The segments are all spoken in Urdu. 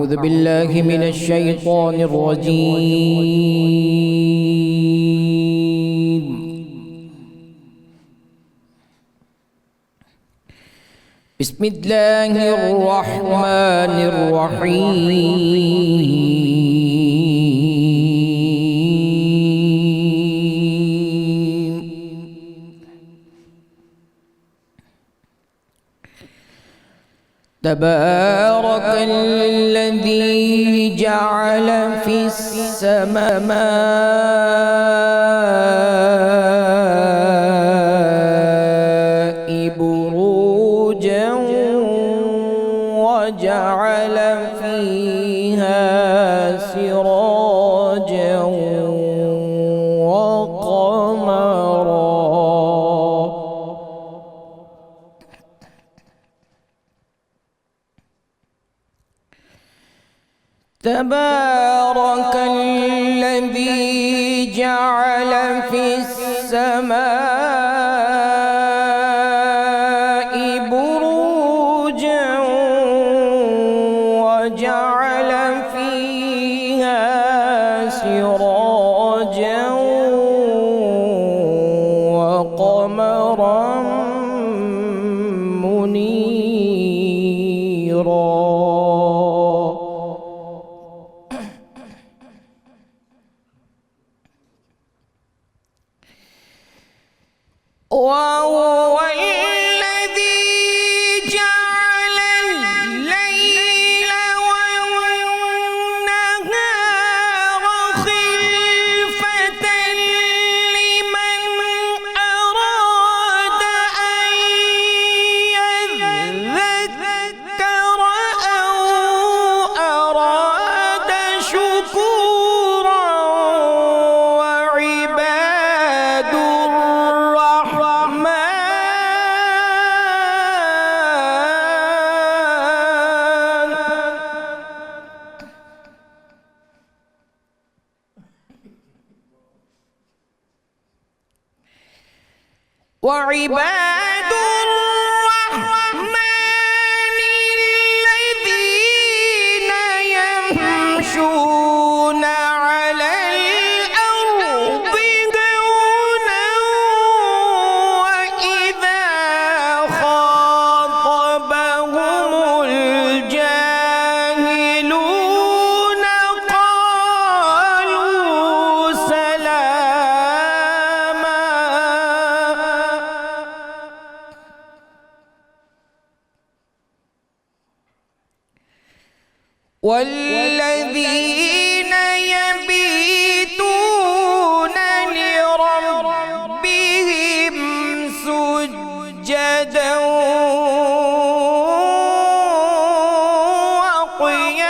أعوذ بالله من الشيطان الرجيم. بسم الله الرحمن الرحيم. تبارك الذي جعل في السماء بروجا وجعل فيها سراجا وقمرا. تبارك الذي جعل في السماء بروجا وجعل فيها سراجا وقمرا منيرا. وهو الذي جعل الليل والنهار خلفة لمن أراد أن يذكر أو أراد شكورا. وعباد وعباد الرحمن الذين يمشون على الأرض هونا وإذا خاطبهم الجاهلون قالوا سلاما. والذين يبيتون لربهم سجدا وقياما.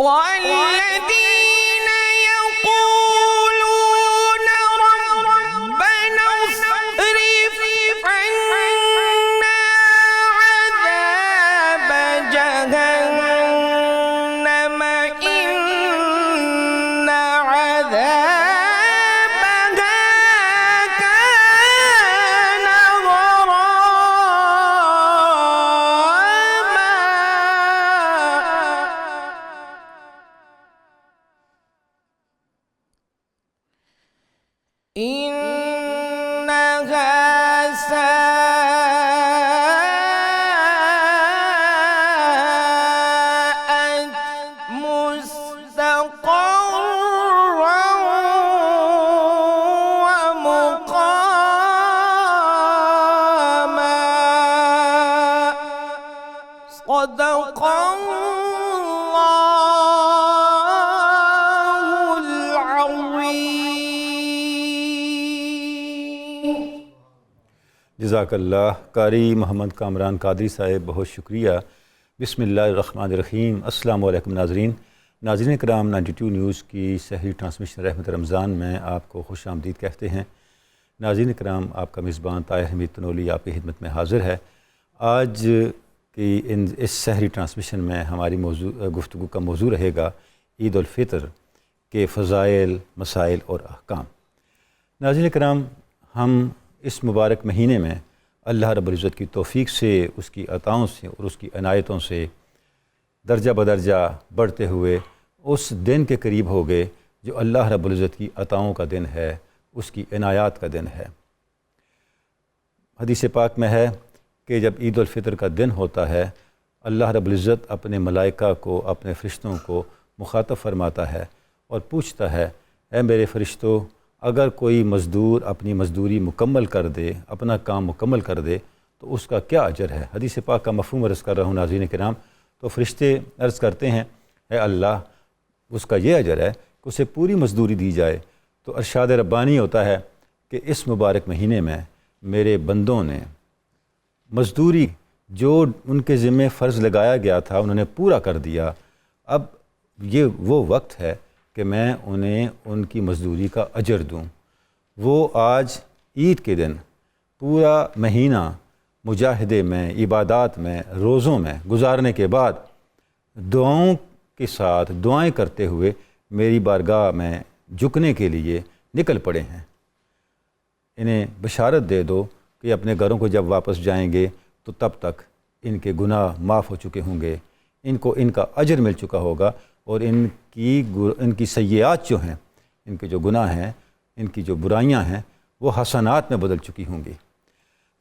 والذين يقولون ربنا اصرف عنا عذاب جهنم إن عذابها كان غراما. إنها ساءت مستقرا ومقاما. صدق الله العظيم. جزاک اللہ قاری محمد کامران قادری صاحب، بہت شکریہ۔ بسم اللہ الرحمن الرحیم۔ السلام علیکم ناظرین کرام، 92 نیوز کی سحری ٹرانسمیشن رحمت رمضان میں آپ کو خوش آمدید کہتے ہیں۔ ناظرین کرام، آپ کا میزبان طاہر حمید تنولی آپ کی خدمت میں حاضر ہے۔ آج کی اس سحری ٹرانسمیشن میں ہماری گفتگو کا موضوع رہے گا عید الفطر کے فضائل، مسائل اور احکام۔ ناظرین کرام، ہم اس مبارک مہینے میں اللہ رب العزت کی توفیق سے، اس کی عطاؤں سے اور اس کی عنایتوں سے درجہ بدرجہ بڑھتے ہوئے اس دن کے قریب ہو گئے جو اللہ رب العزت کی عطاؤں کا دن ہے، اس کی عنایات کا دن ہے۔ حدیث پاک میں ہے کہ جب عید الفطر کا دن ہوتا ہے، اللہ رب العزت اپنے ملائکہ کو، اپنے فرشتوں کو مخاطب فرماتا ہے اور پوچھتا ہے، اے میرے فرشتوں، اگر کوئی مزدور اپنی مزدوری مکمل کر دے، اپنا کام مکمل کر دے تو اس کا کیا اجر ہے؟ حدیث پاک کا مفہوم عرض کر رہا ہوں ناظرین کرام۔ تو فرشتے عرض کرتے ہیں، اے اللہ، اس کا یہ اجر ہے کہ اسے پوری مزدوری دی جائے۔ تو ارشاد ربانی ہوتا ہے کہ اس مبارک مہینے میں میرے بندوں نے مزدوری جو ان کے ذمہ فرض لگایا گیا تھا انہوں نے پورا کر دیا۔ اب یہ وہ وقت ہے کہ میں انہیں ان کی مزدوری کا اجر دوں۔ وہ آج عید کے دن پورا مہینہ مجاہدے میں، عبادات میں، روزوں میں گزارنے کے بعد دعاؤں کے ساتھ دعائیں کرتے ہوئے میری بارگاہ میں جھکنے کے لیے نکل پڑے ہیں۔ انہیں بشارت دے دو کہ اپنے گھروں کو جب واپس جائیں گے تو تب تک ان کے گناہ معاف ہو چکے ہوں گے، ان کو ان کا اجر مل چکا ہوگا، اور ان کی سیئات جو ہیں، ان کے جو گناہ ہیں، ان کی جو برائیاں ہیں، وہ حسنات میں بدل چکی ہوں گی۔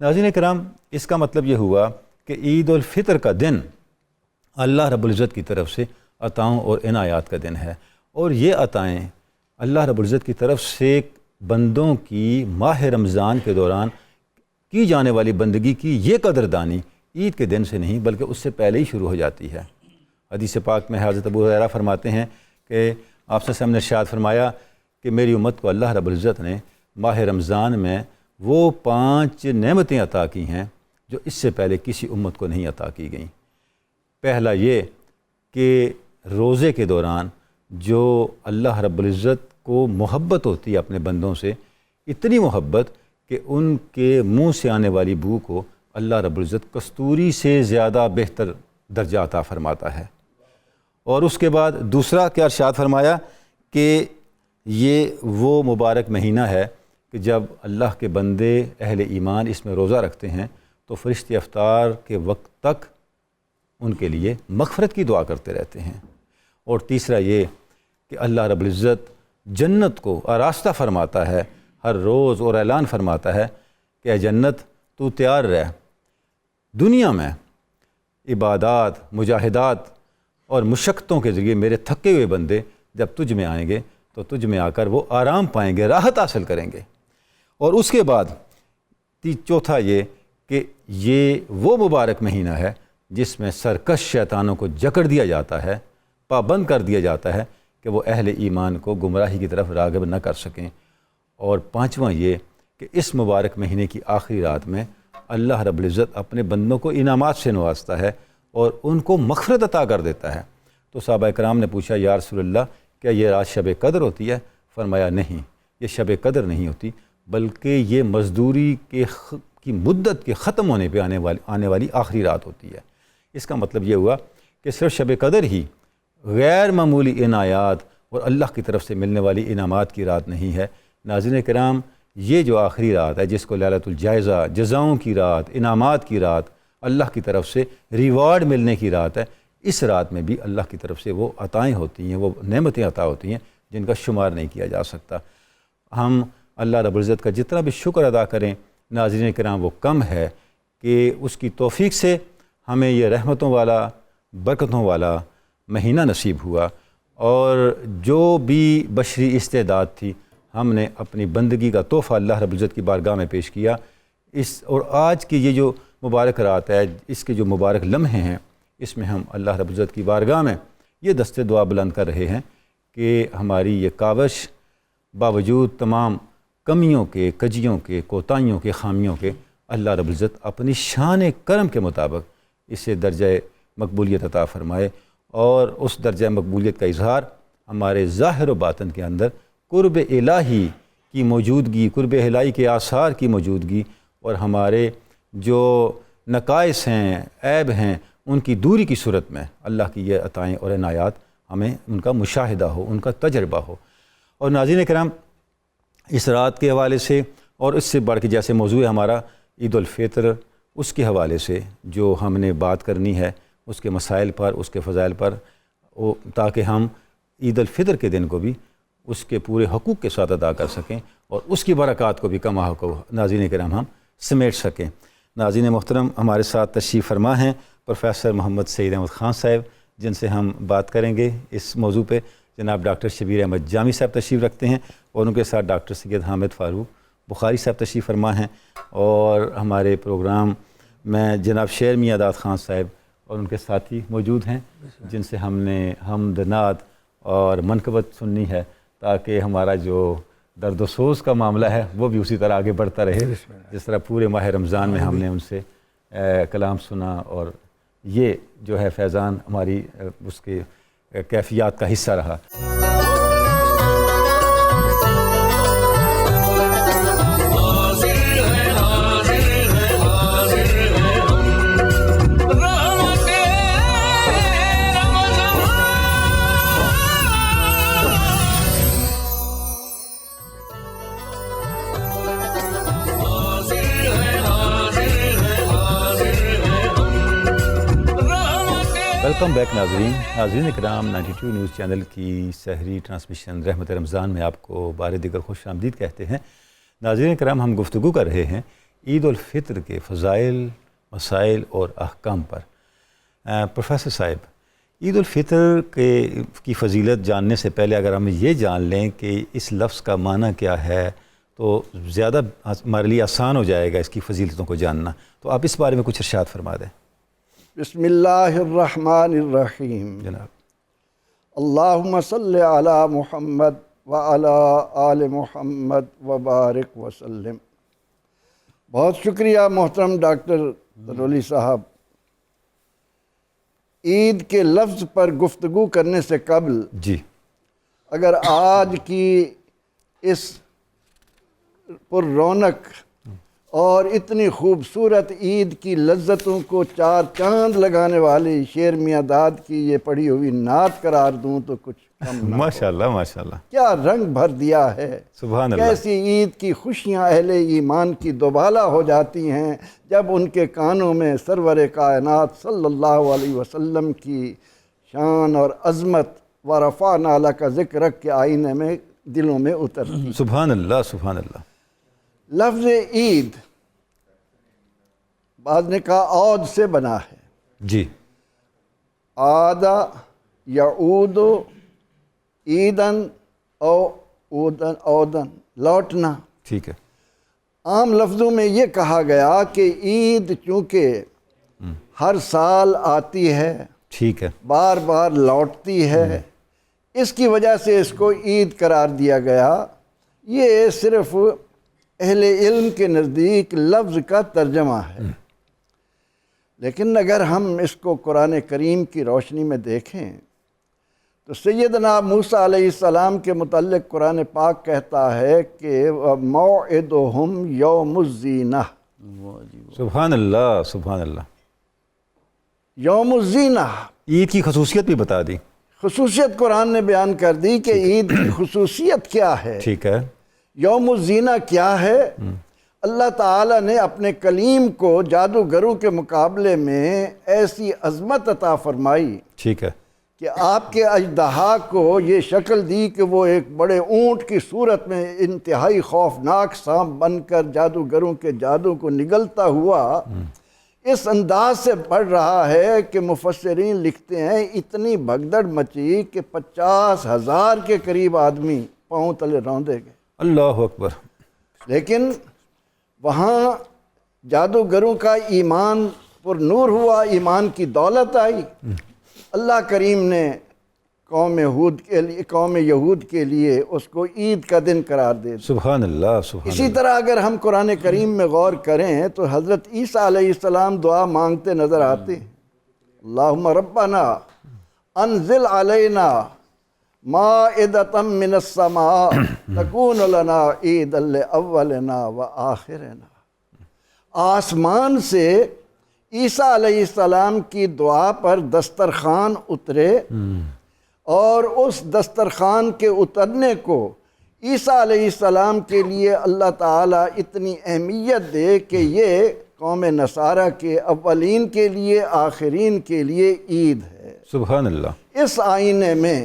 ناظرین کرام، اس کا مطلب یہ ہوا کہ عید الفطر کا دن اللہ رب العزت کی طرف سے عطاؤں اور عنایات کا دن ہے، اور یہ عطائیں اللہ رب العزت کی طرف سے بندوں کی ماہ رمضان کے دوران کی جانے والی بندگی کی یہ قدردانی عید کے دن سے نہیں بلکہ اس سے پہلے ہی شروع ہو جاتی ہے۔ حدیث پاک میں حضرت ابو ہریرہ فرماتے ہیں کہ آپ صلی اللہ علیہ وسلم نے ارشاد فرمایا کہ میری امت کو اللہ رب العزت نے ماہ رمضان میں وہ 5 نعمتیں عطا کی ہیں جو اس سے پہلے کسی امت کو نہیں عطا کی گئیں۔ پہلا یہ کہ روزے کے دوران جو اللہ رب العزت کو محبت ہوتی ہے اپنے بندوں سے، اتنی محبت کہ ان کے منہ سے آنے والی بو کو اللہ رب العزت کستوری سے زیادہ بہتر درجہ عطا فرماتا ہے۔ اور اس کے بعد دوسرا کیا ارشاد فرمایا کہ یہ وہ مبارک مہینہ ہے کہ جب اللہ کے بندے اہل ایمان اس میں روزہ رکھتے ہیں تو فرشتے افطار کے وقت تک ان کے لیے مغفرت کی دعا کرتے رہتے ہیں۔ اور تیسرا یہ کہ اللہ رب العزت جنت کو آراستہ فرماتا ہے ہر روز، اور اعلان فرماتا ہے کہ اے جنت تو تیار رہ، دنیا میں عبادات، مجاہدات اور مشقتوں کے ذریعے میرے تھکے ہوئے بندے جب تجھ میں آئیں گے تو تجھ میں آ کر وہ آرام پائیں گے، راحت حاصل کریں گے۔ اور اس کے بعد چوتھا یہ کہ یہ وہ مبارک مہینہ ہے جس میں سرکش شیطانوں کو جکڑ دیا جاتا ہے، پابند کر دیا جاتا ہے کہ وہ اہل ایمان کو گمراہی کی طرف راغب نہ کر سکیں۔ اور پانچواں یہ کہ اس مبارک مہینے کی آخری رات میں اللہ رب العزت اپنے بندوں کو انعامات سے نوازتا ہے اور ان کو مغفرت عطا کر دیتا ہے۔ تو صحابہ کرام نے پوچھا، یا رسول اللہ، کیا یہ رات شب قدر ہوتی ہے؟ فرمایا نہیں، یہ شب قدر نہیں ہوتی، بلکہ یہ مزدوری کی مدت کے ختم ہونے پہ آنے والی آخری رات ہوتی ہے۔ اس کا مطلب یہ ہوا کہ صرف شب قدر ہی غیر معمولی عنایات اور اللہ کی طرف سے ملنے والی انعامات کی رات نہیں ہے۔ ناظرین کرام، یہ جو آخری رات ہے جس کو لیلۃ الجائزہ، جزاؤں کی رات، انعامات کی رات، اللہ کی طرف سے ریوارڈ ملنے کی رات ہے، اس رات میں بھی اللہ کی طرف سے وہ عطائیں ہوتی ہیں، وہ نعمتیں عطا ہوتی ہیں جن کا شمار نہیں کیا جا سکتا۔ ہم اللہ رب العزت کا جتنا بھی شکر ادا کریں ناظرین کرام وہ کم ہے کہ اس کی توفیق سے ہمیں یہ رحمتوں والا، برکتوں والا مہینہ نصیب ہوا، اور جو بھی بشری استعداد تھی ہم نے اپنی بندگی کا تحفہ اللہ رب العزت کی بارگاہ میں پیش کیا۔ اور آج کی یہ جو مبارک رات ہے، اس کے جو مبارک لمحے ہیں، اس میں ہم اللہ رب العزت کی بارگاہ میں یہ دست دعا بلند کر رہے ہیں کہ ہماری یہ کاوش باوجود تمام کمیوں کے، کجیوں کے، کوتاہیوں کے، خامیوں کے، اللہ رب العزت اپنی شان کرم کے مطابق اسے درجہ مقبولیت عطا فرمائے، اور اس درجہ مقبولیت کا اظہار ہمارے ظاہر و باطن کے اندر قرب الہی کی موجودگی، قرب الہی کے آثار کی موجودگی، اور ہمارے جو نقائص ہیں، عیب ہیں، ان کی دوری کی صورت میں اللہ کی یہ عطائیں اور عنایات ہمیں ان کا مشاہدہ ہو، ان کا تجربہ ہو۔ اور ناظرین کرام، اس رات کے حوالے سے اور اس سے بڑھ کے جیسے موضوع ہے ہمارا عید الفطر، اس کے حوالے سے جو ہم نے بات کرنی ہے اس کے مسائل پر، اس کے فضائل پر، تاکہ ہم عید الفطر کے دن کو بھی اس کے پورے حقوق کے ساتھ ادا کر سکیں اور اس کی برکات کو بھی کما حقوق ناظرین کرام ہم سمیٹ سکیں۔ ناظرین محترم، ہمارے ساتھ تشریف فرما ہیں پروفیسر محمد سعید احمد خان صاحب، جن سے ہم بات کریں گے اس موضوع پہ۔ جناب ڈاکٹر شبیر احمد جامی صاحب تشریف رکھتے ہیں اور ان کے ساتھ ڈاکٹر سید حامد فاروق بخاری صاحب تشریف فرما ہیں، اور ہمارے پروگرام میں جناب شیر میاں داد خان صاحب اور ان کے ساتھی موجود ہیں، جن سے ہم نے حمد نعت اور منقبت سننی ہے، تاکہ ہمارا جو درد و سوز کا معاملہ ہے وہ بھی اسی طرح آگے بڑھتا رہے، جس طرح پورے ماہ رمضان میں ہم نے ان سے کلام سنا، اور یہ جو ہے فیضان ہماری اس کے کیفیات کا حصہ رہا۔ ویلکم بیک ناظرین اکرام، 92 نیوز چینل کی سحری ٹرانسمیشن رحمت رمضان میں آپ کو بار دیگر خوش آمدید کہتے ہیں۔ ناظرین اکرام، ہم گفتگو کر رہے ہیں عید الفطر کے فضائل، مسائل اور احکام پر۔ پروفیسر صاحب، عید الفطر کی فضیلت جاننے سے پہلے اگر ہم یہ جان لیں کہ اس لفظ کا معنی کیا ہے تو زیادہ ہمارے لیے آسان ہو جائے گا اس کی فضیلتوں کو جاننا، تو آپ اس بارے میں کچھ ارشاد فرما دیں۔ بسم اللہ الرحمن الرحیم، جناب اللہم صلی علی محمد وعلی آل محمد وبارک وسلم۔ بہت شکریہ محترم ڈاکٹر ترولی صاحب۔ عید کے لفظ پر گفتگو کرنے سے قبل جی، اگر آج کی اس پر رونق اور اتنی خوبصورت عید کی لذتوں کو چار چاند لگانے والی شیر میاں داد کی یہ پڑھی ہوئی نعت قرار دوں تو کچھ کم نہ ہو۔ ماشاءاللہ ماشاءاللہ، کیا رنگ بھر دیا ہے، سبحان اللہ۔ کیسی عید کی خوشیاں اہل ایمان کی دوبالا ہو جاتی ہیں جب ان کے کانوں میں سرور کائنات صلی اللہ علیہ وسلم کی شان اور عظمت و رفعنا لک ذکر رکھ کے آئینے میں دلوں میں اترتی۔ سبحان اللہ سبحان اللہ۔ لفظ عید بعض نے کہا عود سے بنا ہے، جی، عادہ یعود عیدن او عودن، لوٹنا۔ ٹھیک ہے، عام لفظوں میں یہ کہا گیا کہ عید چونکہ ہر سال آتی ہے، ٹھیک ہے، بار بار لوٹتی ہے، اس کی وجہ سے اس کو عید قرار دیا گیا۔ یہ صرف اہل علم کے نزدیک لفظ کا ترجمہ ہے، لیکن اگر ہم اس کو قرآن کریم کی روشنی میں دیکھیں تو سیدنا موسیٰ علیہ السلام کے متعلق قرآن پاک کہتا ہے کہ موعدہم یوم الزینہ۔ سبحان اللہ سبحان اللہ۔ یوم الزینہ، عید کی خصوصیت بھی بتا دی۔ خصوصیت قرآن نے بیان کر دی کہ عید کی خصوصیت کیا ہے، ٹھیک ہے، یوم الزینہ کیا ہے۔ اللہ تعالیٰ نے اپنے کلیم کو جادوگروں کے مقابلے میں ایسی عظمت عطا فرمائی ٹھیک ہے، کہ آپ کے اژدہا کو یہ شکل دی کہ وہ ایک بڑے اونٹ کی صورت میں انتہائی خوفناک سانپ بن کر جادوگروں کے جادو کو نگلتا ہوا اس انداز سے بڑھ رہا ہے کہ مفسرین لکھتے ہیں اتنی بھگدڑ مچی کہ 50,000 کے قریب آدمی پاؤں تلے روندے گئے۔ اللہ اکبر۔ لیکن وہاں جادوگروں کا ایمان پر نور ہوا، ایمان کی دولت آئی۔ اللہ کریم نے قوم یہود کے لیے اس کو عید کا دن قرار دے دیا۔ سبحان اللہ سبحان اسی اللہ۔ طرح اگر ہم قرآن کریم میں غور کریں تو حضرت عیسیٰ علیہ السلام دعا مانگتے نظر آتے ہیں، اللہم ربنا انزل علینا مائدۃ من السماء تکون لنا عیدا لاولنا وآخرنا۔ آسمان سے عیسیٰ علیہ السلام کی دعا پر دسترخوان اترے اور اس دسترخوان کے اترنے کو عیسیٰ علیہ السلام کے لیے اللہ تعالیٰ اتنی اہمیت دے کہ یہ قوم نصارہ کے اولین کے لیے آخرین کے لیے عید ہے۔ سبحان اللہ۔ اس آئینے میں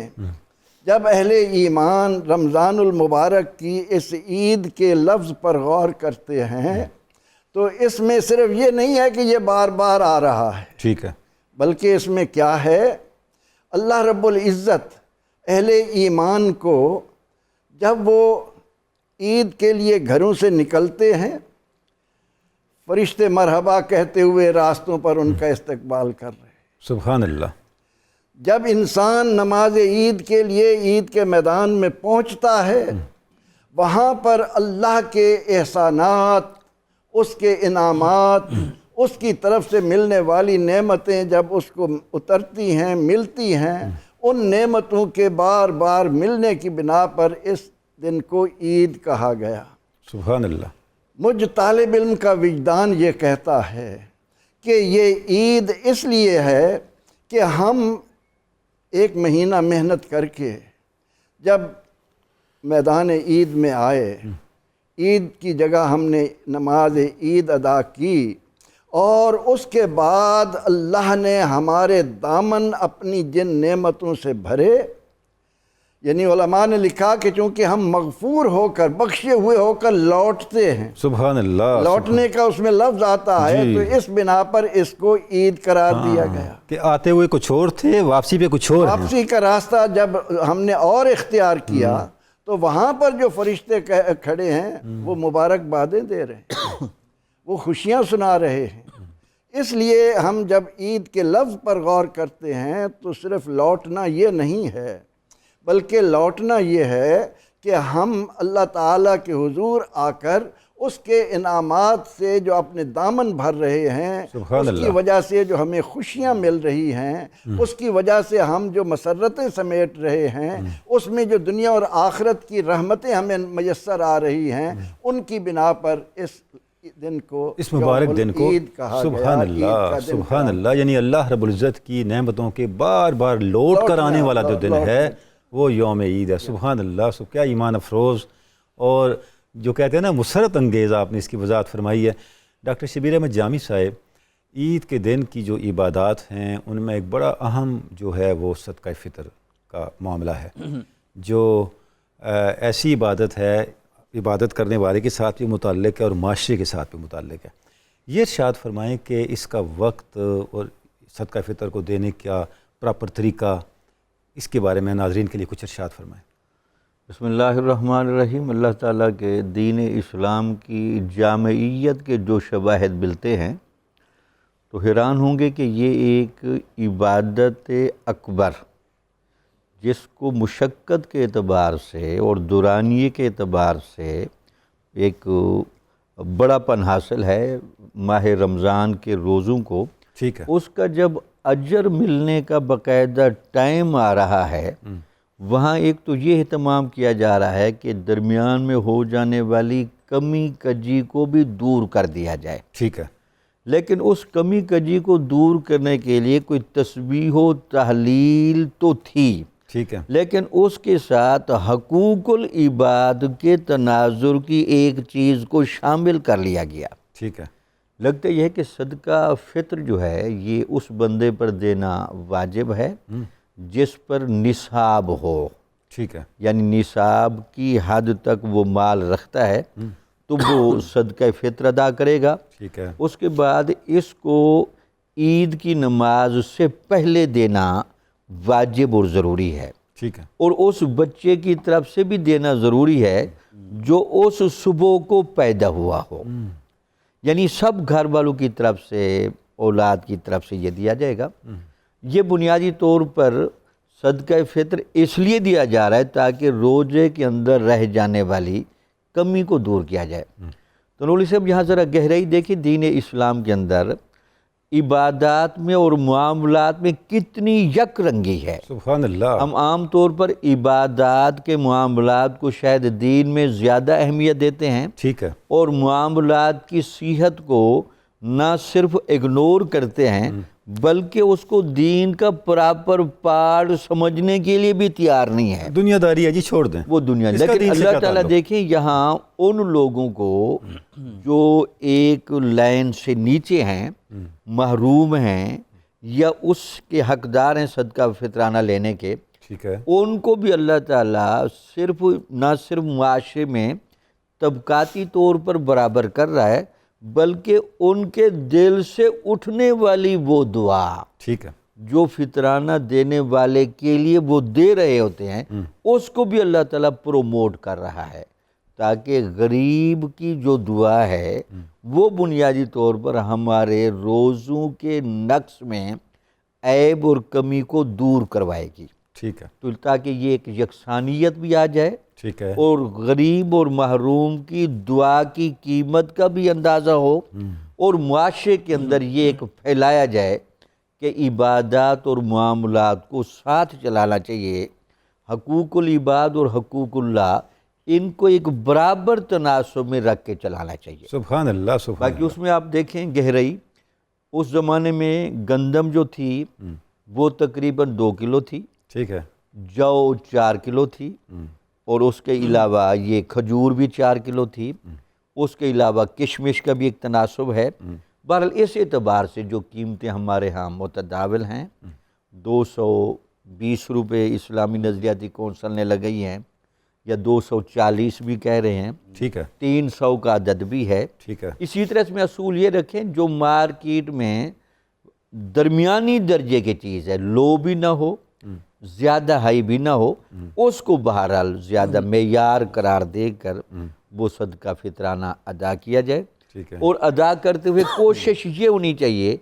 جب اہل ایمان رمضان المبارک کی اس عید کے لفظ پر غور کرتے ہیں تو اس میں صرف یہ نہیں ہے کہ یہ بار بار آ رہا ہے، ٹھیک ہے، بلکہ اس میں کیا ہے، اللہ رب العزت اہل ایمان کو جب وہ عید کے لیے گھروں سے نکلتے ہیں، فرشتے مرحبا کہتے ہوئے راستوں پر ان کا استقبال کر رہے ہیں۔ سبحان اللہ۔ جب انسان نماز عید کے لیے عید کے میدان میں پہنچتا ہے، وہاں پر اللہ کے احسانات، اس کے انعامات، اس کی طرف سے ملنے والی نعمتیں جب اس کو اترتی ہیں، ملتی ہیں، ان نعمتوں کے بار بار ملنے کی بنا پر اس دن کو عید کہا گیا۔ سبحان اللہ۔ مجھ طالب علم کا وجدان یہ کہتا ہے کہ یہ عید اس لیے ہے کہ ہم ایک مہینہ محنت کر کے جب میدان عید میں آئے، عید کی جگہ ہم نے نماز عید ادا کی، اور اس کے بعد اللہ نے ہمارے دامن اپنی جن نعمتوں سے بھرے، یعنی علماء نے لکھا کہ چونکہ ہم مغفور ہو کر، بخشے ہوئے ہو کر لوٹتے ہیں، سبحان اللہ، لوٹنے کا اس میں لفظ آتا ہے، تو اس بنا پر اس کو عید قرار دیا گیا کہ آتے ہوئے کچھ اور تھے، واپسی پہ کچھ اور ہیں۔ واپسی کا راستہ جب ہم نے اور اختیار کیا تو وہاں پر جو فرشتے کھڑے ہیں وہ مبارکبادیں دے رہے ہیں، وہ خوشیاں سنا رہے ہیں۔ اس لیے ہم جب عید کے لفظ پر غور کرتے ہیں تو صرف لوٹنا یہ نہیں ہے، بلکہ لوٹنا یہ ہے کہ ہم اللہ تعالیٰ کے حضور آ کر اس کے انعامات سے جو اپنے دامن بھر رہے ہیں، اس کی وجہ سے جو ہمیں خوشیاں مل رہی ہیں، اس کی وجہ سے ہم جو مسرتیں سمیٹ رہے ہیں، اس میں جو دنیا اور آخرت کی رحمتیں ہمیں میسر آ رہی ہیں، ان کی بنا پر اس دن کو، اس مبارک دن کو عید کہا گیا۔ سبحان اللہ، سبحان اللہ، یعنی اللہ رب العزت کی نعمتوں کے بار بار لوٹ کر آنے والا جو دن ہے وہ یوم عید ہے۔ سبحان اللہ، کیا ایمان افروز اور جو کہتے ہیں نا مسرت انگیز آپ نے اس کی وضاحت فرمائی ہے۔ ڈاکٹر شبیر احمد جامی صاحب، عید کے دن کی جو عبادات ہیں ان میں ایک بڑا اہم جو ہے وہ صدقہ فطر کا معاملہ ہے، جو ایسی عبادت ہے، عبادت کرنے والے کے ساتھ بھی متعلق ہے اور معاشرے کے ساتھ بھی متعلق ہے۔ یہ ارشاد فرمائیں کہ اس کا وقت اور صدقہ فطر کو دینے کا پراپر طریقہ، اس کے بارے میں ناظرین کے لیے کچھ ارشاد فرمائیں۔ بسم اللہ الرحمن الرحیم۔ اللہ تعالیٰ کے دین اسلام کی جامعیت کے جو شواہد ملتے ہیں تو حیران ہوں گے کہ یہ ایک عبادت اکبر، جس کو مشقت کے اعتبار سے اور دورانیے کے اعتبار سے ایک بڑا پن حاصل ہے ماہ رمضان کے روزوں کو، ٹھیک ہے، اس کا جب اجر ملنے کا باقاعدہ ٹائم آ رہا ہے، وہاں ایک تو یہ اہتمام کیا جا رہا ہے کہ درمیان میں ہو جانے والی کمی کجی کو بھی دور کر دیا جائے، ٹھیک ہے، لیکن اس کمی کجی کو دور کرنے کے لیے کوئی تسبیح و تحلیل تو تھی، ٹھیک ہے، لیکن اس کے ساتھ حقوق العباد کے تناظر کی ایک چیز کو شامل کر لیا گیا۔ ٹھیک ہے، لگتا یہ ہے کہ صدقہ فطر جو ہے یہ اس بندے پر دینا واجب ہے جس پر نصاب ہو، ٹھیک ہے، یعنی نصاب کی حد تک وہ مال رکھتا ہے تو وہ صدقہ فطر ادا کرے گا۔ ٹھیک ہے، اس کے بعد اس کو عید کی نماز سے پہلے دینا واجب اور ضروری ہے، ٹھیک ہے، اور اس بچے کی طرف سے بھی دینا ضروری ہے جو اس صبح کو پیدا ہوا ہو، یعنی سب گھر والوں کی طرف سے، اولاد کی طرف سے یہ دیا جائے گا۔ یہ بنیادی طور پر صدقہ فطر اس لیے دیا جا رہا ہے تاکہ روزے کے اندر رہ جانے والی کمی کو دور کیا جائے۔ تو نوری صاحب یہاں ذرا گہرائی دیکھیں، دین اسلام کے اندر عبادات میں اور معاملات میں کتنی یک رنگی ہے۔ سبحان اللہ۔ ہم عام طور پر عبادات کے معاملات کو شاید دین میں زیادہ اہمیت دیتے ہیں، ٹھیک ہے، اور معاملات کی صحت کو نہ صرف اگنور کرتے ہیں بلکہ اس کو دین کا پراپر پارٹ سمجھنے کے لیے بھی تیار نہیں ہے. دنیا داری ہے جی، چھوڑ دیں وہ دنیا. اس کا لیکن دین سے اللہ کیا تعالیٰ تعلق؟ دیکھیں یہاں ان لوگوں کو جو ایک لائن سے نیچے ہیں، محروم ہیں یا اس کے حقدار ہیں صدقہ فطرانہ لینے کے، ٹھیک ہے، ان کو بھی اللہ تعالیٰ نہ صرف معاشرے میں طبقاتی طور پر برابر کر رہا ہے، بلکہ ان کے دل سے اٹھنے والی وہ دعا ٹھیک ہے، جو فطرانہ دینے والے کے لیے وہ دے رہے ہوتے ہیں، اس کو بھی اللہ تعالیٰ پروموٹ کر رہا ہے، تاکہ غریب کی جو دعا ہے وہ بنیادی طور پر ہمارے روزوں کے نقص میں عیب اور کمی کو دور کروائے گی. ٹھیک ہے، تو تاکہ یہ ایک یکسانیت بھی آ جائے ٹھیک ہے، اور غریب اور محروم کی دعا کی قیمت کا بھی اندازہ ہو، اور معاشرے کے اندر یہ ایک پھیلایا جائے کہ عبادات اور معاملات کو ساتھ چلانا چاہیے. حقوق العباد اور حقوق اللہ ان کو ایک برابر تناسب میں رکھ کے چلانا چاہیے. سبحان اللہ، سبحان باقی اس میں آپ دیکھیں گہرائی، اس زمانے میں گندم جو تھی وہ تقریباً 2 کلو تھی، ٹھیک ہے، جو 4 کلو تھی، اور اس کے علاوہ یہ کھجور بھی 4 کلو تھی، اس کے علاوہ کشمش کا بھی ایک تناسب ہے. بہرحال اس اعتبار سے جو قیمتیں ہمارے ہاں متداول ہیں، 220 روپے اسلامی نظریاتی کونسل نے لگائی ہیں، یا 240 بھی کہہ رہے ہیں، ٹھیک ہے، 300 کا عدد بھی ہے. ٹھیک ہے، اسی طرح اس میں اصول یہ رکھیں جو مارکیٹ میں درمیانی درجے کی چیز ہے، لو بھی نہ ہو زیادہ ہائی بھی نہ ہو، اس کو بہرحال زیادہ معیار قرار دے کر وہ صدقہ فطرانہ ادا کیا جائے. ٹھیک ہے، اور ادا کرتے ہوئے کوشش یہ ہونی چاہیے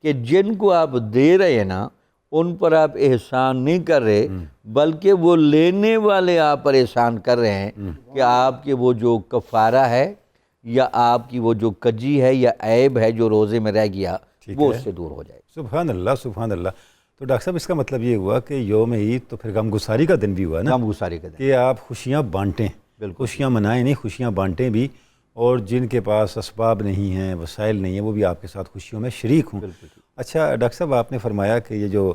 کہ جن کو آپ دے رہے ہیں نا ان پر آپ احسان نہیں کر رہے، بلکہ وہ لینے والے آپ پر احسان کر رہے ہیں کہ آپ کے وہ جو کفارہ ہے یا آپ کی وہ جو کجی ہے یا عیب ہے جو روزے میں رہ گیا وہ اس سے دور ہو جائے. سبحان اللہ، سبحان اللہ. تو ڈاکٹر صاحب اس کا مطلب یہ ہوا کہ یوم عید تو پھر غم گساری کا دن بھی ہوا نا، غم گساری کا دن، کہ آپ خوشیاں بانٹیں، خوشیاں منائیں نہیں، خوشیاں بانٹیں بھی، اور جن کے پاس اسباب نہیں ہیں، وسائل نہیں ہیں، وہ بھی آپ کے ساتھ خوشیوں میں شریک ہوں. اچھا ڈاکٹر صاحب، آپ نے فرمایا کہ یہ جو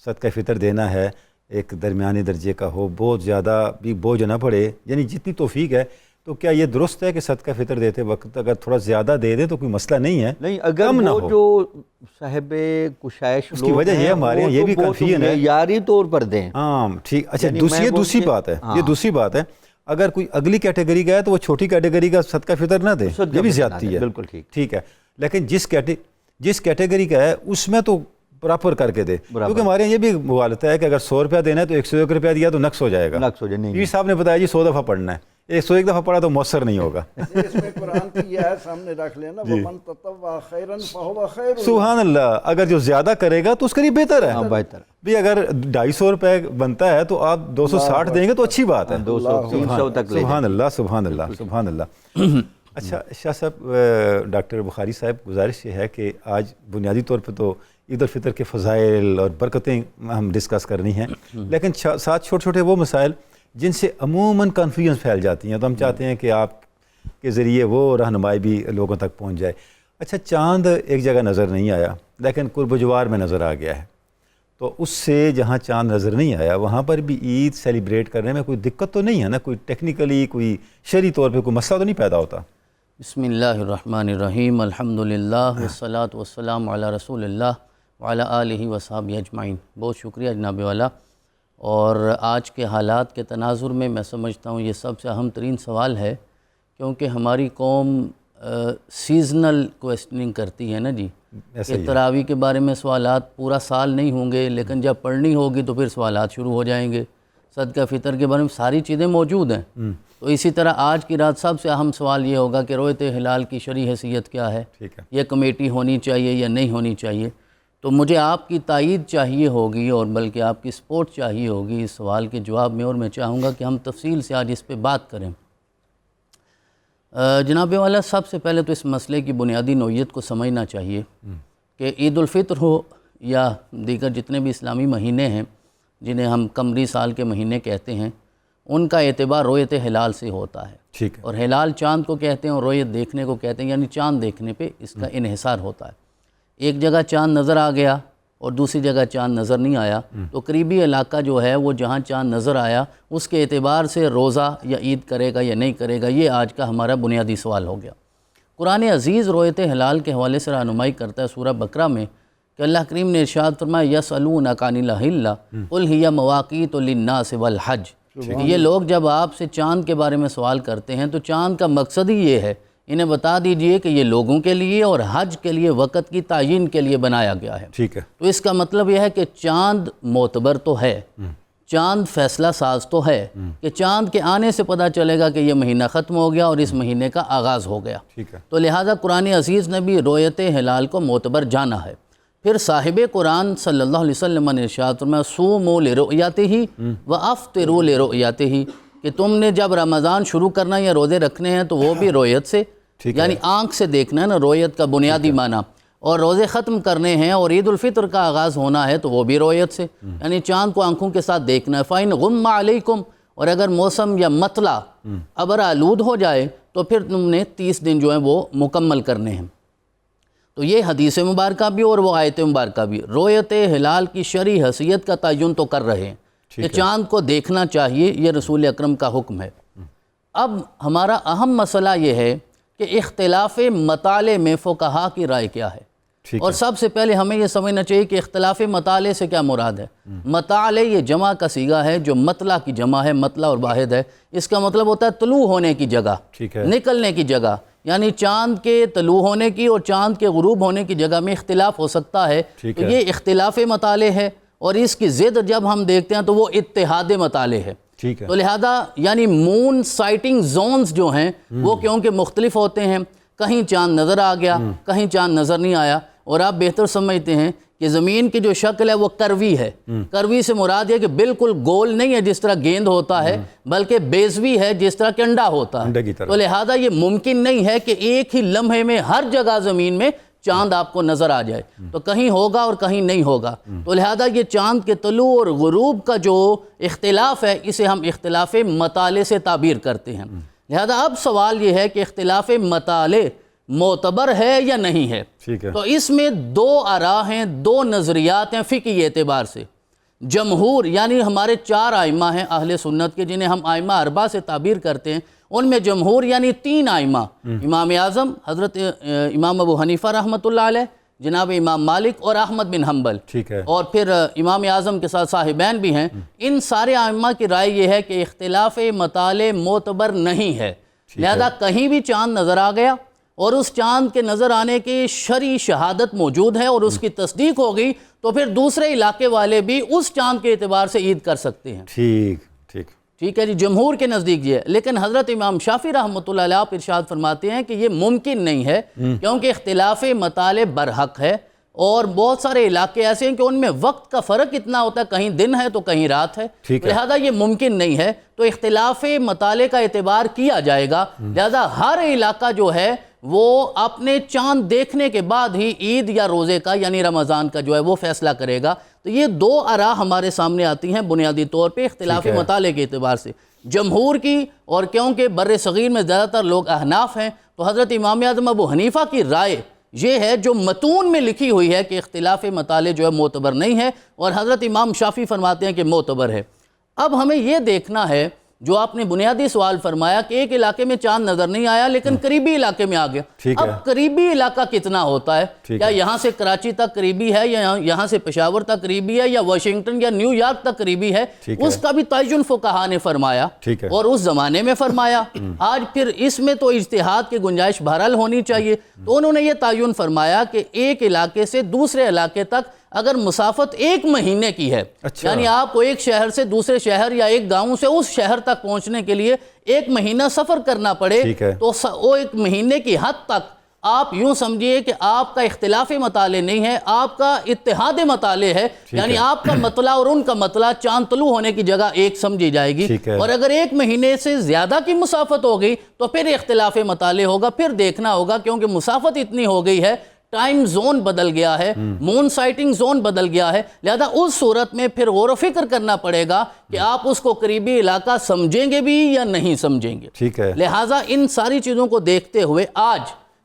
صدقہ فطر دینا ہے ایک درمیانی درجے کا ہو، بہت زیادہ بھی بوجھ نہ پڑے، یعنی جتنی توفیق ہے. تو کیا یہ درست ہے کہ صدقہ فطر دیتے وقت اگر تھوڑا زیادہ دے دیں تو کوئی مسئلہ نہیں ہے؟ نہیں، اگر کم نہ وہ ہو. جو صاحب کشائش اس کی وجہ یہ ہمارے یہاں یہ بھی کنفیوژن ہے، معیاری طور پر دیں. ہاں ٹھیک. اچھا یعنی یہ دوسری بات ہے، یہ دوسری بات ہے. اگر کوئی اگلی کیٹیگری کا ہے تو وہ چھوٹی کیٹیگری کا صدقہ فطر نہ دے، یہ بھی زیادتی ہے. بالکل ٹھیک ہے، لیکن جس کیٹیگری کا ہے اس میں تو پراپر کر کے دے، کیونکہ ہمارے یہاں یہ بھی مغالطہ ہے کہ اگر 100 روپیہ دینا ہے تو 101 روپیہ دیا تو نقص ہو جائے گا. نقص ہو جائے. پیر صاحب نے بتایا جی 100 دفعہ پڑھنا ہے، 101 دفعہ پڑھا تو مؤثر نہیں ہوگا. اس میں قرآن کی یہ آیت سامنے رکھ لینا، وَمَن تَطَوَّعَ خَيْرًا فَهُوَ خَيْرٌ. سبحان اللہ. اگر جو زیادہ کرے گا تو اس کے لیے بہتر ہے. بہتر بھی اگر 250 روپے بنتا ہے تو آپ 260 دیں گے تو اچھی بات ہے. 200 300 تک لے. سبحان اللہ، سبحان اللہ، سبحان اللہ. اچھا شاہ صاحب، ڈاکٹر بخاری صاحب، گزارش یہ ہے کہ آج بنیادی طور پہ تو عید الفطر کے فضائل اور برکتیں ہم ڈسکس کرنی ہیں، لیکن ساتھ چھوٹے چھوٹے وہ مسائل جن سے عموماً کنفیوژن پھیل جاتی ہیں، تو ہم چاہتے ہیں کہ آپ کے ذریعے وہ رہنمائی بھی لوگوں تک پہنچ جائے. اچھا، چاند ایک جگہ نظر نہیں آیا لیکن قرب و جوار میں نظر آ گیا ہے، تو اس سے جہاں چاند نظر نہیں آیا وہاں پر بھی عید سیلیبریٹ کرنے میں کوئی دقت تو نہیں ہے نا؟ کوئی ٹیکنیکلی کوئی شرعی طور پہ کوئی مسئلہ تو نہیں پیدا ہوتا؟ بسم اللہ الرحمن الرحیم، الحمدللہ والصلاة والسلام علی رسول اللہ وعلی آلہ وصحبہ اجمعین. بہت شکریہ جناب والا. اور آج کے حالات کے تناظر میں سمجھتا ہوں یہ سب سے اہم ترین سوال ہے، کیونکہ ہماری قوم سیزنل کویسچننگ کرتی ہے نا جی. کہ تراویح کے بارے میں سوالات پورا سال نہیں ہوں گے، لیکن جب پڑھنی ہوگی تو پھر سوالات شروع ہو جائیں گے. صدقہ فطر کے بارے میں ساری چیزیں موجود ہیں. تو اسی طرح آج کی رات سب سے اہم سوال یہ ہوگا کہ رؤیت ہلال کی شرعی حیثیت کیا ہے، یہ کمیٹی ہونی چاہیے یا نہیں ہونی چاہیے. تو مجھے آپ کی تائید چاہیے ہوگی، اور بلکہ آپ کی سپورٹ چاہیے ہوگی اس سوال کے جواب میں، اور میں چاہوں گا کہ ہم تفصیل سے آج اس پہ بات کریں. جناب والا، سب سے پہلے تو اس مسئلے کی بنیادی نوعیت کو سمجھنا چاہیے کہ عید الفطر ہو یا دیگر جتنے بھی اسلامی مہینے ہیں جنہیں ہم قمری سال کے مہینے کہتے ہیں، ان کا اعتبار رؤیت ہلال سے ہوتا ہے. ٹھیک ہے. اور ہلال چاند کو کہتے ہیں اور رؤیت دیکھنے کو کہتے ہیں، یعنی چاند دیکھنے پہ اس کا انحصار ہوتا ہے. ایک جگہ چاند نظر آ گیا اور دوسری جگہ چاند نظر نہیں آیا، تو قریبی علاقہ جو ہے وہ جہاں چاند نظر آیا اس کے اعتبار سے روزہ یا عید کرے گا یا نہیں کرے گا، یہ آج کا ہمارا بنیادی سوال ہو گیا۔ قرآن عزیز رؤیت ہلال کے حوالے سے رہنمائی کرتا ہے سورہ بقرہ میں کہ اللہ کریم نے ارشاد فرمایا یسألونک عن الأہلہ قل ہی مواقیت للناس والحج، یہ لوگ جب آپ سے چاند کے بارے میں سوال کرتے ہیں تو چاند کا مقصد ہی یہ ہے، انہیں بتا دیجئے کہ یہ لوگوں کے لیے اور حج کے لیے وقت کی تعیین کے لیے بنایا گیا ہے۔ ٹھیک ہے، تو اس کا مطلب یہ ہے کہ چاند معتبر تو ہے، چاند فیصلہ ساز تو ہے کہ چاند کے آنے سے پتہ چلے گا کہ یہ مہینہ ختم ہو گیا اور اس مہینے کا آغاز ہو گیا، ٹھیک ہے، تو لہٰذا قرآن عزیز نے بھی رؤیت ہلال کو معتبر جانا ہے۔ پھر صاحب قرآن صلی اللہ علیہ وسلم نے ارشاد فرمایا صوموا لرؤیتہ وافطروا لرؤیتہ، کہ تم نے جب رمضان شروع کرنا یا روزے رکھنے ہیں تو وہ بھی رؤیت سے، یعنی آنکھ سے دیکھنا ہے نا، رؤیت کا بنیادی معنی، اور روزے ختم کرنے ہیں اور عید الفطر کا آغاز ہونا ہے تو وہ بھی رؤیت سے، یعنی چاند کو آنکھوں کے ساتھ دیکھنا ہے۔ فَإِنْ غُمَّ عَلَيْكُمْ، اور اگر موسم یا مطلع ابر آلود ہو جائے تو پھر تم نے 30 دن جو ہیں وہ مکمل کرنے ہیں۔ تو یہ حدیث مبارکہ بھی اور وہ آیت مبارکہ بھی رؤیت ہلال کی شرعی حیثیت کا تعین تو کر رہے ہیں کہ چاند کو دیکھنا چاہیے، یہ رسول اکرم کا حکم ہے۔ اب ہمارا اہم مسئلہ یہ ہے کہ اختلاف مطالع میں فقہا کی رائے کیا ہے، اور سب سے پہلے ہمیں یہ سمجھنا چاہیے کہ اختلاف مطالع سے کیا مراد ہے۔ مطالع یہ جمع کا صیغہ ہے جو مطلع کی جمع ہے، مطلع اور واحد ہے، اس کا مطلب ہوتا ہے طلوع ہونے کی جگہ، نکلنے کی جگہ، یعنی چاند کے طلوع ہونے کی اور چاند کے غروب ہونے کی جگہ میں اختلاف ہو سکتا ہے، تو یہ اختلاف مطالع ہے، اور اس کی ضد جب ہم دیکھتے ہیں تو وہ اتحاد مطالع ہے۔ تو لہذا یعنی مون سائٹنگ زونز جو ہیں وہ کیونکہ مختلف ہوتے ہیں، کہیں چاند نظر آ گیا، کہیں چاند نظر نہیں آیا، اور آپ بہتر سمجھتے ہیں کہ زمین کی جو شکل ہے وہ کروی ہے، کروی سے مراد ہے کہ بالکل گول نہیں ہے جس طرح گیند ہوتا ہے، بلکہ بیضوی ہے جس طرح کہ انڈا ہوتا ہے، تو لہذا یہ ممکن نہیں ہے کہ ایک ہی لمحے میں ہر جگہ زمین میں چاند آپ کو نظر آ جائے، تو کہیں ہوگا اور کہیں نہیں ہوگا، تو لہذا یہ چاند کے طلوع اور غروب کا جو اختلاف ہے اسے ہم اختلاف مطالع سے تعبیر کرتے ہیں۔ لہذا اب سوال یہ ہے کہ اختلاف مطالع معتبر ہے یا نہیں ہے، تو اس میں دو آراء ہیں، دو نظریات ہیں فقہی اعتبار سے۔ جمہور یعنی ہمارے 4 ائمہ ہیں اہل سنت کے، جنہیں ہم ائمہ اربعہ سے تعبیر کرتے ہیں، ان میں جمہور یعنی 3 ائمہ، امام اعظم حضرت امام ابو حنیفہ رحمۃ اللہ علیہ، جناب امام مالک اور احمد بن حنبل، اور پھر امام اعظم کے ساتھ صاحبین بھی ہیں، ان سارے ائمہ کی رائے یہ ہے کہ اختلاف مطالع معتبر نہیں ہے، لہذا کہیں بھی چاند نظر آ گیا اور اس چاند کے نظر آنے کی شرعی شہادت موجود ہے اور اس کی تصدیق ہو گئی تو پھر دوسرے علاقے والے بھی اس چاند کے اعتبار سے عید کر سکتے ہیں۔ ٹھیک ہے جی، جمہور کے نزدیک یہ ہے، لیکن حضرت امام شافعی رحمۃ اللہ علیہ آپ ارشاد فرماتے ہیں کہ یہ ممکن نہیں ہے، کیونکہ اختلاف مطالع برحق ہے، اور بہت سارے علاقے ایسے ہیں کہ ان میں وقت کا فرق اتنا ہوتا ہے، کہیں دن ہے تو کہیں رات ہے، لہذا یہ ممکن نہیں ہے، تو اختلاف مطالع کا اعتبار کیا جائے گا، لہذا ہر علاقہ جو ہے وہ اپنے چاند دیکھنے کے بعد ہی عید یا روزے کا یعنی رمضان کا جو ہے وہ فیصلہ کرے گا۔ تو یہ 2 آراء ہمارے سامنے آتی ہیں بنیادی طور پہ اختلاف مطالع کے اعتبار سے، جمہور کی، اور کیونکہ بر صغیر میں زیادہ تر لوگ احناف ہیں تو حضرت امام اعظم ابو حنیفہ کی رائے یہ ہے جو متون میں لکھی ہوئی ہے کہ اختلاف مطالع جو ہے معتبر نہیں ہے، اور حضرت امام شافعی فرماتے ہیں کہ معتبر ہے۔ اب ہمیں یہ دیکھنا ہے جو آپ نے بنیادی سوال فرمایا کہ ایک علاقے میں چاند نظر نہیں آیا لیکن قریبی علاقے میں آ گیا، اب قریبی علاقہ کتنا ہوتا ہے؟ کیا یہاں سے کراچی تک قریبی ہے، یا یہاں سے پشاور تک قریبی ہے، یا واشنگٹن یا نیو یارک تک قریبی ہے؟ اس کا بھی تعین فقہا نے فرمایا اور اس زمانے میں فرمایا، آج پھر اس میں تو اجتہاد کی گنجائش بہرحال ہونی چاہیے، تو انہوں نے یہ تعین فرمایا کہ ایک علاقے سے دوسرے علاقے تک اگر مسافت 1 مہینے کی ہے، یعنی آپ کو ایک شہر سے دوسرے شہر یا ایک گاؤں سے اس شہر تک پہنچنے کے لیے 1 مہینہ سفر کرنا پڑے، تو وہ 1 مہینے کی حد تک آپ یوں سمجھیے کہ آپ کا اختلاف مطالع نہیں ہے، آپ کا اتحاد مطالع ہے، یعنی آپ کا مطلع اور ان کا مطلع چاند طلوع ہونے کی جگہ ایک سمجھی جائے گی، اور اگر 1 مہینے سے زیادہ کی مسافت ہو گئی تو پھر اختلاف مطالع ہوگا، پھر دیکھنا ہوگا، کیونکہ مسافت اتنی ہو گئی ہے، ٹائم زون بدل گیا ہے، مون سائٹنگ زون بدل گیا ہے، لہذا اس صورت میں پھر غور و فکر کرنا پڑے گا کہ آپ اس کو قریبی علاقہ سمجھیں گے بھی یا نہیں سمجھیں گے۔ لہذا ان ساری چیزوں کو دیکھتے ہوئے آج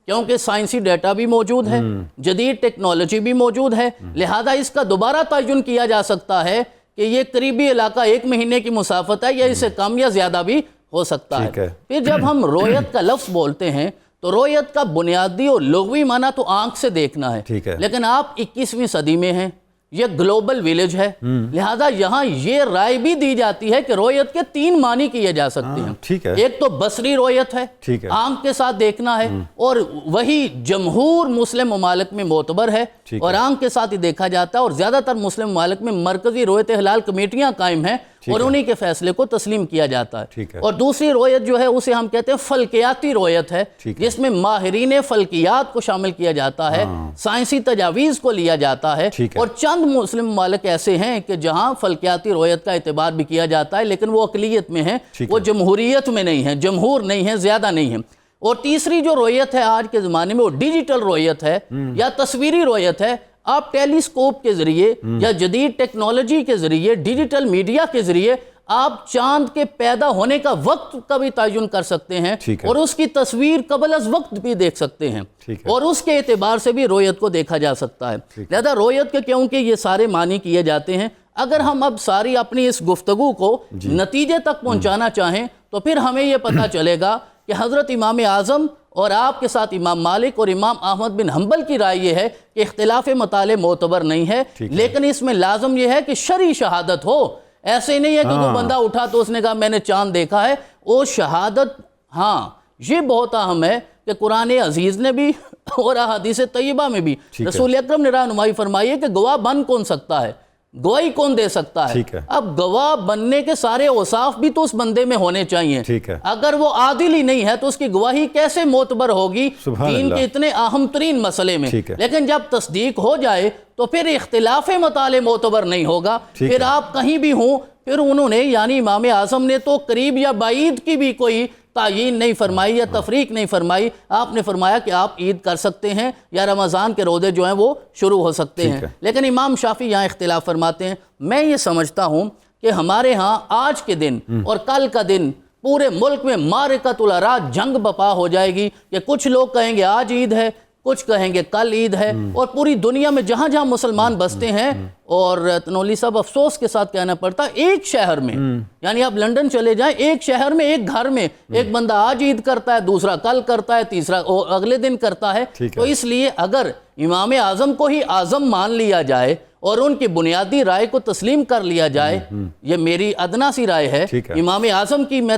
کیونکہ سائنسی ڈیٹا بھی موجود ہے، جدید ٹیکنالوجی بھی موجود ہے، لہذا اس کا دوبارہ تعین کیا جا سکتا ہے کہ یہ قریبی علاقہ 1 مہینے کی مسافت ہے یا اس سے کم یا زیادہ بھی ہو سکتا ہے۔ پھر جب ہم رویت کا لفظ بولتے ہیں تو رویت کا بنیادی اور لغوی معنی تو آنکھ سے دیکھنا ہے، لیکن آپ 21ویں صدی میں ہیں، یہ گلوبل ویلیج ہے، لہذا یہاں یہ رائے بھی دی جاتی ہے کہ رویت کے 3 معنی کیے جا سکتے ہیں۔ ایک تو بصری رویت ہے، آنکھ کے ساتھ دیکھنا ہے، اور وہی جمہور مسلم ممالک میں معتبر ہے اور آنکھ کے ساتھ ہی دیکھا جاتا ہے، اور زیادہ تر مسلم ممالک میں مرکزی رویت ہلال کمیٹیاں قائم ہیں اور انہی کے فیصلے کو تسلیم کیا جاتا ہے۔ اور دوسری رویت جو ہے اسے ہم کہتے ہیں فلکیاتی رویت ہے، جس میں ماہرین فلکیات کو شامل کیا جاتا ہے، سائنسی تجاویز کو لیا جاتا ہے، اور چند مسلم ممالک ایسے ہیں کہ جہاں فلکیاتی رویت کا اعتبار بھی کیا جاتا ہے لیکن وہ اقلیت میں ہیں، وہ جمہوریت میں نہیں ہیں، جمہور نہیں ہیں، زیادہ نہیں ہیں۔ اور تیسری جو رویت ہے آج کے زمانے میں وہ ڈیجیٹل رویت ہے یا تصویری رویت ہے۔ آپ ٹیلیسکوپ کے ذریعے یا جدید ٹیکنالوجی کے ذریعے، ڈیجیٹل میڈیا کے ذریعے آپ چاند کے پیدا ہونے کا وقت کا بھی تعین کر سکتے ہیں اور اس کی تصویر قبل از وقت بھی دیکھ سکتے ہیں، اور اس کے اعتبار سے بھی رویت کو دیکھا جا سکتا ہے۔ لہذا رویت کے کیونکہ یہ سارے معنی کیے جاتے ہیں، اگر ہم اب ساری اپنی اس گفتگو کو نتیجے تک پہنچانا چاہیں تو پھر ہمیں یہ پتہ چلے گا کہ حضرت امام اعظم اور آپ کے ساتھ امام مالک اور امام احمد بن حنبل کی رائے یہ ہے کہ اختلاف مطالع معتبر نہیں ہے، لیکن اس میں لازم یہ ہے کہ شرعی شہادت ہو۔ ایسے نہیں ہے کہ کوئی بندہ اٹھا تو اس نے کہا میں نے چاند دیکھا ہے، وہ شہادت، ہاں یہ بہت اہم ہے کہ قرآن عزیز نے بھی اور احادیث طیبہ میں بھی رسول اکرم نے رہنمائی فرمائی ہے کہ گواہ بن کون سکتا ہے، گواہی کون دے سکتا ہے۔ اب گواہ بننے کے سارے اوصاف بھی تو اس بندے میں ہونے چاہیے، اگر وہ عادل ہی نہیں ہے تو اس کی گواہی کیسے معتبر ہوگی دین کے اتنے اہم ترین مسئلے میں۔ لیکن جب تصدیق ہو جائے تو پھر اختلاف مطالع معتبر نہیں ہوگا، پھر آپ کہیں بھی ہوں، پھر انہوں نے یعنی امام اعظم نے تو قریب یا بعید کی بھی کوئی تعیین نہیں فرمائی یا تفریق نہیں فرمائی، آپ نے فرمایا کہ آپ عید کر سکتے ہیں یا رمضان کے روزے جو ہیں وہ شروع ہو سکتے ہیں۔ لیکن امام شافعی یہاں اختلاف فرماتے ہیں۔ میں یہ سمجھتا ہوں کہ ہمارے ہاں آج کے دن اور کل کا دن پورے ملک میں معرکۃ الاراد، جنگ بپا ہو جائے گی کہ کچھ لوگ کہیں گے آج عید ہے، کچھ کہیں گے کل عید ہے، اور پوری دنیا میں جہاں جہاں مسلمان بستے ہیں، اور تنولی صاحب افسوس کے ساتھ کہنا پڑتا ایک شہر میں، یعنی آپ لنڈن چلے جائیں، ایک شہر میں ایک گھر میں ایک بندہ آج عید کرتا ہے، دوسرا کل کرتا ہے، تیسرا اگلے دن کرتا ہے۔ تو اس لیے اگر امام اعظم کو ہی اعظم مان لیا جائے اور ان کی بنیادی رائے کو تسلیم کر لیا جائے، یہ میری ادنا سی رائے ہے، امام اعظم کی میں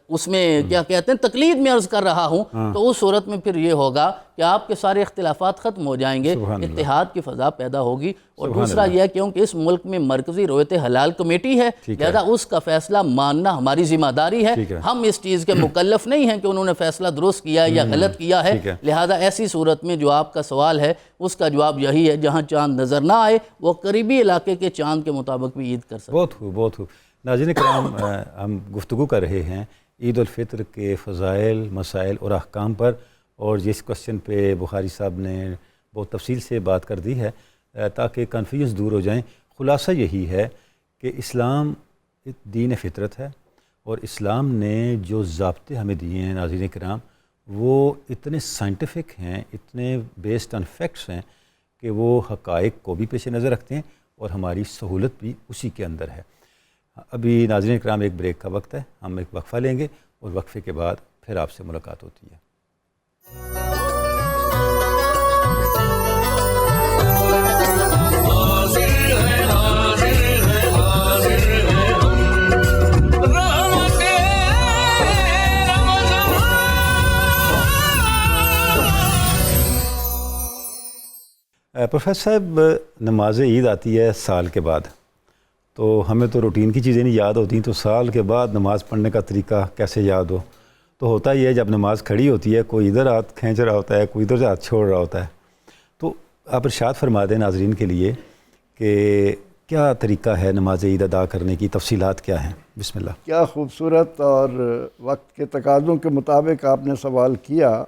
اس میں کیا کہتے ہیں تقلید میں عرض کر رہا ہوں، تو اس صورت میں پھر یہ ہوگا کہ آپ کے سارے اختلافات ختم ہو جائیں گے، اتحاد کی فضا پیدا ہوگی۔ اور دوسرا یہ ہے کیونکہ اس ملک میں مرکزی رویت حلال کمیٹی ہے، لہذا اس کا فیصلہ ماننا ہماری ذمہ داری ہے، ہم اس چیز کے مکلف نہیں ہیں کہ انہوں نے فیصلہ درست کیا ہے یا غلط کیا ہے۔ لہذا ایسی صورت میں جو آپ کا سوال ہے اس کا جواب یہی ہے، جہاں چاند نظر نہ آئے وہ قریبی علاقے کے چاند کے مطابق بھی عید کر سکتے ہیں۔ بہت خوب، بہت خوب۔ ناظرین کرام، ہم گفتگو کر رہے ہیں عید الفطر کے فضائل، مسائل اور احکام پر، اور جس کوسچن پہ بخاری صاحب نے بہت تفصیل سے بات کر دی ہے تاکہ کنفیوژ دور ہو جائیں۔ خلاصہ یہی ہے کہ اسلام دین فطرت ہے، اور اسلام نے جو ضابطے ہمیں دیے ہیں ناظرین کرام وہ اتنے سائنٹیفک ہیں، اتنے بیسڈ آن فیکٹس ہیں کہ وہ حقائق کو بھی پیش نظر رکھتے ہیں اور ہماری سہولت بھی اسی کے اندر ہے۔ ابھی ناظرین کرام ایک بریک کا وقت ہے، ہم ایک وقفہ لیں گے اور وقفے کے بعد پھر آپ سے ملاقات ہوتی ہے۔ پروفیسر صاحب، نماز عید آتی ہے سال کے بعد، تو ہمیں تو روٹین کی چیزیں نہیں یاد ہوتی، تو سال کے بعد نماز پڑھنے کا طریقہ کیسے یاد ہو؟ تو ہوتا ہی ہے جب نماز کھڑی ہوتی ہے کوئی ادھر ہاتھ کھینچ رہا ہوتا ہے، کوئی ادھر سے ہاتھ چھوڑ رہا ہوتا ہے، تو آپ ارشاد فرما دیں ناظرین کے لیے کہ کیا طریقہ ہے نماز عید ادا کرنے کی، تفصیلات کیا ہیں؟ بسم اللہ۔ کیا خوبصورت اور وقت کے تقاضوں کے مطابق آپ نے سوال کیا۔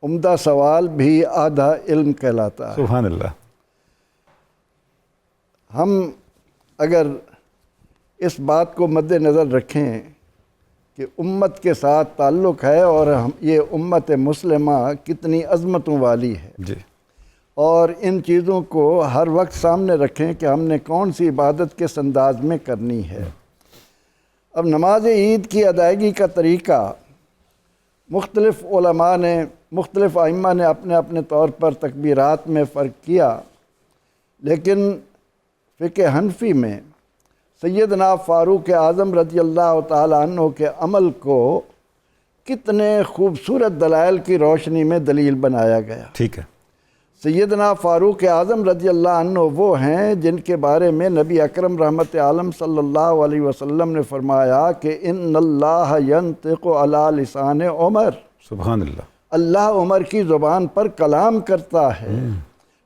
عمدہ سوال بھی آدھا علم کہلاتا ہے۔ سبحان اللہ۔ ہم اگر اس بات کو مد نظر رکھیں کہ امت کے ساتھ تعلق ہے اور یہ امت مسلمہ کتنی عظمتوں والی ہے، جی اور ان چیزوں کو ہر وقت سامنے رکھیں کہ ہم نے کون سی عبادت کس انداز میں کرنی ہے۔ اب نماز عید کی ادائیگی کا طریقہ مختلف علماء نے، مختلف ائمہ نے اپنے اپنے طور پر تکبیرات میں فرق کیا، لیکن فقہ حنفی میں سیدنا فاروق اعظم رضی اللہ تعالی عنہ کے عمل کو کتنے خوبصورت دلائل کی روشنی میں دلیل بنایا گیا۔ ٹھیک ہے۔ سیدنا فاروق اعظم رضی اللہ عنہ وہ ہیں جن کے بارے میں نبی اکرم رحمت عالم صلی اللہ علیہ وسلم نے فرمایا کہ ان اللہ ینطق علی لسان عمر، سبحان اللہ، اللہ عمر کی زبان پر کلام کرتا ہے۔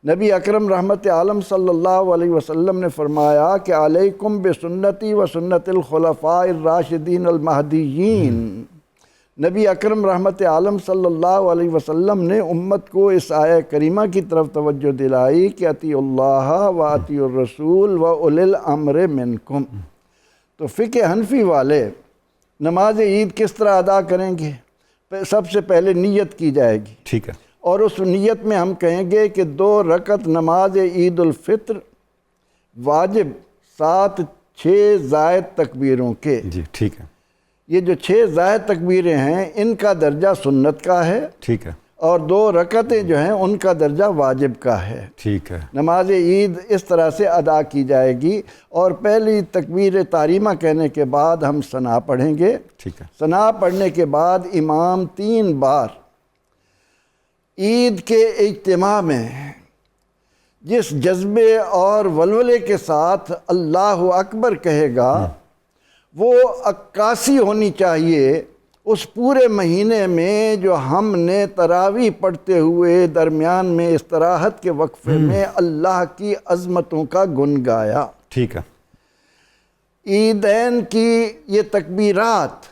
نبی اکرم رحمت عالم صلی اللہ علیہ وسلم نے فرمایا کہ علیکم بسنتی و سنت الخلفاء الراشدین المہدیین۔ نبی اکرم رحمت عالم صلی اللہ علیہ وسلم نے امت کو اس آیہ کریمہ کی طرف توجہ دلائی کہ اطیعوا اللہ و اطیعوا الرسول و اولی الامر منکم۔ تو فقہ حنفی والے نماز عید کس طرح ادا کریں گے؟ سب سے پہلے نیت کی جائے گی، ٹھیک ہے، اور اس نیت میں ہم کہیں گے کہ 2 رکعت نماز عید الفطر واجب 7 زائد تکبیروں کے۔ جی ٹھیک ہے، یہ جو 6 زائد تکبیریں ہیں ان کا درجہ سنت کا ہے، ٹھیک ہے، اور 2 رکعتیں جو ہیں ان کا درجہ واجب کا ہے۔ ٹھیک ہے، نماز عید اس طرح سے ادا کی جائے گی، اور پہلی تکبیر تحریمہ کہنے کے بعد ہم ثنا پڑھیں گے۔ ٹھیک ہے، ثنا پڑھنے کے بعد امام 3 بار عید کے اجتماع میں جس جذبے اور ولولے کے ساتھ اللہ اکبر کہے گا وہ عکاسی ہونی چاہیے اس پورے مہینے میں جو ہم نے تراویح پڑھتے ہوئے درمیان میں استراحت کے وقفے میں اللہ کی عظمتوں کا گن گایا۔ ٹھیک ہے، عیدین کی یہ تکبیرات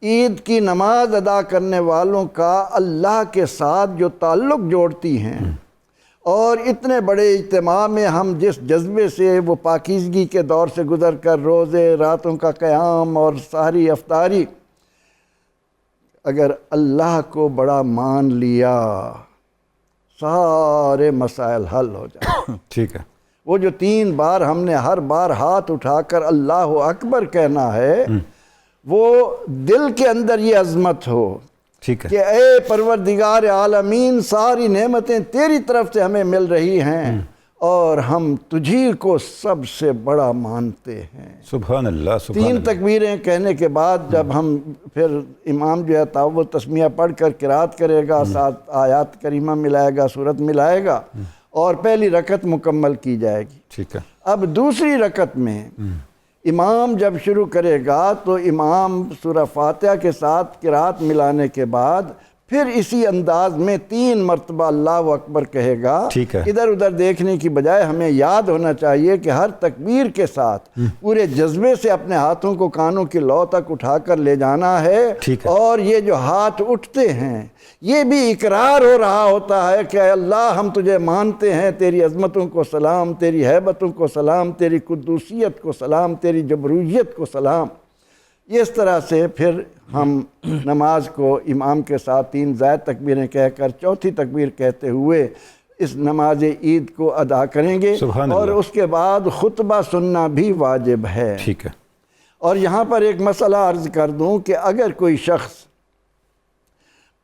عید کی نماز ادا کرنے والوں کا اللہ کے ساتھ جو تعلق جوڑتی ہیں، اور اتنے بڑے اجتماع میں ہم جس جذبے سے وہ پاکیزگی کے دور سے گزر کر روزے، راتوں کا قیام اور سحری افطاری، اگر اللہ کو بڑا مان لیا سارے مسائل حل ہو جائیں۔ ٹھیک ہے، وہ جو 3 بار ہم نے ہر بار ہاتھ اٹھا کر اللہ اکبر کہنا ہے، وہ دل کے اندر یہ عظمت ہو ٹھیک ہے، کہ اے پروردگار عالمین، ساری نعمتیں تیری طرف سے ہمیں مل رہی ہیں اور ہم تجھی کو سب سے بڑا مانتے ہیں۔ سبحان اللہ، سبحان 3 اللہ، تکبیریں کہنے کے بعد جب ہم پھر امام جو ہے تعوذ تسمیہ پڑھ کر قرات کرے گا، 7 آیات کریمہ ملائے گا، سورت ملائے گا، اور پہلی رکعت مکمل کی جائے گی۔ ٹھیک ہے، اب دوسری رکعت میں امام جب شروع کرے گا تو امام سورہ فاتحہ کے ساتھ قرات ملانے کے بعد پھر اسی انداز میں 3 مرتبہ اللہ اکبر کہے گا۔ ٹھیک ہے، ادھر ادھر دیکھنے کی بجائے ہمیں یاد ہونا چاہیے کہ ہر تکبیر کے ساتھ پورے جذبے سے اپنے ہاتھوں کو کانوں کی لو تک اٹھا کر لے جانا ہے، ٹھیک ہے، اور یہ جو ہاتھ اٹھتے ہیں یہ بھی اقرار ہو رہا ہوتا ہے کہ اے اللہ ہم تجھے مانتے ہیں، تیری عظمتوں کو سلام، تیری ہیبتوں کو سلام، تیری قدوسیت کو سلام، تیری جبرویت کو سلام۔ اس طرح سے پھر ہم نماز کو امام کے ساتھ 3 زائد تکبیریں کہہ کر چوتھی تکبیر کہتے ہوئے اس نماز عید کو ادا کریں گے، سبحان اور اللہ، اس کے بعد خطبہ سننا بھی واجب ہے۔ ٹھیک ہے، اور یہاں پر ایک مسئلہ عرض کر دوں کہ اگر کوئی شخص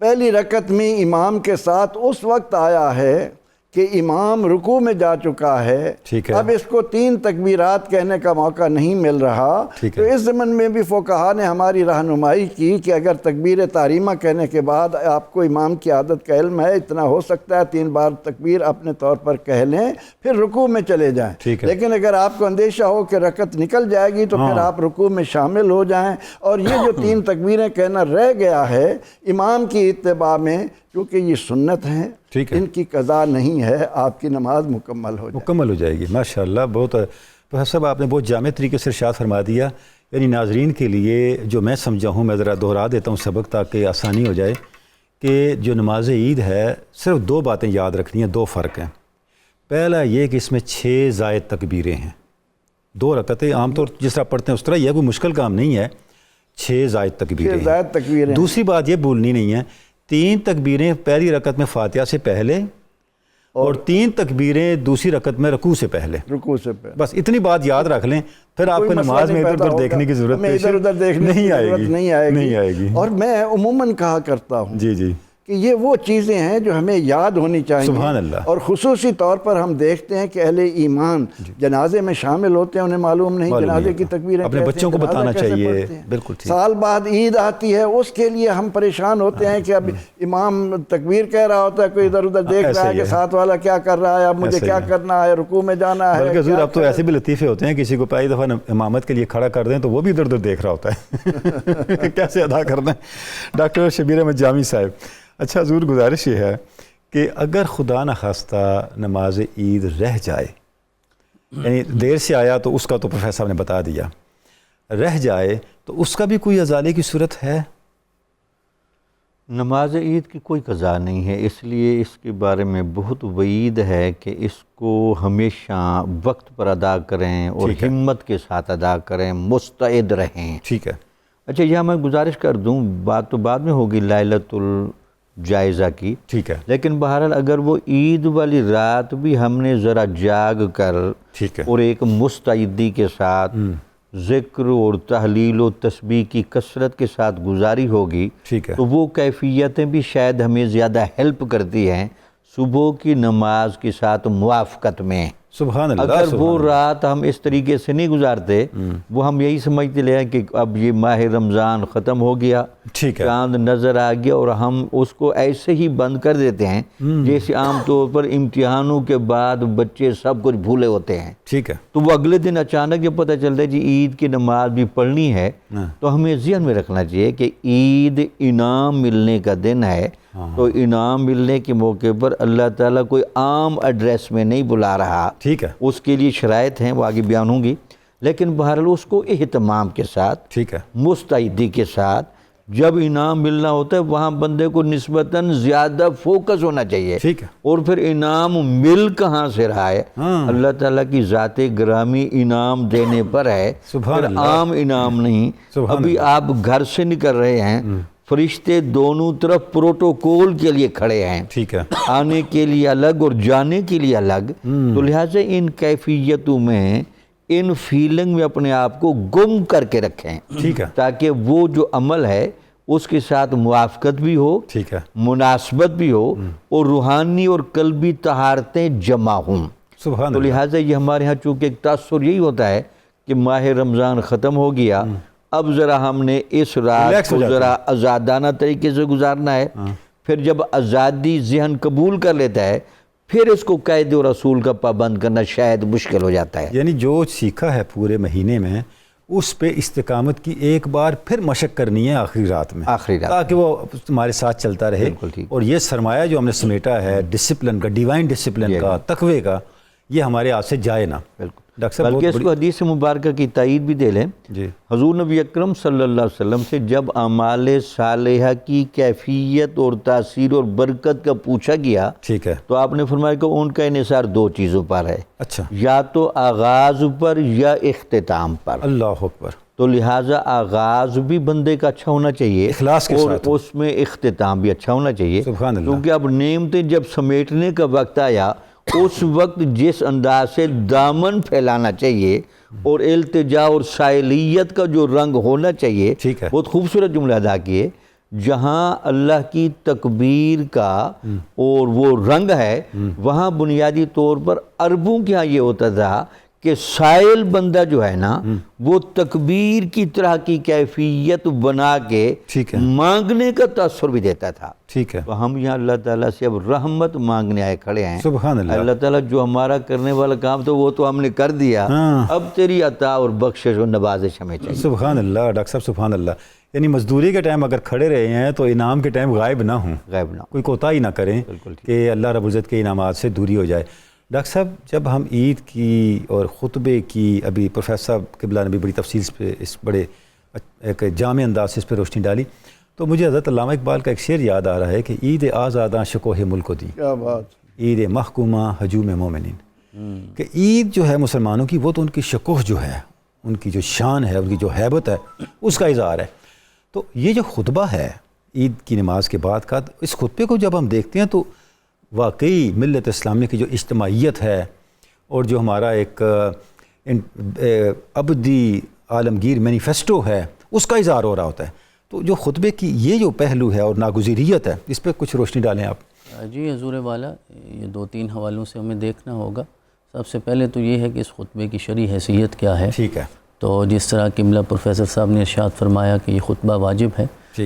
پہلی رکعت میں امام کے ساتھ اس وقت آیا ہے کہ امام رکوع میں جا چکا ہے، ٹھیک ہے، اب اس کو 3 تکبیرات کہنے کا موقع نہیں مل رہا، ٹھیک تو ہے، اس ضمن میں بھی فقہا نے ہماری رہنمائی کی کہ اگر تکبیر تحریمہ کہنے کے بعد آپ کو امام کی عادت کا علم ہے، اتنا ہو سکتا ہے 3 بار تکبیر اپنے طور پر کہہ لیں، پھر رکوع میں چلے جائیں۔ ٹھیک ہے، لیکن اگر آپ کو اندیشہ ہو کہ رکعت نکل جائے گی تو پھر آپ رکوع میں شامل ہو جائیں، اور یہ جو 3 تکبیریں کہنا رہ گیا ہے امام کی اتباع میں، کیونکہ یہ سنت ہیں، ٹھیک ہے، ان کی قضا نہیں ہے، آپ کی نماز مکمل ہو جائے۔ مکمل ہو جائے گی۔ ماشاءاللہ، بہت پروفیسر صاحب آپ نے بہت جامع طریقے سے ارشاد فرما دیا۔ یعنی ناظرین کے لیے جو میں سمجھا ہوں، میں ذرا دہرا دیتا ہوں سبق تاکہ آسانی ہو جائے، کہ جو نماز عید ہے صرف 2 باتیں یاد رکھنی ہیں، 2 فرق ہیں۔ پہلا یہ کہ اس میں 6 زائد تکبیریں ہیں، 2 رکعتیں عام طور جس طرح پڑھتے ہیں اس طرح، یہ کوئی مشکل کام نہیں ہے۔ 6 زائد تکبیریں ہیں۔ زائد تکبیریں۔ دوسری بات یہ بھولنی نہیں ہے، 3 تکبیریں پہلی رکعت میں فاتحہ سے پہلے اور 3 تکبیریں دوسری رکعت میں رکوع سے پہلے۔ رکوع سے پہلے بس اتنی بات یاد رکھ لیں، پھر آپ کو کوئی نماز مسئلہ میں نہیں ادھر پیدا ادھر ہوگا، دیکھنے کی ضرورت ہمیں ادھر ادھر دیکھنے کی ضرورت نہیں آئے گی۔ اور میں عموماً کہا کرتا ہوں جی جی کہ یہ وہ چیزیں ہیں جو ہمیں یاد ہونی چاہیے۔ سبحان اللہ۔ اور خصوصی طور پر ہم دیکھتے ہیں کہ اہل ایمان جنازے میں شامل ہوتے ہیں، انہیں معلوم نہیں جنازے کی تکبیریں اپنے کیسے بچوں کو جنازہ بتانا کیسے چاہیے، پڑھتے ہیں۔ بالکل ٹھیک۔ سال بعد عید آتی ہے، اس کے لیے ہم پریشان ہوتے ہیں کہ اب امام تکبیر کہہ رہا ہوتا ہے، کوئی ادھر ادھر دیکھ رہا ہے کہ ساتھ والا کیا کر رہا ہے، اب مجھے کیا کرنا ہے، رکوع میں جانا ہے۔ بلکہ حضور اب تو ایسے بھی لطیفے ہوتے ہیں، کسی کو پہلی دفعہ امامت کے لیے کھڑا کر دیں تو وہ بھی ادھر ادھر دیکھ رہا ہوتا ہے کہ کیسے ادا کرنا ہے۔ ڈاکٹر شبیر احمد جامی صاحب، اچھا حضور گزارش یہ ہے کہ اگر خدا نخواستہ نماز عید رہ جائے، یعنی دیر سے آیا تو اس کا تو پروفیسر صاحب نے بتا دیا، رہ جائے تو اس کا بھی کوئی ازالے کی صورت ہے؟ نماز عید کی کوئی قضا نہیں ہے، اس لیے اس کے بارے میں بہت وعید ہے کہ اس کو ہمیشہ وقت پر ادا کریں اور ہمت کے ساتھ ادا کریں، مستعد رہیں۔ ٹھیک ہے۔ اچھا یہاں میں گزارش کر دوں، بات تو بعد میں ہوگی لیلۃ الجائزہ کی، ٹھیک ہے، لیکن بہرحال اگر وہ عید والی رات بھی ہم نے ذرا جاگ کر ٹھیک ہے، اور ایک مستعدی کے ساتھ ذکر اور تحلیل و تسبیح کی کثرت کے ساتھ گزاری ہوگی ٹھیک ہے، تو وہ کیفیتیں بھی شاید ہمیں زیادہ ہیلپ کرتی ہیں صبح کی نماز کے ساتھ موافقت میں۔ سبحان اللہ۔ اگر وہ رات ہم اس طریقے سے نہیں گزارتے، وہ ہم یہی سمجھتے لیں کہ اب یہ ماہ رمضان ختم ہو گیا، ٹھیک ہے، چاند نظر آ گیا، اور ہم اس کو ایسے ہی بند کر دیتے ہیں جیسے عام طور پر امتحانوں کے بعد بچے سب کچھ بھولے ہوتے ہیں۔ ٹھیک ہے، تو وہ اگلے دن اچانک یہ پتہ چلتا ہے جی عید کی نماز بھی پڑھنی ہے، تو ہمیں ذہن میں رکھنا چاہیے کہ عید انعام ملنے کا دن ہے، تو انعام ملنے کے موقع پر اللہ تعالیٰ کوئی عام ایڈریس میں نہیں بلا رہا، ٹھیک ہے، اس کے لیے شرائط ہیں، وہ آگے بیان ہوں گی، لیکن بہرحال اس کو اہتمام کے ساتھ، ٹھیک ہے، مستعدی کے ساتھ جب انعام ملنا ہوتا ہے وہاں بندے کو نسبتاً زیادہ فوکس ہونا چاہیے۔ ٹھیک ہے، اور پھر انعام مل کہاں سے رہا ہے؟ اللہ تعالیٰ کی ذات گرامی انعام دینے پر ہے، سبحان پھر اللہ، عام انعام نہیں۔ سبحان ابھی آپ گھر سے نکل رہے ہیں، فرشتے دونوں طرف پروٹوکول کے لیے کھڑے ہیں، ٹھیک ہے، آنے کے لیے الگ اور جانے کے لیے الگ، تو لہٰذا ان کیفیتوں میں، ان فیلنگ میں اپنے آپ کو گم کر کے رکھیں، ٹھیک ہے، تاکہ وہ جو عمل ہے اس کے ساتھ موافقت بھی ہو، ٹھیک ہے، مناسبت بھی ہو، اور روحانی اور قلبی طہارتیں جمع ہوں۔ سبحان تو اللہ، لہٰذا یہ ہمارے ہاں چونکہ ایک تاثر یہی ہوتا ہے کہ ماہ رمضان ختم ہو گیا، اب ذرا ہم نے اس رات ریلیکس ہو کو جاتے ذرا آزادانہ طریقے سے گزارنا ہے، پھر جب آزادی ذہن قبول کر لیتا ہے پھر اس کو قید و رسول کا پابند کرنا شاید مشکل ہو جاتا ہے۔ یعنی جو سیکھا ہے پورے مہینے میں اس پہ استقامت کی ایک بار پھر مشق کرنی ہے آخری رات میں، آخری رات تاکہ وہ تمہارے ساتھ چلتا رہے۔ بالکل ٹھیک۔ اور یہ سرمایہ جو ہم نے سمیٹا ہے ڈسپلن کا، ڈیوائن ڈسپلن کا، تقوی کا، یہ ہمارے ہاتھ سے جائے نہ۔ بالکل، ڈاکٹر صاحب بلکہ اس کو حدیث مبارکہ کی تائید بھی دے لیں۔ جی، حضور نبی اکرم صلی اللہ علیہ وسلم سے جب اعمال صالحہ کی کیفیت اور تاثیر اور برکت کا پوچھا گیا ٹھیک ہے، تو آپ نے فرمایا کہ ان کا انحصار 2 چیزوں پر ہے، اچھا، یا تو آغاز پر یا اختتام پر۔ اللہ اکبر، تو لہٰذا آغاز بھی بندے کا اچھا ہونا چاہیے، اخلاص کے اور ساتھ، اس میں اختتام بھی اچھا ہونا چاہیے، سبحان اللہ، کیونکہ اب نعمتیں جب سمیٹنے کا وقت آیا اس وقت جس انداز سے دامن پھیلانا چاہیے اور التجا اور سائلیت کا جو رنگ ہونا چاہیے، ٹھیک ہے، بہت خوبصورت جملہ ادا کیے، جہاں اللہ کی تکبیر کا اور وہ رنگ ہے، وہاں بنیادی طور پر عربوں کے ہاں یہ ہوتا تھا کہ سائل بندہ جو ہے نا وہ تکبیر کی طرح کی کیفیت بنا کے ٹھیک ہے، مانگنے کا تاثر بھی دیتا تھا۔ ٹھیک ہے، تو ہم یہاں اللہ تعالیٰ سے اب رحمت مانگنے آئے کھڑے ہیں۔ سبحان اللہ، اللہ تعالیٰ جو ہمارا کرنے والا کام تو وہ تو ہم نے کر دیا، اب تیری عطا اور بخشش و نوازش ہمیں چاہیے۔ سبحان اللہ، ڈاکٹر صاحب سبحان اللہ۔ یعنی مزدوری کے ٹائم اگر کھڑے رہے ہیں تو انعام کے ٹائم غائب نہ ہوں، غائب نہ ہو۔ کوئی کوتاہی نہ کریں کہ اللہ رب العزت کے انعامات سے دوری ہو جائے۔ ڈاکٹر صاحب جب ہم عید کی اور خطبے کی، ابھی پروفیسر صاحب قبلہ نے بھی بڑی تفصیل پہ اس بڑے ایک جامع انداز سے اس پہ روشنی ڈالی، تو مجھے حضرت علامہ اقبال کا ایک شعر یاد آ رہا ہے کہ عید آزاداں شکوہ ملک دی، کیا بات، عید محکومہ ہجوم مومنین، کہ عید جو ہے مسلمانوں کی وہ تو ان کی شکوہ جو ہے، ان کی جو شان ہے، ان کی جو ہیبت ہے، اس کا اظہار ہے۔ تو یہ جو خطبہ ہے عید کی نماز کے بعد کا، اس خطبے کو جب ہم دیکھتے ہیں تو واقعی ملت اسلامیہ کی جو اجتماعیت ہے اور جو ہمارا ایک ابدی عالمگیر مینیفیسٹو ہے اس کا اظہار ہو رہا ہوتا ہے. تو جو خطبے کی یہ جو پہلو ہے اور ناگزیریت ہے، اس پہ کچھ روشنی ڈالیں آپ. جی حضور والا، یہ 2-3 حوالوں سے ہمیں دیکھنا ہوگا. سب سے پہلے تو یہ ہے کہ اس خطبے کی شرعی حیثیت کیا ہے. ٹھیک ہے. تو جس طرح قملہ پروفیسر صاحب نے ارشاد فرمایا کہ یہ خطبہ واجب ہے،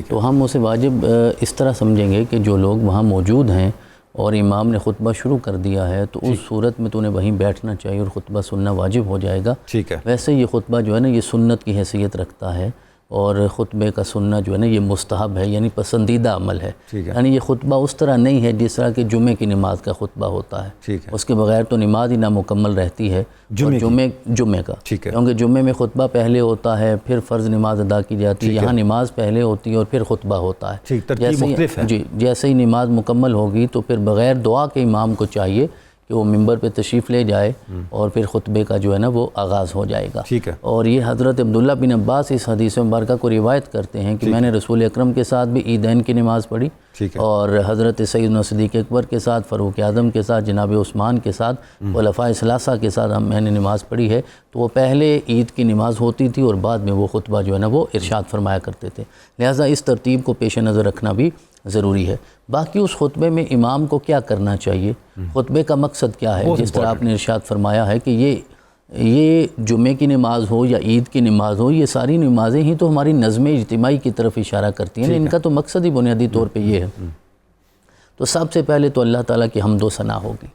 تو ہم اسے واجب اس طرح سمجھیں گے کہ جو لوگ وہاں موجود ہیں اور امام نے خطبہ شروع کر دیا ہے تو اس صورت میں تو انہیں وہیں بیٹھنا چاہیے اور خطبہ سننا واجب ہو جائے گا. ٹھیک ہے. ویسے یہ خطبہ جو ہے نا یہ سنت کی حیثیت رکھتا ہے، اور خطبے کا سننا جو ہے نا یہ مستحب ہے، یعنی پسندیدہ عمل ہے. یعنی یہ خطبہ اس طرح نہیں ہے جس طرح کہ جمعے کی نماز کا خطبہ ہوتا ہے. اس کے بغیر تو نماز ہی نامکمل رہتی ہے. جمعے کا، کیونکہ جمعے میں خطبہ پہلے ہوتا ہے، پھر فرض نماز ادا کی جاتی ہے. یہاں نماز پہلے ہوتی ہے اور پھر خطبہ ہوتا ہے. جیسے ہی نماز مکمل ہوگی تو پھر بغیر دعا کے امام کو چاہیے کہ وہ ممبر پہ تشریف لے جائے اور پھر خطبے کا جو ہے نا وہ آغاز ہو جائے گا. اور یہ حضرت عبداللہ بن عباس اس حدیث مبارکہ کو روایت کرتے ہیں کہ میں نے رسول اکرم کے ساتھ بھی عیدین کی نماز پڑھی، اور حضرت سیدنا صدیق اکبر کے ساتھ، فاروق اعظم کے ساتھ، جناب عثمان کے ساتھ، خلفاء ثلاثہ کے ساتھ میں نے نماز پڑھی ہے. تو وہ پہلے عید کی نماز ہوتی تھی اور بعد میں وہ خطبہ جو ہے نا وہ ارشاد فرمایا کرتے تھے. لہٰذا اس ترتیب کو پیش نظر رکھنا بھی ضروری ہے. باقی اس خطبے میں امام کو کیا کرنا چاہیے، خطبے کا مقصد کیا ہے، جس طرح آپ نے ارشاد فرمایا ہے کہ یہ جمعے کی نماز ہو یا عید کی نماز ہو، یہ ساری نمازیں ہی تو ہماری نظم اجتماعی کی طرف اشارہ کرتی ہیں. ان کا تو مقصد ہی بنیادی طور پہ یہ ہے. تو سب سے پہلے تو اللہ تعالیٰ کی حمد و ثنا ہوگی.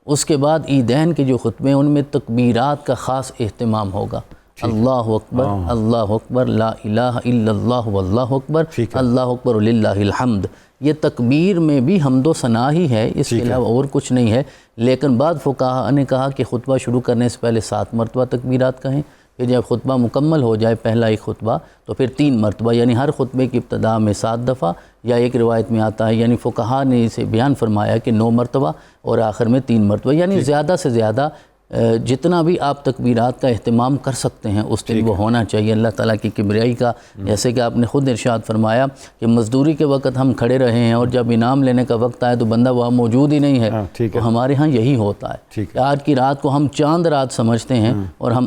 اس کے بعد عیدین کے جو خطبے ہیں ان میں تکبیرات کا خاص اہتمام ہوگا. اللہ اکبر، اللہ اکبر، لا الہ الا اللہ واللہ اکبر، اللہ اکبر وللہ الحمد. یہ تکبیر میں بھی حمد و ثنا ہی ہے، اس کے علاوہ اور کچھ نہیں ہے. لیکن بعض فقہاء نے کہا کہ خطبہ شروع کرنے سے پہلے 7 مرتبہ تکبیرات کہیں، پھر جب خطبہ مکمل ہو جائے پہلا ایک خطبہ تو پھر 3 مرتبہ، یعنی ہر خطبے کی ابتدا میں 7 دفعہ، یا ایک روایت میں آتا ہے یعنی فقہاء نے اسے بیان فرمایا کہ 9 مرتبہ اور آخر میں 3 مرتبہ. یعنی زیادہ سے زیادہ جتنا بھی آپ تکبیرات کا اہتمام کر سکتے ہیں اس دن وہ ہونا چاہیے اللہ تعالیٰ کی کبریائی کا. جیسے کہ آپ نے خود ارشاد فرمایا کہ مزدوری کے وقت ہم کھڑے رہے ہیں اور جب انعام لینے کا وقت آئے تو بندہ وہاں موجود ہی نہیں ہے. تو ہمارے ہاں یہی ہوتا ہے کہ آج کی رات کو ہم چاند رات سمجھتے ہیں اور ہم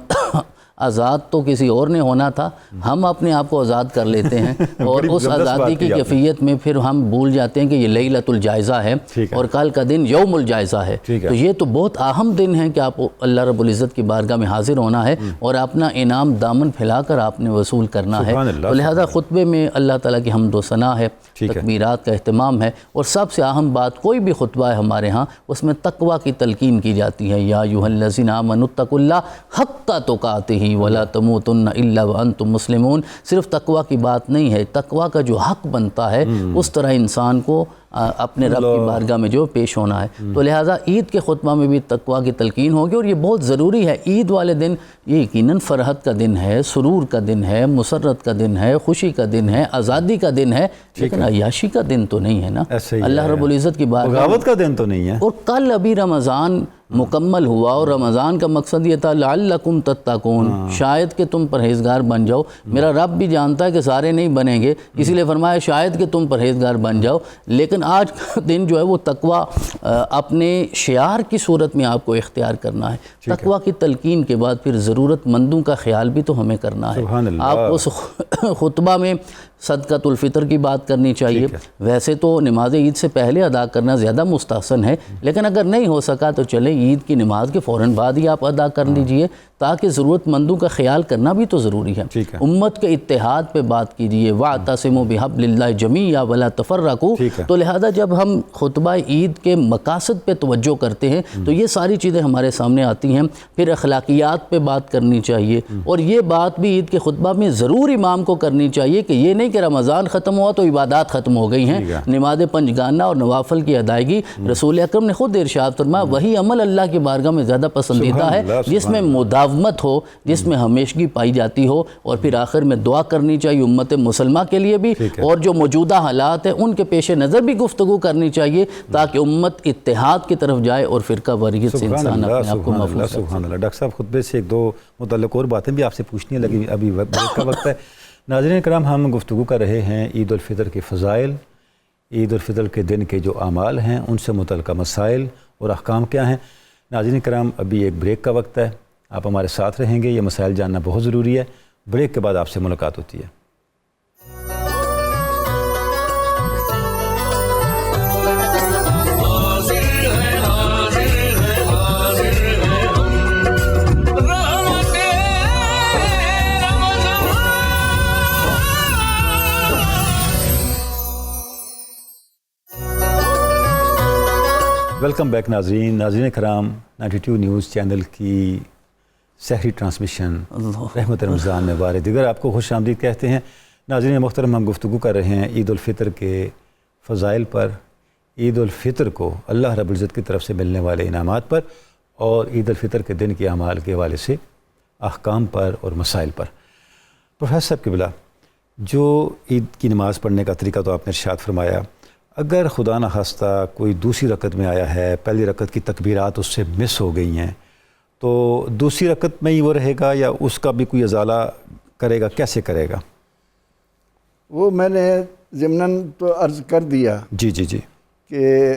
آزاد تو کسی اور نے ہونا تھا، ہم اپنے آپ کو آزاد کر لیتے ہیں اور اس آزادی کی کیفیت میں پھر ہم بھول جاتے ہیں کہ یہ لیلۃ الجائزہ ہے اور کل کا دن یوم الجائزہ ہے. تو یہ تو بہت اہم دن ہے کہ آپ اللہ رب العزت کی بارگاہ میں حاضر ہونا ہے اور اپنا انعام دامن پھیلا کر آپ نے وصول کرنا ہے. تو لہذا خطبے میں اللہ تعالیٰ کی حمد و ثنا ہے، تکبیرات کا اہتمام ہے، اور سب سے اہم بات کوئی بھی خطبہ ہے ہمارے ہاں اس میں تقوی کی تلقین کی جاتی ہے. یا ایھا الذین آمنوا اتقوا اللہ حق تقاتہ ولا تموتن الا وانتم مسلمون. صرف تقوی کی بات نہیں ہے، تقوی کا جو حق بنتا ہے اس طرح انسان کو اپنے رب کی بارگاہ میں جو پیش ہونا ہے. تو لہٰذا عید کے خطبہ میں بھی تقوی کی تلقین ہوگی اور یہ بہت ضروری ہے. عید والے دن یہ یقیناً فرحت کا دن ہے، سرور کا دن ہے، مسرت کا دن ہے، خوشی کا دن ہے، آزادی کا دن ہے، لیکن عیاشی کا دن تو نہیں ہے نا. اللہ رب العزت کی بارگاہ بغاوت کا دن تو نہیں ہے. اور کل ابھی رمضان مکمل ہوا اور رمضان کا مقصد یہ تھا لعلکم تتقون، شاید کہ تم پرہیزگار بن جاؤ. میرا رب بھی جانتا ہے کہ سارے نہیں بنیں گے، اسی لیے فرمایا شاید کہ تم پرہیزگار بن جاؤ. لیکن آج کا دن جو ہے وہ تقوی اپنے شعار کی صورت میں آپ کو اختیار کرنا ہے. تقوی کی تلقین کے بعد پھر ضرورت مندوں کا خیال بھی تو ہمیں کرنا ہے. آپ اس خطبہ میں صدقۃ الفطر کی بات کرنی چاہیے. ویسے تو نماز عید سے پہلے ادا کرنا زیادہ مستحسن ہے، لیکن اگر نہیں ہو سکا تو چلیں عید کی نماز کے فوراً بعد ہی آپ ادا کر لیجئے، تاکہ ضرورت مندوں کا خیال کرنا بھی تو ضروری ہے. امت کے اتحاد پہ بات کیجئے، وَاعْتَصِمُوا بِحَبْلِ اللَّهِ جَمِيعًا وَلَا تَفَرَّقُوا. تو لہذا جب ہم خطبہ عید کے مقاصد پہ توجہ کرتے ہیں تو یہ ساری چیزیں ہمارے سامنے آتی ہیں. پھر اخلاقیات پہ بات کرنی چاہیے، اور یہ بات بھی عید کے خطبہ میں ضرور امام کو کرنی چاہیے کہ یہ نہیں کہ رمضان ختم ہوا تو عبادات ختم ہو گئی ہیں. نماز پنجگانہ اور نوافل کی ادائیگی رسول اکرم نے خود ارشاد فرمایا وہی عمل اللہ کی بارگاہ میں زیادہ پسندیدہ ہے جس میں مداومت ہو، جس میں ہمیشگی پائی جاتی ہو. اور پھر آخر میں دعا کرنی چاہیے امت مسلمہ کے لیے بھی، اور جو موجودہ حالات ہیں ان کے پیش نظر بھی گفتگو کرنی چاہیے تاکہ امت اتحاد کی طرف جائے اور فرقہ واریت سے انسان اپنے آپ کو محفوظ رکھے. سبحان اللہ. ڈاکٹر صاحب خطبے سے ایک دو متعلق اور باتیں بھی آپ سے پوچھنی لگی، ابھی بریک کا وقت ہے. ناظرین کرام، ہم گفتگو کر رہے ہیں عید الفطر کے فضائل، عید الفطر کے دن کے جو اعمال ہیں ان سے متعلقہ مسائل اور احکام کیا ہیں۔ ناظرین کرام، ابھی ایک بریک کا وقت ہے، آپ ہمارے ساتھ رہیں گے، یہ مسائل جاننا بہت ضروری ہے۔ بریک کے بعد آپ سے ملاقات ہوتی ہے۔ ویلکم بیک ناظرین کرام، 92 نیوز چینل کی سحری ٹرانسمیشن رحمت رمضان میں بار دیگر آپ کو خوش آمدید کہتے ہیں۔ ناظرین محترم، ہم گفتگو کر رہے ہیں عید الفطر کے فضائل پر، عید الفطر کو اللہ رب العزت کی طرف سے ملنے والے انعامات پر، اور عید الفطر کے دن کے اعمال کے حوالے سے احکام پر اور مسائل پر۔ پروفیسر صاحب قبلہ، جو عید کی نماز پڑھنے کا طریقہ تو آپ نے ارشاد فرمایا، اگر خدا نہ خواستہ کوئی دوسری رکعت میں آیا ہے، پہلی رکعت کی تکبیرات اس سے مس ہو گئی ہیں، تو دوسری رکعت میں ہی وہ رہے گا یا اس کا بھی کوئی ازالہ کرے گا؟ کیسے کرے گا؟ وہ میں نے ضمناً تو عرض کر دیا جی جی جی کہ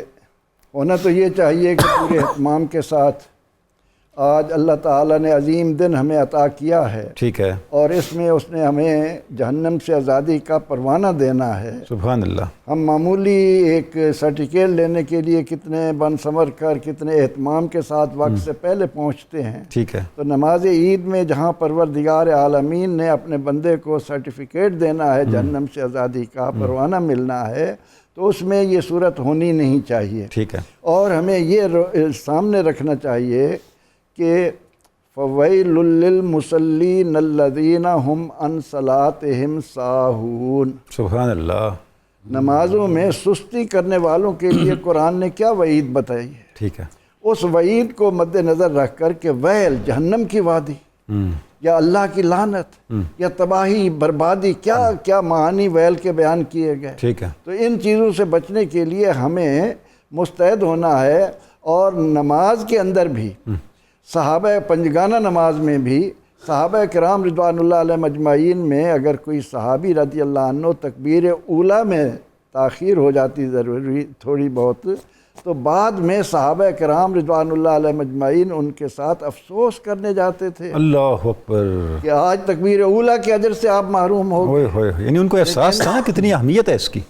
ہونا تو یہ چاہیے کہ پورے اہتمام کے ساتھ آج اللہ تعالیٰ نے عظیم دن ہمیں عطا کیا ہے، ٹھیک ہے، اور اس میں اس نے ہمیں جہنم سے آزادی کا پروانہ دینا ہے۔ سبحان اللہ۔ ہم معمولی ایک سرٹیفکیٹ لینے کے لیے کتنے بن سمر کر، کتنے اہتمام کے ساتھ وقت سے پہلے پہنچتے ہیں، ٹھیک ہے، تو نماز عید میں جہاں پروردگار عالمین نے اپنے بندے کو سرٹیفکیٹ دینا ہے، جہنم سے آزادی کا پروانہ ملنا ہے، تو اس میں یہ صورت ہونی نہیں چاہیے۔ ٹھیک ہے، اور ہمیں یہ سامنے رکھنا چاہیے کہ فَوَيْلٌ لِّلْمُصَلِّينَ الَّذِينَ هُمْ عَنْ صَلَاتِهِمْ سَاهُونَ۔ سبحان اللہ۔ نمازوں میں سستی کرنے والوں کے لیے قرآن نے کیا وعید بتائی ہے؟ ٹھیک ہے، اس وعید کو مد نظر رکھ کر کہ ویل، جہنم کی وادی، یا اللہ کی لعنت، یا تباہی، بربادی، کیا کیا معانی ویل کے بیان کیے گئے۔ ٹھیک ہے، تو ان چیزوں سے بچنے کے لیے ہمیں مستعد ہونا ہے، اور نماز کے اندر بھی، صحابہ پنجگانہ نماز میں بھی، صحابہ کرام رضوان اللہ علیہ مجمعین میں اگر کوئی صحابی رضی اللہ عنہ تکبیر اولیٰ میں تاخیر ہو جاتی ضروری تھوڑی بہت، تو بعد میں صحابہ کرام رضوان اللہ علیہ مجمعین ان کے ساتھ افسوس کرنے جاتے تھے اللہ اکبر، کہ آج تکبیر اولیٰ کے اجر سے آپ محروم ہو گئے۔ ہوئے یعنی ان کو احساس تھا نا کتنی اہمیت ہے اس کی۔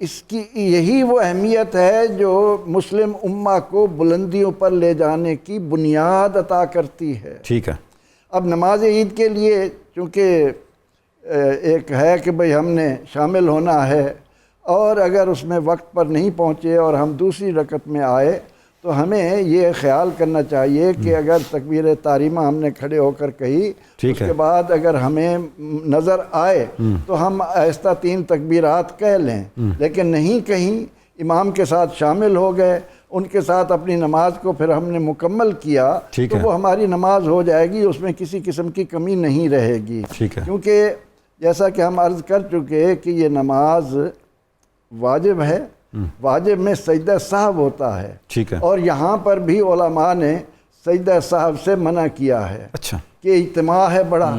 اس کی یہی وہ اہمیت ہے جو مسلم امہ کو بلندیوں پر لے جانے کی بنیاد عطا کرتی ہے۔ ٹھیک ہے، اب نماز عید کے لیے چونکہ ایک ہے کہ بھئی ہم نے شامل ہونا ہے، اور اگر اس میں وقت پر نہیں پہنچے اور ہم دوسری رکعت میں آئے، تو ہمیں یہ خیال کرنا چاہیے کہ اگر تکبیر تحریمہ ہم نے کھڑے ہو کر کہی، اس کے بعد اگر ہمیں نظر آئے تو ہم آہستہ 3 تکبیرات کہہ لیں، لیکن نہیں کہیں امام کے ساتھ شامل ہو گئے، ان کے ساتھ اپنی نماز کو پھر ہم نے مکمل کیا، تو وہ ہماری نماز ہو جائے گی، اس میں کسی قسم کی کمی نہیں رہے گی۔ کیونکہ جیسا کہ ہم عرض کر چکے کہ یہ نماز واجب ہے، واجب میں سجدہ سہو ہوتا ہے، اور یہاں پر بھی علماء نے سجدہ سہو سے منع کیا ہے کہ اجتماع ہے بڑا،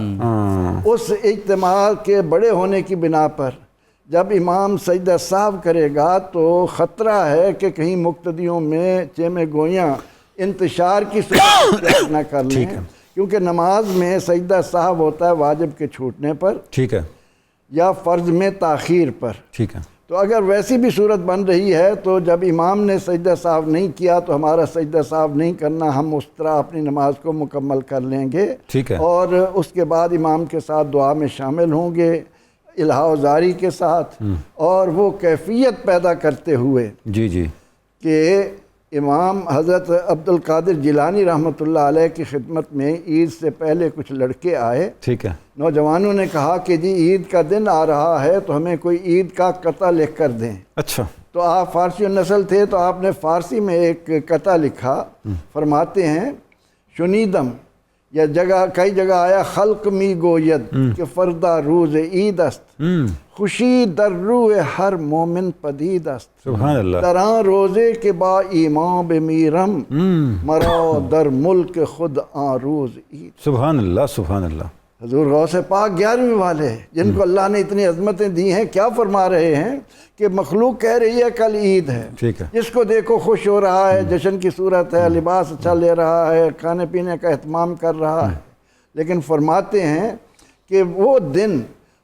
اس اجتماع کے بڑے ہونے کی بنا پر جب امام سجدہ سہو کرے گا تو خطرہ ہے کہ کہیں مقتدیوں میں چیمے گویاں انتشار کی صورت نہ کر لیں، کیونکہ نماز میں سجدہ سہو ہوتا ہے واجب کے چھوٹنے پر، یا فرض میں تاخیر پر۔ تو اگر ویسی بھی صورت بن رہی ہے تو جب امام نے سجدہ سہو نہیں کیا تو ہمارا سجدہ سہو نہیں کرنا، ہم اس طرح اپنی نماز کو مکمل کر لیں گے، اور اس کے بعد امام کے ساتھ دعا میں شامل ہوں گے الہا و زاری کے ساتھ، اور وہ کیفیت پیدا کرتے ہوئے کہ امام حضرت عبد القادر جیلانی رحمۃ اللہ علیہ کی خدمت میں عید سے پہلے کچھ لڑکے آئے، نوجوانوں نے کہا کہ جی عید کا دن آ رہا ہے تو ہمیں کوئی عید کا قطعہ لکھ کر دیں۔ تو آپ فارسی نسل تھے تو آپ نے فارسی میں ایک قطعہ لکھا، فرماتے ہیں شنیدم، یا جگہ کئی جگہ آیا خلق می گوید کہ فردہ روز عید است، خوشی در روح ہر مومن پدید است، سبحان اللہ، تراں روزے کے با ایمان بمیرم، مرا در ملک خود آن روز عید۔ سبحان اللہ، سبحان اللہ۔ حضور غوث پاک 11ویں والے جن کو اللہ نے اتنی عظمتیں دی ہیں، کیا فرما رہے ہیں کہ مخلوق کہہ رہی ہے کل عید ہے، ٹھیک ہے، جس کو دیکھو خوش ہو رہا ہے، جشن کی صورت ہے، لباس اچھا لے رہا ہے، کھانے پینے کا اہتمام کر رہا ہے، لیکن فرماتے ہیں کہ وہ دن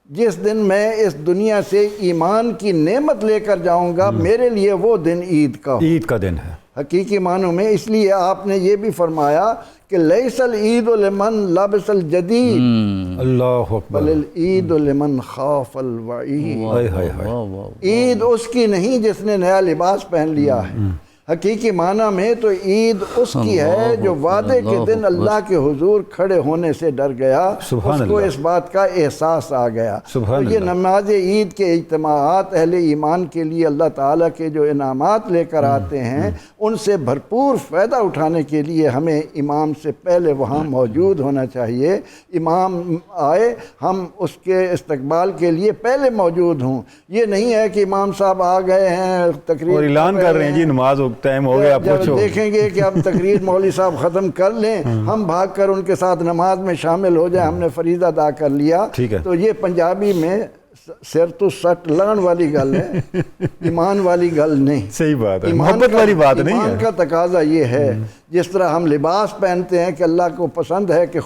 جس دن میں اس دنیا سے ایمان کی نعمت لے کر جاؤں گا، میرے لیے وہ دن عید کا ہو، عید کا دن ہے، حقیقی معنوں میں۔ اس لیے آپ نے یہ بھی فرمایا کہ لیس العید لمن لبس الجدید اللہ اکبر، بل العید لمن خاف الوعید۔ ہائے ہائے ہائے، عید اس کی نہیں جس نے نیا لباس پہن لیا ہے، حقیقی معنی میں تو عید اس کی ہے جو وعدے کے دن اللہ کے حضور کھڑے ہونے سے ڈر گیا، سبحان اس کو اللہ، اس بات کا احساس آ گیا۔ سبحان تو یہ اللہ، نماز عید کے اجتماعات اہل ایمان کے لیے اللہ تعالیٰ کے جو انعامات لے کر آتے ہیں، ان سے بھرپور فائدہ اٹھانے کے لیے ہمیں امام سے پہلے وہاں موجود ہونا چاہیے۔ امام آئے، ہم اس کے استقبال کے لیے پہلے موجود ہوں۔ یہ نہیں ہے کہ امام صاحب آ گئے ہیں، تقریر اور اعلان کر رہے ہیں جی نماز ٹائم ہو گیا، جب پوچھو، دیکھیں گے کہ اب تقریر مولوی صاحب ختم کر لیں، ہم بھاگ کر ان کے ساتھ نماز میں شامل ہو جائیں، ہم نے فریضہ ادا کر لیا، ٹھیک ہے، تو یہ پنجابی میں سر تو سٹ لڑن والی گل ہے، ایمان والی گل نہیں۔ صحیح بات ہے، ایمان محبت کا- والی بات نہیں ایمان ہے، کا تقاضا یہ ہے، جس طرح ہم لباس پہنتے ہیں کہ اللہ کو پسند ہے کہ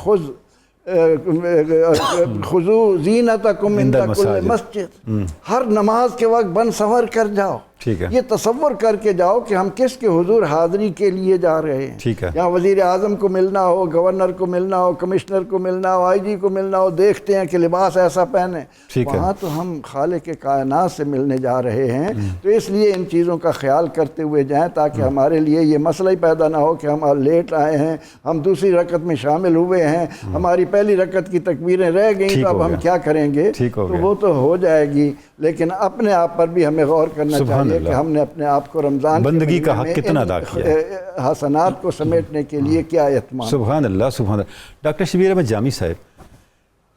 خذوا زینتکم عند کل مسجد، ہر نماز کے وقت بن سنور کر جاؤ، ٹھیک ہے، یہ تصور کر کے جاؤ کہ ہم کس کے حضور حاضری کے لیے جا رہے ہیں۔ ٹھیک ہے، یہاں وزیر اعظم کو ملنا ہو، گورنر کو ملنا ہو، کمشنر کو ملنا ہو، آئی جی کو ملنا ہو، دیکھتے ہیں کہ لباس ایسا پہنے، ٹھیک ہے، وہاں تو ہم خالق کائنات سے ملنے جا رہے ہیں۔ تو اس لیے ان چیزوں کا خیال کرتے ہوئے جائیں تاکہ ہمارے لیے یہ مسئلہ ہی پیدا نہ ہو کہ ہم لیٹ آئے ہیں، ہم دوسری رکعت میں شامل ہوئے ہیں، ہماری پہلی رکعت کی تکبیریں رہ گئیں، ٹھیک تو ہو اب ہم گیا، کیا کریں گے؟ ٹھیک ہو تو گیا، وہ تو ہو جائے گی، لیکن اپنے آپ پر بھی ہمیں غور کرنا سبحان چاہیے اللہ، کہ ہم نے اپنے آپ کو رمضان کے بندگی کا مہینے حق میں کتنا ان ادا کیا حسنات کو سمیٹنے کے لیے کیا اہتمام۔ سبحان اللہ، سبحان اللہ۔ ڈاکٹر شبیر احمد جامی صاحب،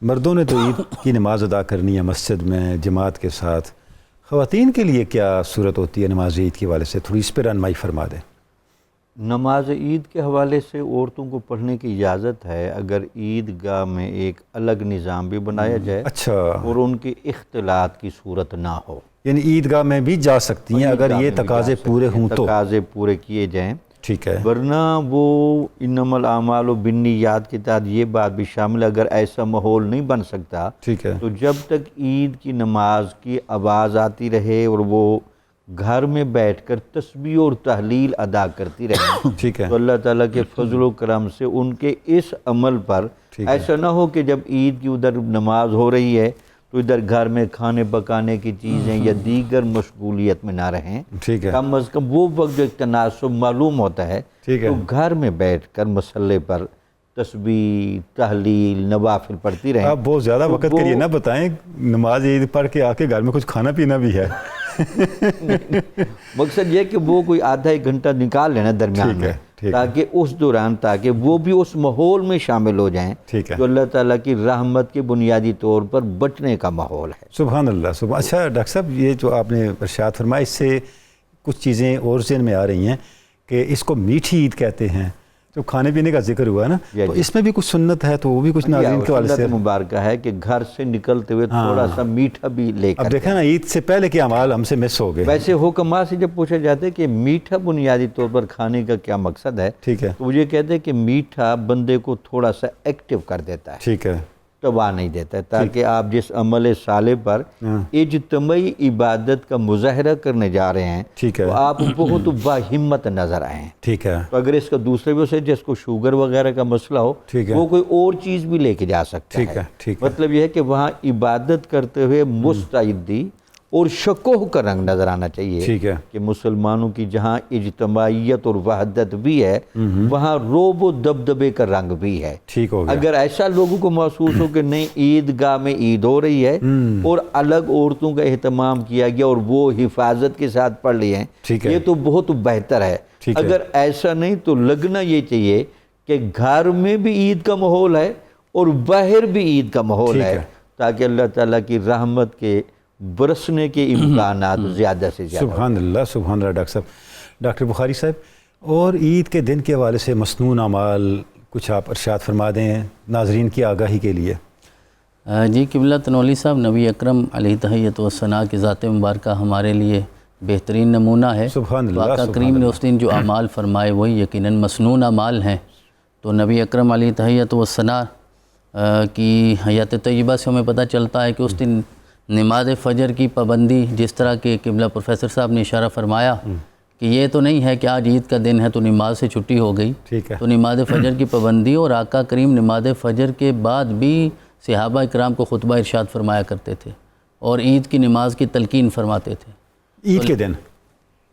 مردوں نے تو عید کی نماز ادا کرنی ہے مسجد میں جماعت کے ساتھ، خواتین کے لیے کیا صورت ہوتی ہے نماز عید کے حوالے سے؟ تھوڑی اس پہ رہنمائی فرما دیں۔ نماز عید کے حوالے سے عورتوں کو پڑھنے کی اجازت ہے، اگر عید گاہ میں ایک الگ نظام بھی بنایا جائے اچھا، اور ان کی اختلاط کی صورت نہ ہو، یعنی عیدگاہ میں بھی جا سکتی ہیں اگر یہ تقاضے پورے ہوں تو؟ تقاضے پورے کیے جائیں، ٹھیک ہے، ورنہ وہ انما الاعمال بالنیات کے تحت یہ بات بھی شامل ہے، اگر ایسا ماحول نہیں بن سکتا ٹھیک ہے، تو جب تک عید کی نماز کی آواز آتی رہے اور وہ گھر میں بیٹھ کر تسبیح اور تحلیل ادا کرتی رہے، ٹھیک ہے، تو اللہ تعالیٰ کے فضل و کرم سے ان کے اس عمل پر ٹھیک ہے، ایسا نہ ہو کہ جب عید کی ادھر نماز ہو رہی ہے تو ادھر گھر میں کھانے پکانے کی چیزیں یا دیگر مشغولیت میں نہ رہیں، ٹھیک ہے، کم از کم وہ وقت جو ایک تناسب معلوم ہوتا ہے ٹھیک ہے، تو گھر میں بیٹھ کر مصلے پر تسبیح تحلیل نوافل پڑھتی رہیں۔ آپ بہت زیادہ وقت کے لیے نہ بتائیں، نماز عید پڑھ کے آ کے گھر میں کچھ کھانا پینا بھی ہے۔ مقصد یہ کہ وہ کوئی آدھا ایک گھنٹہ نکال لینا درمیان ٹھیک ہے، میں، ٹھیک ہے، تاکہ اس دوران تاکہ وہ بھی اس ماحول میں شامل ہو جائیں ٹھیک ہے، جو اللہ تعالیٰ کی رحمت کے بنیادی طور پر بٹنے کا ماحول ہے۔ سبحان اللہ، سبحان۔ اچھا ڈاکٹر صاحب، یہ جو آپ نے ارشاد فرمایا اس سے کچھ چیزیں اور ذہن میں آ رہی ہیں کہ اس کو میٹھی عید کہتے ہیں، تو کھانے پینے کا ذکر ہوا ہے نا، تو اس میں بھی کچھ سنت ہے، تو وہ بھی کچھ ناظرین کے حوالے سے سنت مبارکہ ہے کہ گھر سے نکلتے ہوئے تھوڑا سا میٹھا بھی لے کر اب دیکھیں نا، عید سے پہلے کے اعمال ہم سے مس ہو گئے۔ ویسے حکمات سے جب پوچھا جاتا ہے کہ میٹھا بنیادی طور پر کھانے کا کیا مقصد ہے، ٹھیک ہے، تو وہ یہ کہتے ہیں کہ میٹھا بندے کو تھوڑا سا ایکٹیو کر دیتا ہے، ٹھیک ہے، تباہ نہیں دیتا ہے، تاکہ آپ جس عمل صالح پر اجتماعی عبادت کا مظاہرہ کرنے جا رہے ہیں ٹھیک ہے، تو آپ بہت باہمت نظر آئیں۔ ٹھیک ہے، تو اگر اس کا دوسرے بھی سے جس کو شوگر وغیرہ کا مسئلہ ہو، ٹھیک ہے، وہ کوئی اور چیز بھی لے کے جا سکتا ٹھیک ہے، ٹھیک ہے، مطلب یہ ہے کہ وہاں عبادت کرتے ہوئے مستعدی اور شکوہ کا رنگ نظر آنا چاہیے ٹھیک ہے، کہ مسلمانوں کی جہاں اجتماعیت اور وحدت بھی ہے وہاں روب و دبدبے کا رنگ بھی ہے۔ ٹھیک ہو گیا، اگر ایسا لوگوں کو محسوس ہو کہ نہیں عید گاہ میں عید ہو رہی ہے اور الگ عورتوں کا اہتمام کیا گیا اور وہ حفاظت کے ساتھ پڑھ لی ہیں، ٹھیک ہے، یہ تو بہت بہتر ہے۔ ٹھیک ہے، اگر ایسا نہیں تو لگنا یہ چاہیے کہ گھر میں بھی عید کا ماحول ہے اور باہر بھی عید کا ماحول ٹھیک ہے، ہے، تاکہ اللہ تعالیٰ کی رحمت کے برسنے کے امکانات زیادہ سے زیادہ۔ سبحان اللہ، سبحان اللہ۔ ڈاکٹر صاحب، ڈاکٹر بخاری صاحب، اور عید کے دن کے حوالے سے مسنون اعمال کچھ آپ ارشاد فرما دیں ناظرین کی آگاہی کے لیے۔ جی قبلہ تنولی صاحب، نبی اکرم علیہ تحیۃ والثناء کی ذات مبارکہ ہمارے لیے بہترین نمونہ ہے۔ سبحان اللہ، آقا کریم نے اس دن جو اعمال فرمائے وہی یقیناً مسنون اعمال ہیں۔ تو نبی اکرم علیہ تحیۃ والثناء کی حیات طیبہ سے ہمیں پتہ چلتا ہے کہ اس دن نماز فجر کی پابندی، جس طرح کہ قبلہ پروفیسر صاحب نے اشارہ فرمایا کہ یہ تو نہیں ہے کہ آج عید کا دن ہے تو نماز سے چھٹی ہو گئی، ٹھیک ہے، تو نماز فجر کی پابندی، اور آقا کریم نماز فجر کے بعد بھی صحابہ اکرام کو خطبہ ارشاد فرمایا کرتے تھے اور عید کی نماز کی تلقین فرماتے تھے۔ عید کے دن،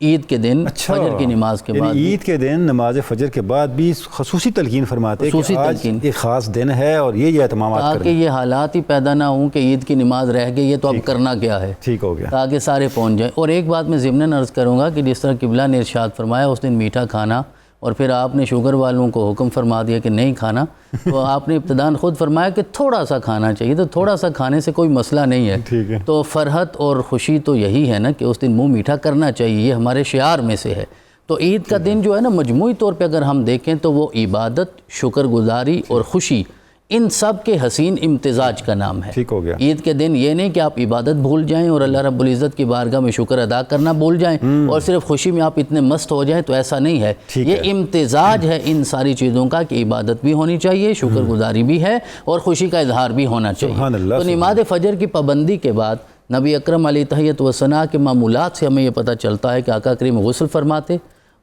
عید کے دن اچھا، فجر کی نماز کے بعد یعنی عید کے دن نماز فجر کے بعد بھی خصوصی تلقین فرماتے ہیں خصوصی کہ آج تلقین، ایک خاص دن ہے اور یہ اہتمامات تاکہ کریں۔ یہ حالات ہی پیدا نہ ہوں کہ عید کی نماز رہ گئی ہے تو اب کرنا کیا ہے، ٹھیک ہو گیا۔ تاکہ سارے پہنچ جائیں۔ اور ایک بات میں ضمناً عرض کروں گا کہ جس طرح قبلہ نے ارشاد فرمایا اس دن میٹھا کھانا، اور پھر آپ نے شوگر والوں کو حکم فرما دیا کہ نہیں کھانا، تو آپ نے ابتداً خود فرمایا کہ تھوڑا سا کھانا چاہیے، تو تھوڑا سا کھانے سے کوئی مسئلہ نہیں ہے۔ ٹھیک ہے، تو فرحت اور خوشی تو یہی ہے نا کہ اس دن منہ میٹھا کرنا چاہیے، یہ ہمارے شعار میں سے ہے۔ تو عید کا دن جو ہے نا مجموعی طور پہ اگر ہم دیکھیں تو وہ عبادت، شکر گزاری اور خوشی، ان سب کے حسین امتزاج کا نام ہے۔ ٹھیک ہو گیا۔ عید کے دن یہ نہیں کہ آپ عبادت بھول جائیں اور اللہ رب العزت کی بارگاہ میں شکر ادا کرنا بھول جائیں اور صرف خوشی میں آپ اتنے مست ہو جائیں، تو ایسا نہیں ہے۔ یہ امتزاج ہے ان ساری چیزوں کا کہ عبادت بھی ہونی چاہیے، شکر گزاری بھی ہے اور خوشی کا اظہار بھی ہونا چاہیے۔ تو نماز فجر کی پابندی کے بعد نبی اکرم علیہ تحیۃ والثناء کے معمولات سے ہمیں یہ پتہ چلتا ہے کہ آقا کریم غسل فرماتے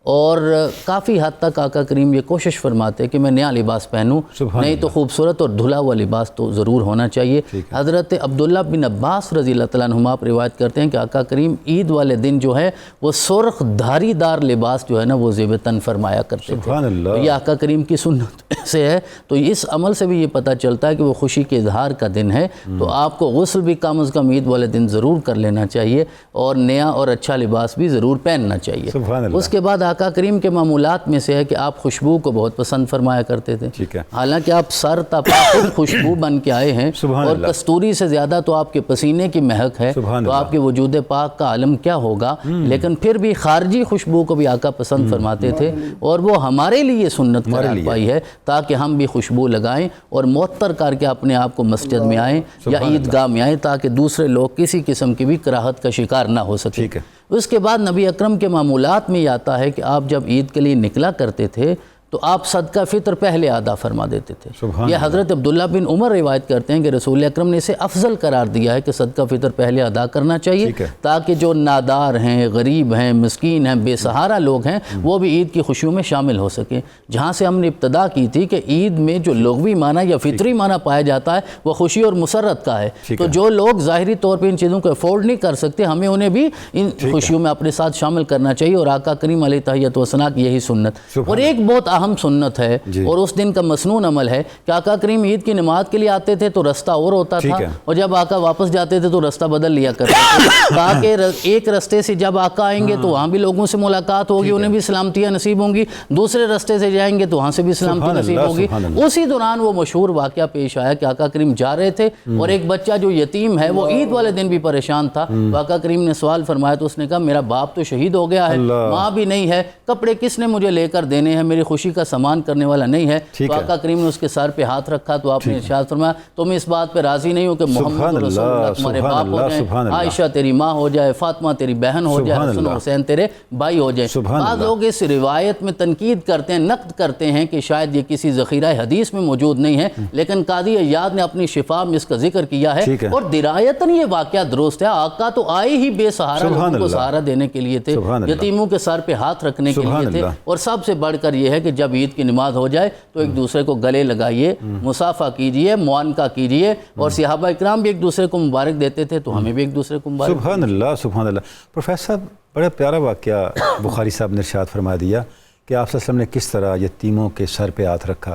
اور کافی حد تک آقا کریم یہ کوشش فرماتے کہ میں نیا لباس پہنوں، نہیں تو خوبصورت اور دھلا ہوا لباس تو ضرور ہونا چاہیے۔ حضرت عبداللہ بن عباس رضی اللہ تعالیٰ عنہما آپ روایت کرتے ہیں کہ آقا کریم عید والے دن جو ہے وہ سرخ دھاری دار لباس جو ہے نا وہ زیب تن فرمایا کرتے تھے۔ سبحان اللہ، یہ آقا کریم کی سنت سے ہے۔ تو اس عمل سے بھی یہ پتہ چلتا ہے کہ وہ خوشی کے اظہار کا دن ہے، تو آپ کو غسل بھی کم از کم عید والے دن ضرور کر لینا چاہیے اور نیا اور اچھا لباس بھی ضرور پہننا چاہیے۔ سبحان اللہ۔ اس کے بعد آقا کریم کے معمولات میں سے ہے کہ آپ خوشبو کو بہت پسند فرمایا کرتے تھے۔ ٹھیک ہے، حالانکہ آپ سر تا پا خود خوشبو بن کے آئے ہیں، اور کستوری سے زیادہ تو آپ کے پسینے کی مہک ہے، تو آپ کے وجود پاک کا عالم کیا ہوگا۔ لیکن پھر بھی خارجی خوشبو کو بھی آقا پسند فرماتے تھے، اور وہ ہمارے لیے سنت قرار پائی ہے تاکہ ہم بھی خوشبو لگائیں اور معطر کر کے اپنے آپ کو مسجد میں آئیں یا عیدگاہ میں آئیں، تاکہ دوسرے لوگ کسی قسم کی بھی کراہت کا شکار نہ ہو سکے۔ اس کے بعد نبی اکرم کے معمولات میں یہ آتا ہے کہ آپ جب عید کے لیے نکلا کرتے تھے تو آپ صدقہ فطر پہلے ادا فرما دیتے تھے۔ یہ حضرت عبداللہ بن عمر روایت کرتے ہیں کہ رسول اکرم نے اسے افضل قرار دیا ہے کہ صدقہ فطر پہلے ادا کرنا چاہیے، تاکہ جو نادار ہیں، غریب ہیں، مسکین ہیں، بے سہارا لوگ ہیں، وہ بھی عید کی خوشیوں میں شامل ہو سکیں۔ جہاں سے ہم نے ابتدا کی تھی کہ عید میں جو لغوی معنی یا فطری معنی پایا جاتا ہے وہ خوشی اور مسرت کا ہے، تو جو لوگ ظاہری طور پہ ان چیزوں کو افورڈ نہیں کر سکتے، ہمیں انہیں بھی ان خوشیوں میں اپنے ساتھ شامل کرنا چاہیے، اور آقا کریم علیہ تحیۃ والثناء کی یہی سنت۔ اور ایک بہت اہم سنت ہے اور اس دن کا مسنون عمل ہے کہ آقا کریم عید کی نماز کے لیے آتے تھے تو رستہ اور ہوتا تھا، اور جب آقا واپس جاتے تھے تو رستہ بدل لیا کرتے تھے، تاکہ ایک رستے سے جب آقا آئیں گے تو وہاں بھی لوگوں سے ملاقات ہوگی، انہیں بھی سلامتیاں نصیب ہوں گی، دوسرے رستے سے جائیں گے تو وہاں سے بھی سلامتی نصیب ہوگی۔ اسی دوران وہ مشہور واقعہ پیش آیا کہ آقا کریم جا رہے تھے اور ایک بچہ جو یتیم ہے وہ عید والے دن بھی پریشان تھا، آقا کریم نے سوال فرمایا تو اس نے کہا میرا باپ تو شہید ہو گیا ہے، ماں بھی نہیں ہے، کپڑے کس نے مجھے لے کر دینے ہیں، میری خوشی کا سامان کرنے والا نہیں ہے۔ تو آقا کریم نے اس کے سر پہ ہاتھ رکھا تو آپ نے ارشاد فرمایا تم اس بات پہ راضی نہیں ہو کہ محمد رسول اللہ تمہارے باپ ہو جائیں، عائشہ تیری ماں ہو جائے، فاطمہ تیری بہن ہو جائے، حسن و حسین تیرے بھائی ہو جائیں۔ بعض لوگ اس روایت میں تنقید کرتے ہیں، نقد کرتے ہیں کہ شاید یہ کسی ذخیرہ حدیث میں موجود نہیں ہے، لیکن قاضی عیاض نے اپنی شفا میں اس کا ذکر کیا ہے، اور درایتاً یہ واقعہ درست ہے۔ آقا تو آئے ہی بے سہارا لوگوں کو سہارا دینے کے لیے تھے، یتیموں کے سر پہ ہاتھ رکھنے کے لیے تھے، اور سب سے بڑھ کر یہ ہے کہ جب عید کی نماز ہو جائے تو ایک دوسرے کو گلے لگائیے، مصافحہ کیجئے، معانقہ کیجئے، اور صحابہ اکرام بھی ایک دوسرے کو مبارک دیتے تھے تو ہمیں بھی ایک دوسرے کو مبارک۔ سبحان اللہ، سبحان اللہ۔ پروفیسر صاحب بڑا پیارا واقعہ بخاری صاحب نے ارشاد فرما دیا کہ آپ صلی اللہ علیہ وسلم نے کس طرح یتیموں کے سر پہ ہاتھ رکھا۔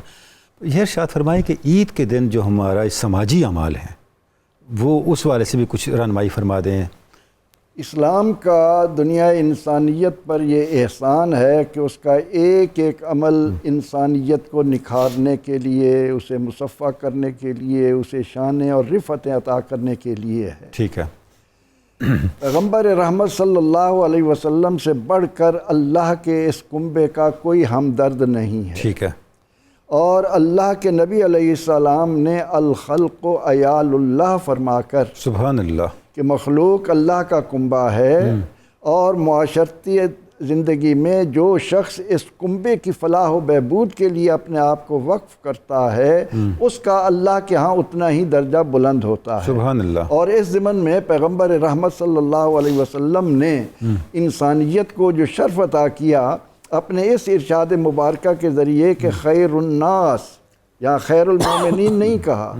یہ ارشاد فرمائے کہ عید کے دن جو ہمارا سماجی اعمال ہیں وہ اس والے سے بھی کچھ رہنمائی فرما دیں۔ اسلام کا دنیا انسانیت پر یہ احسان ہے کہ اس کا ایک ایک عمل انسانیت کو نکھارنے کے لیے، اسے مصفح کرنے کے لیے، اسے شان اور رفعت عطا کرنے کے لیے ہے۔ ٹھیک ہے۔ پیغمبر رحمت صلی اللہ علیہ وسلم سے بڑھ کر اللہ کے اس کنبے کا کوئی ہمدرد نہیں ہے۔ ٹھیک ہے۔ اور اللہ کے نبی علیہ السلام نے الخلق و عیال اللہ فرما کر سبحان اللہ کہ مخلوق اللہ کا کنبہ ہے، اور معاشرتی زندگی میں جو شخص اس کنبے کی فلاح و بہبود کے لیے اپنے آپ کو وقف کرتا ہے اس کا اللہ کے ہاں اتنا ہی درجہ بلند ہوتا ہے۔ سبحان اللہ۔ اور اس ضمن میں پیغمبر رحمت صلی اللہ علیہ وسلم نے انسانیت کو جو شرف عطا کیا اپنے اس ارشاد مبارکہ کے ذریعے کہ خیر الناس، یا خیر المومنین نہیں کہا،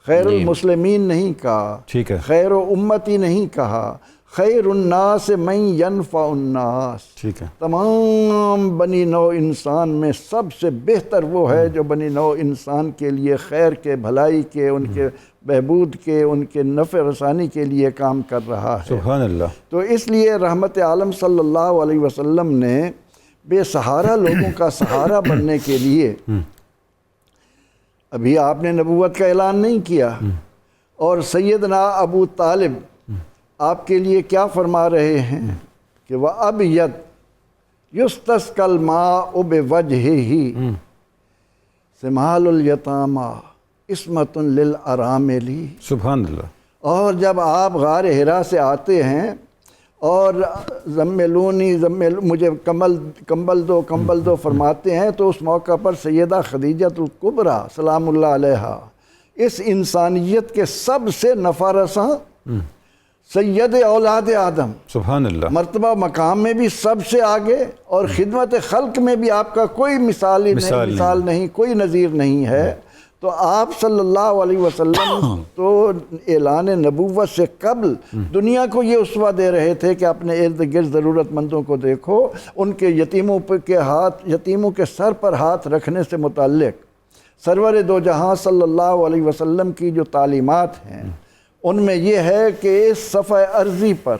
خیر المسلمین نہیں کہا، ٹھیک ہے، خیر و امتی نہیں کہا، خیر الناس من ینفع الناس، ٹھیک ہے، تمام بنی نو انسان میں سب سے بہتر وہ ہے جو بنی نو انسان کے لیے خیر کے، بھلائی کے، ان کے بہبود کے، ان کے نفع رسانی کے لیے کام کر رہا ہے۔ سبحان اللہ۔ تو اس لیے رحمت عالم صلی اللہ علیہ وسلم نے بے سہارا لوگوں کا سہارا بننے کے لیے، ابھی آپ نے نبوت کا اعلان نہیں کیا، اور سیدنا ابو طالب آپ کے لیے کیا فرما رہے ہیں کہ وَأَبْيَضْ يُسْتَسْقَى الْمَاءُ بِوَجْهِهِ سِمَالُ الْيَتَامَى عِصْمَةٌ لِلْأَرَامِلِ۔ سبحان اللہ۔ اور جب آپ غار حرا سے آتے ہیں اور زملونی مجھے کمبل دو فرماتے ہیں، تو اس موقع پر سیدہ خدیجہ الکبریٰ سلام اللہ علیہا اس انسانیت کے سب سے نفع رساں سید اولاد آدم، سبحان اللہ، مرتبہ مقام میں بھی سب سے آگے، اور خدمت خلق میں بھی آپ کا کوئی مثال نہیں، کوئی نظیر نہیں ہے۔ تو آپ صلی اللہ علیہ وسلم تو اعلان نبوت سے قبل دنیا کو یہ اسوہ دے رہے تھے کہ اپنے ارد گرد ضرورت مندوں کو دیکھو، ان کے یتیموں کے سر پر ہاتھ رکھنے سے متعلق سرور دو جہاں صلی اللہ علیہ وسلم کی جو تعلیمات ہیں ان میں یہ ہے کہ اس صفحہ ارضی پر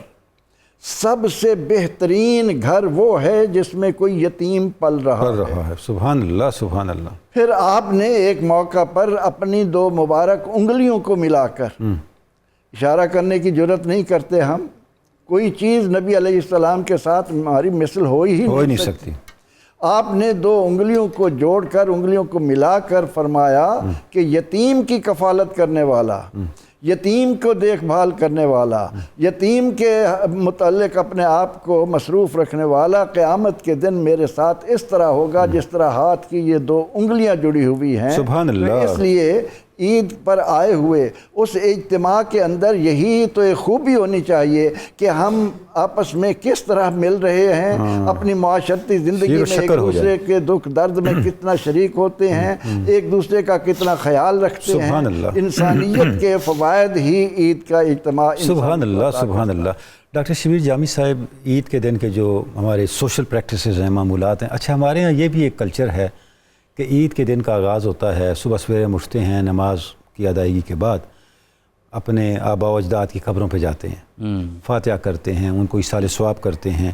سب سے بہترین گھر وہ ہے جس میں کوئی یتیم پل رہا ہے۔ سبحان اللہ، سبحان اللہ۔ پھر آپ نے ایک موقع پر اپنی دو مبارک انگلیوں کو ملا کر، اشارہ کرنے کی جرت نہیں کرتے ہم، کوئی چیز نبی علیہ السلام کے ساتھ ہماری مثل ہو ہی نہیں سکتی، آپ نے دو انگلیوں کو جوڑ کر، انگلیوں کو ملا کر فرمایا کہ یتیم کی کفالت کرنے والا، یتیم کو دیکھ بھال کرنے والا، یتیم کے متعلق اپنے آپ کو مصروف رکھنے والا قیامت کے دن میرے ساتھ اس طرح ہوگا جس طرح ہاتھ کی یہ دو انگلیاں جڑی ہوئی ہیں۔ سبحان اللہ۔ اس لیے عید پر آئے ہوئے اس اجتماع کے اندر یہی تو ایک خوبی ہونی چاہیے کہ ہم آپس میں کس طرح مل رہے ہیں، اپنی معاشرتی زندگی میں ایک دوسرے کے دکھ درد میں کتنا شریک ہوتے ہیں، ایک دوسرے کا کتنا خیال رکھتے ہیں۔ انسانیت کے فوائد ہی عید کا اجتماع۔ سبحان اللہ، سبحان اللہ۔ ڈاکٹر شبیر جامی صاحب، عید کے دن کے جو ہمارے سوشل پریکٹسز ہیں، معمولات ہیں، اچھا ہمارے ہاں یہ بھی ایک کلچر ہے کہ عید کے دن کا آغاز ہوتا ہے، صبح سویرے اٹھتے ہیں، نماز کی ادائیگی کے بعد اپنے آباء و اجداد کی قبروں پہ جاتے ہیں، فاتحہ کرتے ہیں، ان کو ایصال ثواب کرتے ہیں،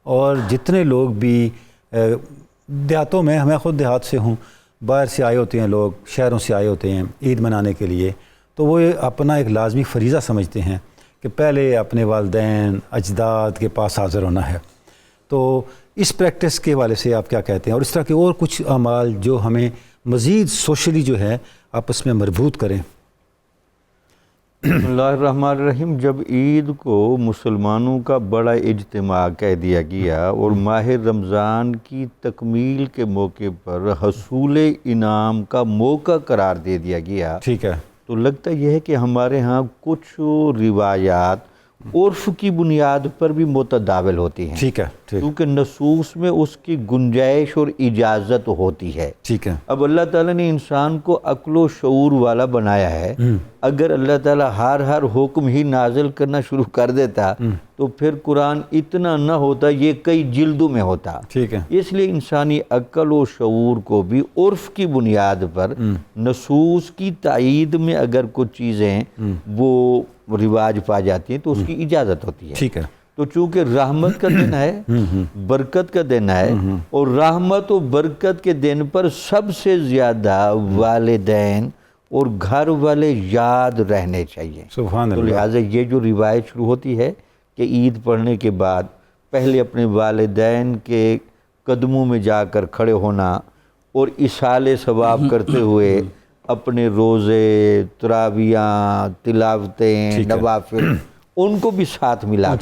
اور جتنے لوگ بھی دیہاتوں میں، میں خود دیہات سے ہوں، باہر سے آئے ہوتے ہیں لوگ، شہروں سے آئے ہوتے ہیں عید منانے کے لیے، تو وہ اپنا ایک لازمی فریضہ سمجھتے ہیں کہ پہلے اپنے والدین اجداد کے پاس حاضر ہونا ہے۔ تو اس پریکٹس کے حوالے سے آپ کیا کہتے ہیں، اور اس طرح کے اور کچھ اعمال جو ہمیں مزید سوشلی جو ہے آپس میں مربوط کریں؟ بسم اللہ الرحمن الرحیم۔ جب عید کو مسلمانوں کا بڑا اجتماع کہہ دیا گیا اور ماہ رمضان کی تکمیل کے موقع پر حصول انعام کا موقع قرار دے دیا گیا، ٹھیک ہے، تو لگتا یہ ہے کہ ہمارے ہاں کچھ روایات عرف کی بنیاد پر بھی متداول ہوتی ہیں، ٹھیک ہے، کیونکہ نصوص میں اس کی گنجائش اور اجازت ہوتی ہے۔ ٹھیک ہے۔ اب اللہ تعالیٰ نے انسان کو عقل و شعور والا بنایا ہے، اگر اللہ تعالیٰ ہر حکم ہی نازل کرنا شروع کر دیتا تو پھر قرآن اتنا نہ ہوتا، یہ کئی جلدوں میں ہوتا۔ ٹھیک ہے۔ اس لیے انسانی عقل و شعور کو بھی عرف کی بنیاد پر نصوص کی تائید میں اگر کچھ چیزیں وہ رواج پا جاتی ہیں تو اس کی اجازت ہوتی ہے۔ ٹھیک ہے۔ تو چونکہ رحمت کا دن ہے، برکت کا دن ہے، اور رحمت و برکت کے دن پر سب سے زیادہ والدین اور گھر والے یاد رہنے چاہیے۔ سبحان تو اللہ۔ لہٰذا یہ جو روایت شروع ہوتی ہے کہ عید پڑھنے کے بعد پہلے اپنے والدین کے قدموں میں جا کر کھڑے ہونا، اور اصال ثواب کرتے ہوئے اپنے روزے، تراویحاں، تلاوتیں، نوافل ان کو بھی ساتھ ملا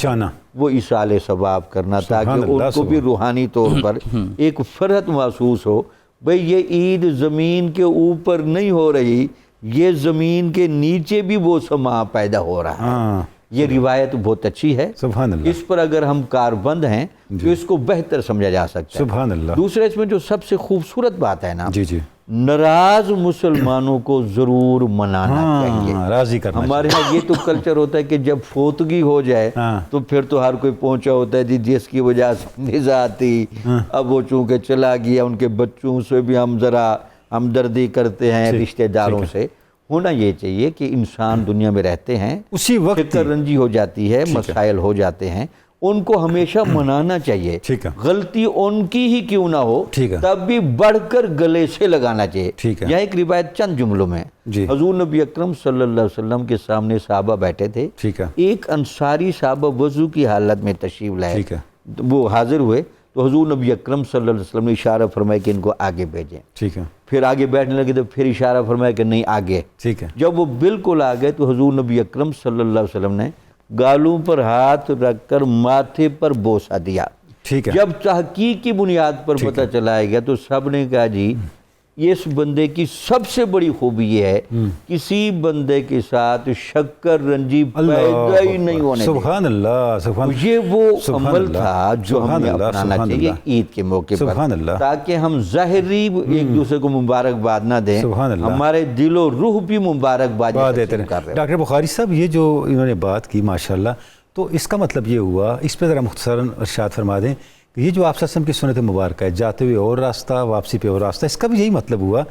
وہ اصال ثواب کرنا، تاکہ ان کو بھی روحانی طور پر ایک فرحت محسوس ہو. بھئی یہ عید زمین کے اوپر نہیں ہو رہی، یہ زمین کے نیچے بھی وہ سما پیدا ہو رہا ہے. یہ روایت بہت اچھی ہے، سبحان اللہ. اس پر اگر ہم کاربند ہیں تو اس کو بہتر سمجھا جا سکتا ہے. سبحان اللہ. دوسرے اس میں جو سب سے خوبصورت بات ہے نا، جی جی، ناراض مسلمانوں کو ضرور منانا چاہیے. راضی کرنا ہمارے ہاں یہ تو کلچر ہوتا ہے کہ جب فوتگی ہو جائے تو پھر تو ہر کوئی پہنچا ہوتا ہے جس کی وجہ سے نزا آتی. اب وہ چونکہ چلا گیا، ان کے بچوں سے بھی ہم ذرا ہمدردی کرتے ہیں، رشتہ داروں سے. ہونا یہ چاہیے کہ انسان دنیا میں رہتے ہیں، اسی وقت فکر رنجی ہو جاتی ہے، مسائل ہو جاتے ہیں، ان کو ہمیشہ منانا چاہیے. غلطی ان کی ہی کیوں نہ ہو تب بھی بڑھ کر گلے سے لگانا چاہیے. یہاں ایک روایت چند جملوں میں، حضور نبی اکرم صلی اللہ علیہ وسلم کے سامنے صحابہ بیٹھے تھے. ایک انصاری صحابہ وضو کی حالت میں تشریف لائے، وہ حاضر ہوئے تو حضور نبی اکرم صلی اللہ علیہ وسلم نے اشارہ فرمایا کہ ان کو آگے بھیجیں. پھر آگے بیٹھنے لگے تو پھر اشارہ فرمایا کہ نہیں آگے. جب وہ بالکل آگے تو حضور نبی اکرم صلی اللہ علیہ وسلم نے گالوں پر ہاتھ رکھ کر ماتھے پر بوسہ دیا. جب تحقیق کی بنیاد پر پتہ چلایا گیا تو سب نے کہا جی اس بندے کی سب سے بڑی خوبی یہ ہے کسی بندے کے ساتھ شکر رنجی پیدا ہی نہیں ہونے دیا. سبحان اللہ، سبحان اللہ. یہ وہ عمل تھا جو ہمیں اپنانا چاہیے عید کے موقع پر، تاکہ ہم ظاہری ایک دوسرے کو مبارکباد نہ دیں، ہمارے دل و روح بھی مبارکباد دیتے رہیں. ڈاکٹر بخاری صاحب یہ جو انہوں نے بات کی ماشاءاللہ، تو اس کا مطلب یہ ہوا، اس پہ ذرا مختصراً ارشاد فرما دیں کہ یہ جو آپ صلی اللہ علیہ وسلم کی سنت مبارکہ ہے، جاتے ہوئے اور راستہ، واپسی پہ اور راستہ، اس کا بھی یہی مطلب ہوا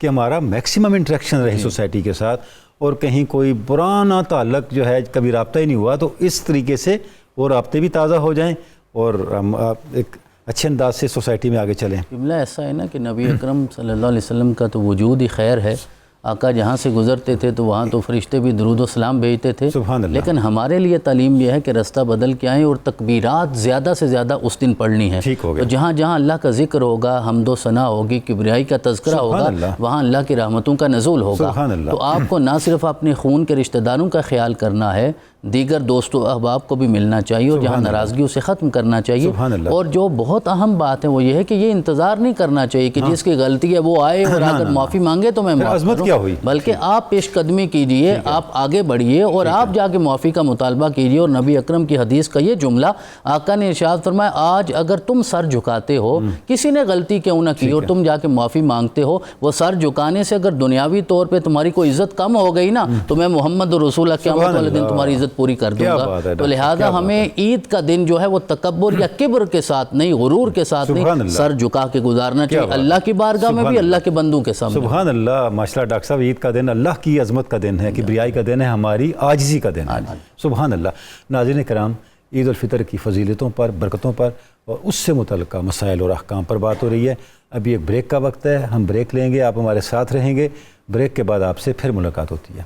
کہ ہمارا میکسیمم انٹریکشن رہے سوسائٹی کے ساتھ، اور کہیں کوئی پرانا تعلق جو ہے کبھی رابطہ ہی نہیں ہوا تو اس طریقے سے وہ رابطے بھی تازہ ہو جائیں اور ہم ایک اچھے انداز سے سوسائٹی میں آگے چلیں. قبلہ ایسا ہے نا کہ نبی اکرم صلی اللہ علیہ وسلم کا تو وجود ہی خیر ہے. آقا جہاں سے گزرتے تھے تو وہاں تو فرشتے بھی درود و سلام بھیجتے تھے. لیکن ہمارے لیے تعلیم یہ ہے کہ رستہ بدل کے آئیں اور تکبیرات زیادہ سے زیادہ اس دن پڑھنی ہے. تو جہاں جہاں اللہ کا ذکر ہوگا، حمد و ثنا ہوگی، کبریائی کا تذکرہ ہوگا، وہاں اللہ کی رحمتوں کا نزول ہوگا. تو آپ کو نہ صرف اپنے خون کے رشتہ داروں کا خیال کرنا ہے، دیگر دوست و احباب کو بھی ملنا چاہیے اور جہاں ناراضگی اسے ختم کرنا چاہیے. اور جو بہت اہم بات ہے وہ یہ ہے کہ یہ انتظار نہیں کرنا چاہیے کہ جس کی غلطی ہے وہ آئے اور اگر معافی مانگے تو میں معاف کروں، بلکہ آپ پیش قدمی کیجئے، آپ آگے بڑھیے اور آپ جا کے معافی کا مطالبہ کیجئے. اور نبی اکرم کی حدیث کا یہ جملہ آقا نے ارشاد فرمایا، آج اگر تم سر جھکاتے ہو، کسی نے غلطی کیوں نہ کی اور تم جا کے معافی مانگتے ہو، وہ سر جھکانے سے اگر دنیاوی طور پہ تمہاری کوئی عزت کم ہو گئی نا تو میں محمد رسول اللہ قیامت والے دن تمہاری عزت پوری کر دوں گا. تو لہٰذا ہمیں عید کا دن جو ہے وہ تکبر یا کبر کے ساتھ نہیں، غرور کے ساتھ نہیں، سر جھکا کے گزارنا چاہیے اللہ کی بارگاہ میں بھی، اللہ کے بندوں کے سامنے. سبحان اللہ، ماشاءاللہ ڈاکٹر صاحب، عید کا دن اللہ کی عظمت کا دن ہے، کبریائی کا دن ہے، ہماری عاجزی کا دن ہے. سبحان اللہ. ناظرین کرام، عید الفطر کی فضیلتوں پر، برکتوں پر اور اس سے متعلقہ مسائل اور احکام پر بات ہو رہی ہے. ابھی ایک بریک کا وقت ہے، ہم بریک لیں گے، آپ ہمارے ساتھ رہیں گے. بریک کے بعد آپ سے پھر ملاقات ہوتی ہے.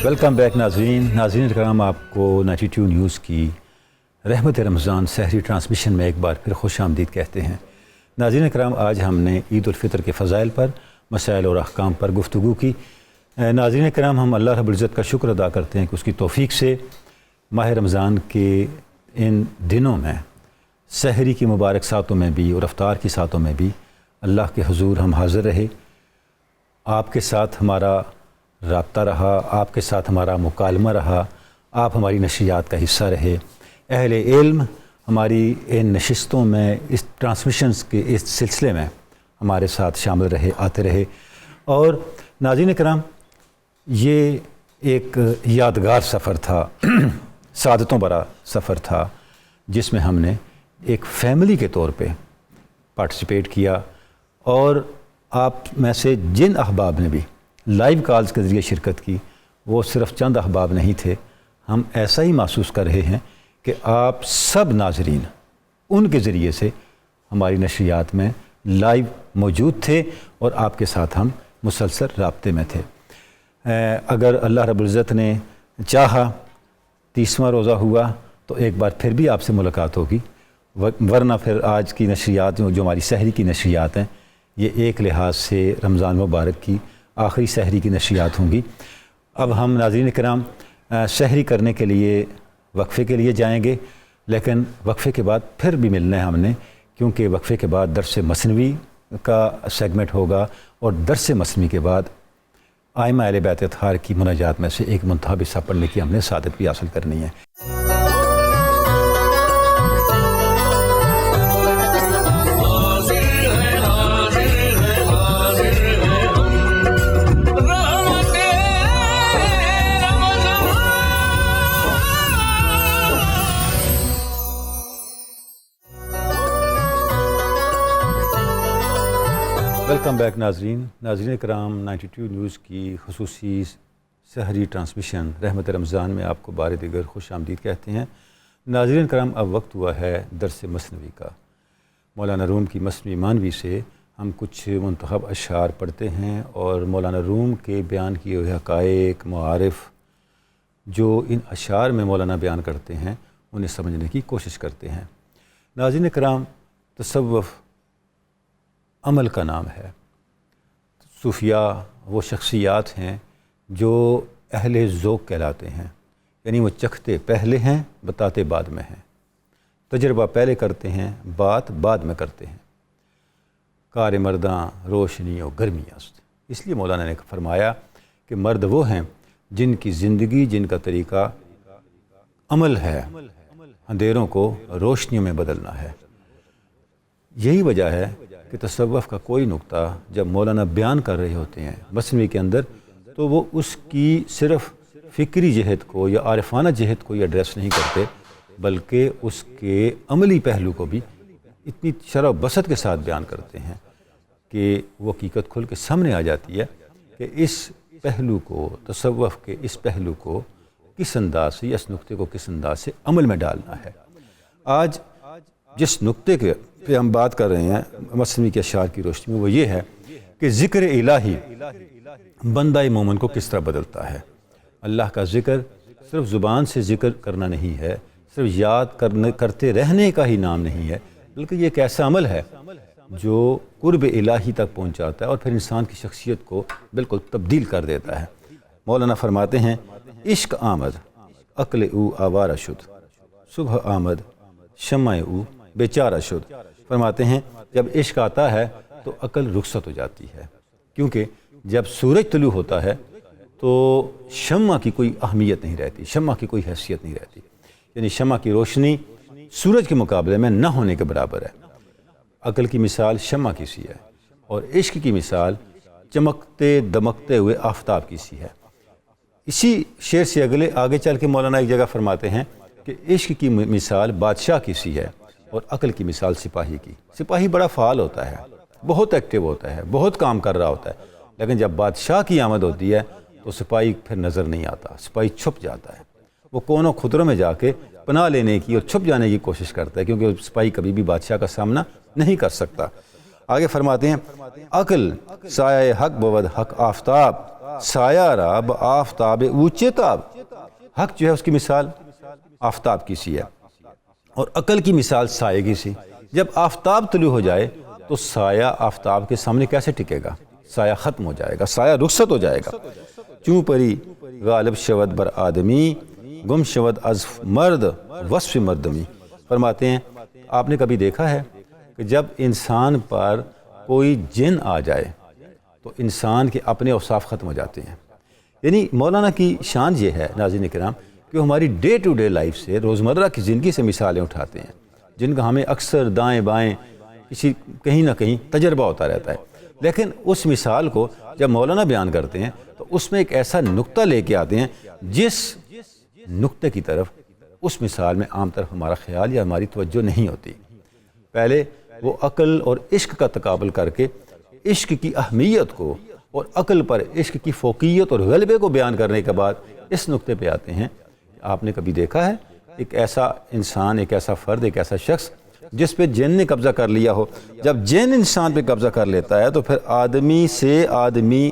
ویلکم بیک ناظرین کرام، آپ کو 92 نیوز کی رحمت رمضان سحری ٹرانسمیشن میں ایک بار پھر خوش آمدید کہتے ہیں. ناظرین کرام، آج ہم نے عید الفطر کے فضائل پر، مسائل اور احکام پر گفتگو کی. ناظرین کرام، ہم اللہ رب العزت کا شکر ادا کرتے ہیں کہ اس کی توفیق سے ماہ رمضان کے ان دنوں میں، سحری کی مبارک ساعتوں میں بھی اور افطار کی ساعتوں میں بھی اللہ کے حضور ہم حاضر رہے. آپ کے ساتھ ہمارا رابطہ رہا، آپ کے ساتھ ہمارا مکالمہ رہا، آپ ہماری نشریات کا حصہ رہے. اہل علم ہماری ان نشستوں میں، اس ٹرانسمیشنز کے اس سلسلے میں ہمارے ساتھ شامل رہے، آتے رہے. اور ناظرین کرام، یہ ایک یادگار سفر تھا، سعادتوں بھرا سفر تھا، جس میں ہم نے ایک فیملی کے طور پہ پارٹیسپیٹ کیا، اور آپ میں سے جن احباب نے بھی لائیو کالز کے ذریعے شرکت کی وہ صرف چند احباب نہیں تھے. ہم ایسا ہی محسوس کر رہے ہیں کہ آپ سب ناظرین ان کے ذریعے سے ہماری نشریات میں لائیو موجود تھے اور آپ کے ساتھ ہم مسلسل رابطے میں تھے. اگر اللہ رب العزت نے چاہا 30واں روزہ ہوا تو ایک بار پھر بھی آپ سے ملاقات ہوگی، ورنہ پھر آج کی نشریات جو ہماری سحری کی نشریات ہیں یہ ایک لحاظ سے رمضان مبارک کی آخری سحری کی نشریات ہوں گی. اب ہم ناظرین کرام سحری کرنے کے لیے وقفے کے لیے جائیں گے، لیکن وقفے کے بعد پھر بھی ملنا ہے ہم نے، کیونکہ وقفے کے بعد درس مثنوی کا سیگمنٹ ہوگا، اور درس مثنوی کے بعد ائمہ اہل بیت اطہار کی مناجات میں سے ایک منتخب حصہ پڑھنے کی ہم نے سعادت بھی حاصل کرنی ہے. ویلکم بیک ناظرین کرام. 92 نیوز کی خصوصی سحری ٹرانسمیشن رحمت رمضان میں آپ کو بار دیگر خوش آمدید کہتے ہیں. ناظرین کرام، اب وقت ہوا ہے درس مثنوی کا. مولانا روم کی مثنوی مانوی سے ہم کچھ منتخب اشعار پڑھتے ہیں اور مولانا روم کے بیان کیے ہوئے حقائق، معارف جو ان اشعار میں مولانا بیان کرتے ہیں انہیں سمجھنے کی کوشش کرتے ہیں. ناظرین کرام، تصوف عمل کا نام ہے. صوفیاء وہ شخصیات ہیں جو اہل ذوق کہلاتے ہیں، یعنی وہ چکھتے پہلے ہیں بتاتے بعد میں ہیں، تجربہ پہلے کرتے ہیں بات بعد میں کرتے ہیں. کار مرداں روشنی و گرمی است. اس لیے مولانا نے فرمایا کہ مرد وہ ہیں جن کی زندگی، جن کا طریقہ عمل ہے، اندھیروں کو روشنیوں میں بدلنا ہے. یہی وجہ ہے کہ تصوف کا کوئی نقطہ جب مولانا بیان کر رہے ہوتے ہیں مثنوی کے اندر تو وہ اس کی صرف فکری جہت کو یا عارفانہ جہت کو ایڈریس نہیں کرتے، بلکہ اس کے عملی پہلو کو بھی اتنی شرح و بسط کے ساتھ بیان کرتے ہیں کہ وہ حقیقت کھل کے سامنے آ جاتی ہے کہ اس پہلو کو، تصوف کے اس پہلو کو کس انداز سے یا اس نقطے کو کس انداز سے عمل میں ڈالنا ہے. آج جس نقطے کے پہ ہم بات کر رہے ہیں مثنوی کے اشعار کی روشنی میں وہ یہ ہے کہ ذکر الہی بندہ مومن کو کس طرح بدلتا ہے. اللہ کا ذکر صرف زبان سے ذکر کرنا نہیں ہے، صرف یاد کرتے رہنے کا ہی نام نہیں ہے، بلکہ یہ ایک ایسا عمل ہے جو قرب الہی تک پہنچاتا ہے اور پھر انسان کی شخصیت کو بالکل تبدیل کر دیتا ہے. مولانا فرماتے ہیں عشق آمد عقل او آوارہ شد، صبح آمد شمع او بیچارہ شد. فرماتے ہیں جب عشق آتا ہے تو عقل رخصت ہو جاتی ہے، کیونکہ جب سورج طلوع ہوتا ہے تو شمع کی کوئی اہمیت نہیں رہتی، شمع کی کوئی حیثیت نہیں رہتی، یعنی شمع کی روشنی سورج کے مقابلے میں نہ ہونے کے برابر ہے. عقل کی مثال شمع کی سی ہے اور عشق کی مثال چمکتے دمکتے ہوئے آفتاب کی سی ہے. اسی شعر سے آگے چل کے مولانا ایک جگہ فرماتے ہیں کہ عشق کی مثال بادشاہ کی سی ہے اور عقل کی مثال سپاہی کی. سپاہی بڑا فعال ہوتا ہے، بہت ایکٹیو ہوتا ہے، بہت کام کر رہا ہوتا ہے، لیکن جب بادشاہ کی آمد ہوتی ہے تو سپاہی پھر نظر نہیں آتا، سپاہی چھپ جاتا ہے. وہ کونوں خدروں میں جا کے پناہ لینے کی اور چھپ جانے کی کوشش کرتا ہے، کیونکہ سپاہی کبھی بھی بادشاہ کا سامنا نہیں کر سکتا. آگے فرماتے ہیں عقل سایہ حق بود حق آفتاب سایہ را بآفتاب اونچے تاب. حق جو ہے اس کی مثال آفتاب کی سی ہے اور عقل کی مثال سائے کی سی. جب آفتاب طلوع ہو جائے تو سایہ آفتاب کے سامنے کیسے ٹکے گا؟ سایہ ختم ہو جائے گا، سایہ رخصت ہو جائے گا. چوں پری غالب شود بر آدمی گم شود از مرد وصف مردمی. فرماتے ہیں آپ نے کبھی دیکھا ہے کہ جب انسان پر کوئی جن آ جائے تو انسان کے اپنے اوصاف ختم ہو جاتے ہیں. یعنی مولانا کی شان یہ ہے ناظرین کرام کہ ہماری ڈے ٹو ڈے لائف سے، روزمرہ کی زندگی سے مثالیں اٹھاتے ہیں جن کا ہمیں اکثر دائیں بائیں کہیں نہ کہیں تجربہ ہوتا رہتا ہے. لیکن اس مثال کو جب مولانا بیان کرتے ہیں تو اس میں ایک ایسا نقطہ لے کے آتے ہیں جس نقطے کی طرف اس مثال میں عام طرف ہمارا خیال یا ہماری توجہ نہیں ہوتی. پہلے وہ عقل اور عشق کا تقابل کر کے عشق کی اہمیت کو اور عقل پر عشق کی فوقیت اور غلبے کو بیان کرنے کے بعد اس نقطے پہ آتے ہیں کہ آپ نے کبھی دیکھا ہے ایک ایسا انسان، ایک ایسا فرد، ایک ایسا شخص جس پہ جن نے قبضہ کر لیا ہو؟ جب جن انسان پہ قبضہ کر لیتا ہے تو پھر آدمی سے آدمی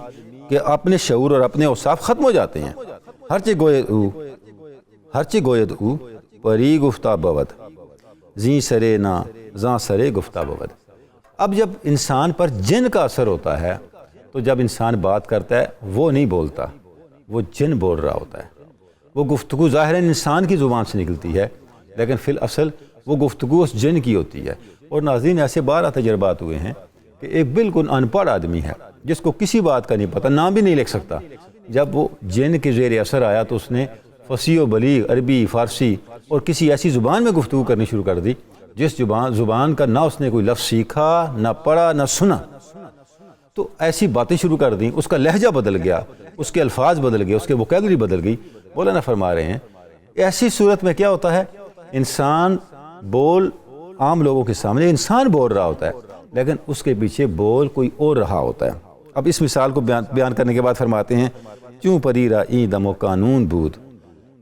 کے اپنے شعور اور اپنے اوصاف ختم ہو جاتے ہیں۔ ہرچی گوید او پری گفتہ بود، زی سرے نا زاں سرے گفتہ بود۔ اب جب انسان پر جن کا اثر ہوتا ہے تو جب انسان بات کرتا ہے وہ نہیں بولتا، وہ جن بول رہا ہوتا ہے۔ وہ گفتگو ظاہراً انسان کی زبان سے نکلتی ہے لیکن فی الاصل وہ گفتگو اس جن کی ہوتی ہے۔ اور ناظرین، ایسے 12 تجربات ہوئے ہیں کہ ایک بالکل ان پڑھ آدمی ہے جس کو کسی بات کا نہیں پتہ، نام بھی نہیں لکھ سکتا، جب وہ جن کے زیر اثر آیا تو اس نے فصیح و بلیغ عربی، فارسی اور کسی ایسی زبان میں گفتگو کرنی شروع کر دی جس زبان کا نہ اس نے کوئی لفظ سیکھا، نہ پڑھا، نہ سنا، تو ایسی باتیں شروع کر دیں، اس کا لہجہ بدل گیا، اس کے الفاظ بدل گئے، اس کے وکیبلری بدل گئی۔ مولانا فرما رہے ہیں ایسی صورت میں کیا ہوتا ہے، انسان بول عام لوگوں کے سامنے انسان بول رہا ہوتا ہے لیکن اس کے پیچھے بول کوئی اور رہا ہوتا ہے۔ اب اس مثال کو بیان کرنے کے بعد فرماتے ہیں چوں پری را این دم و قانون بود،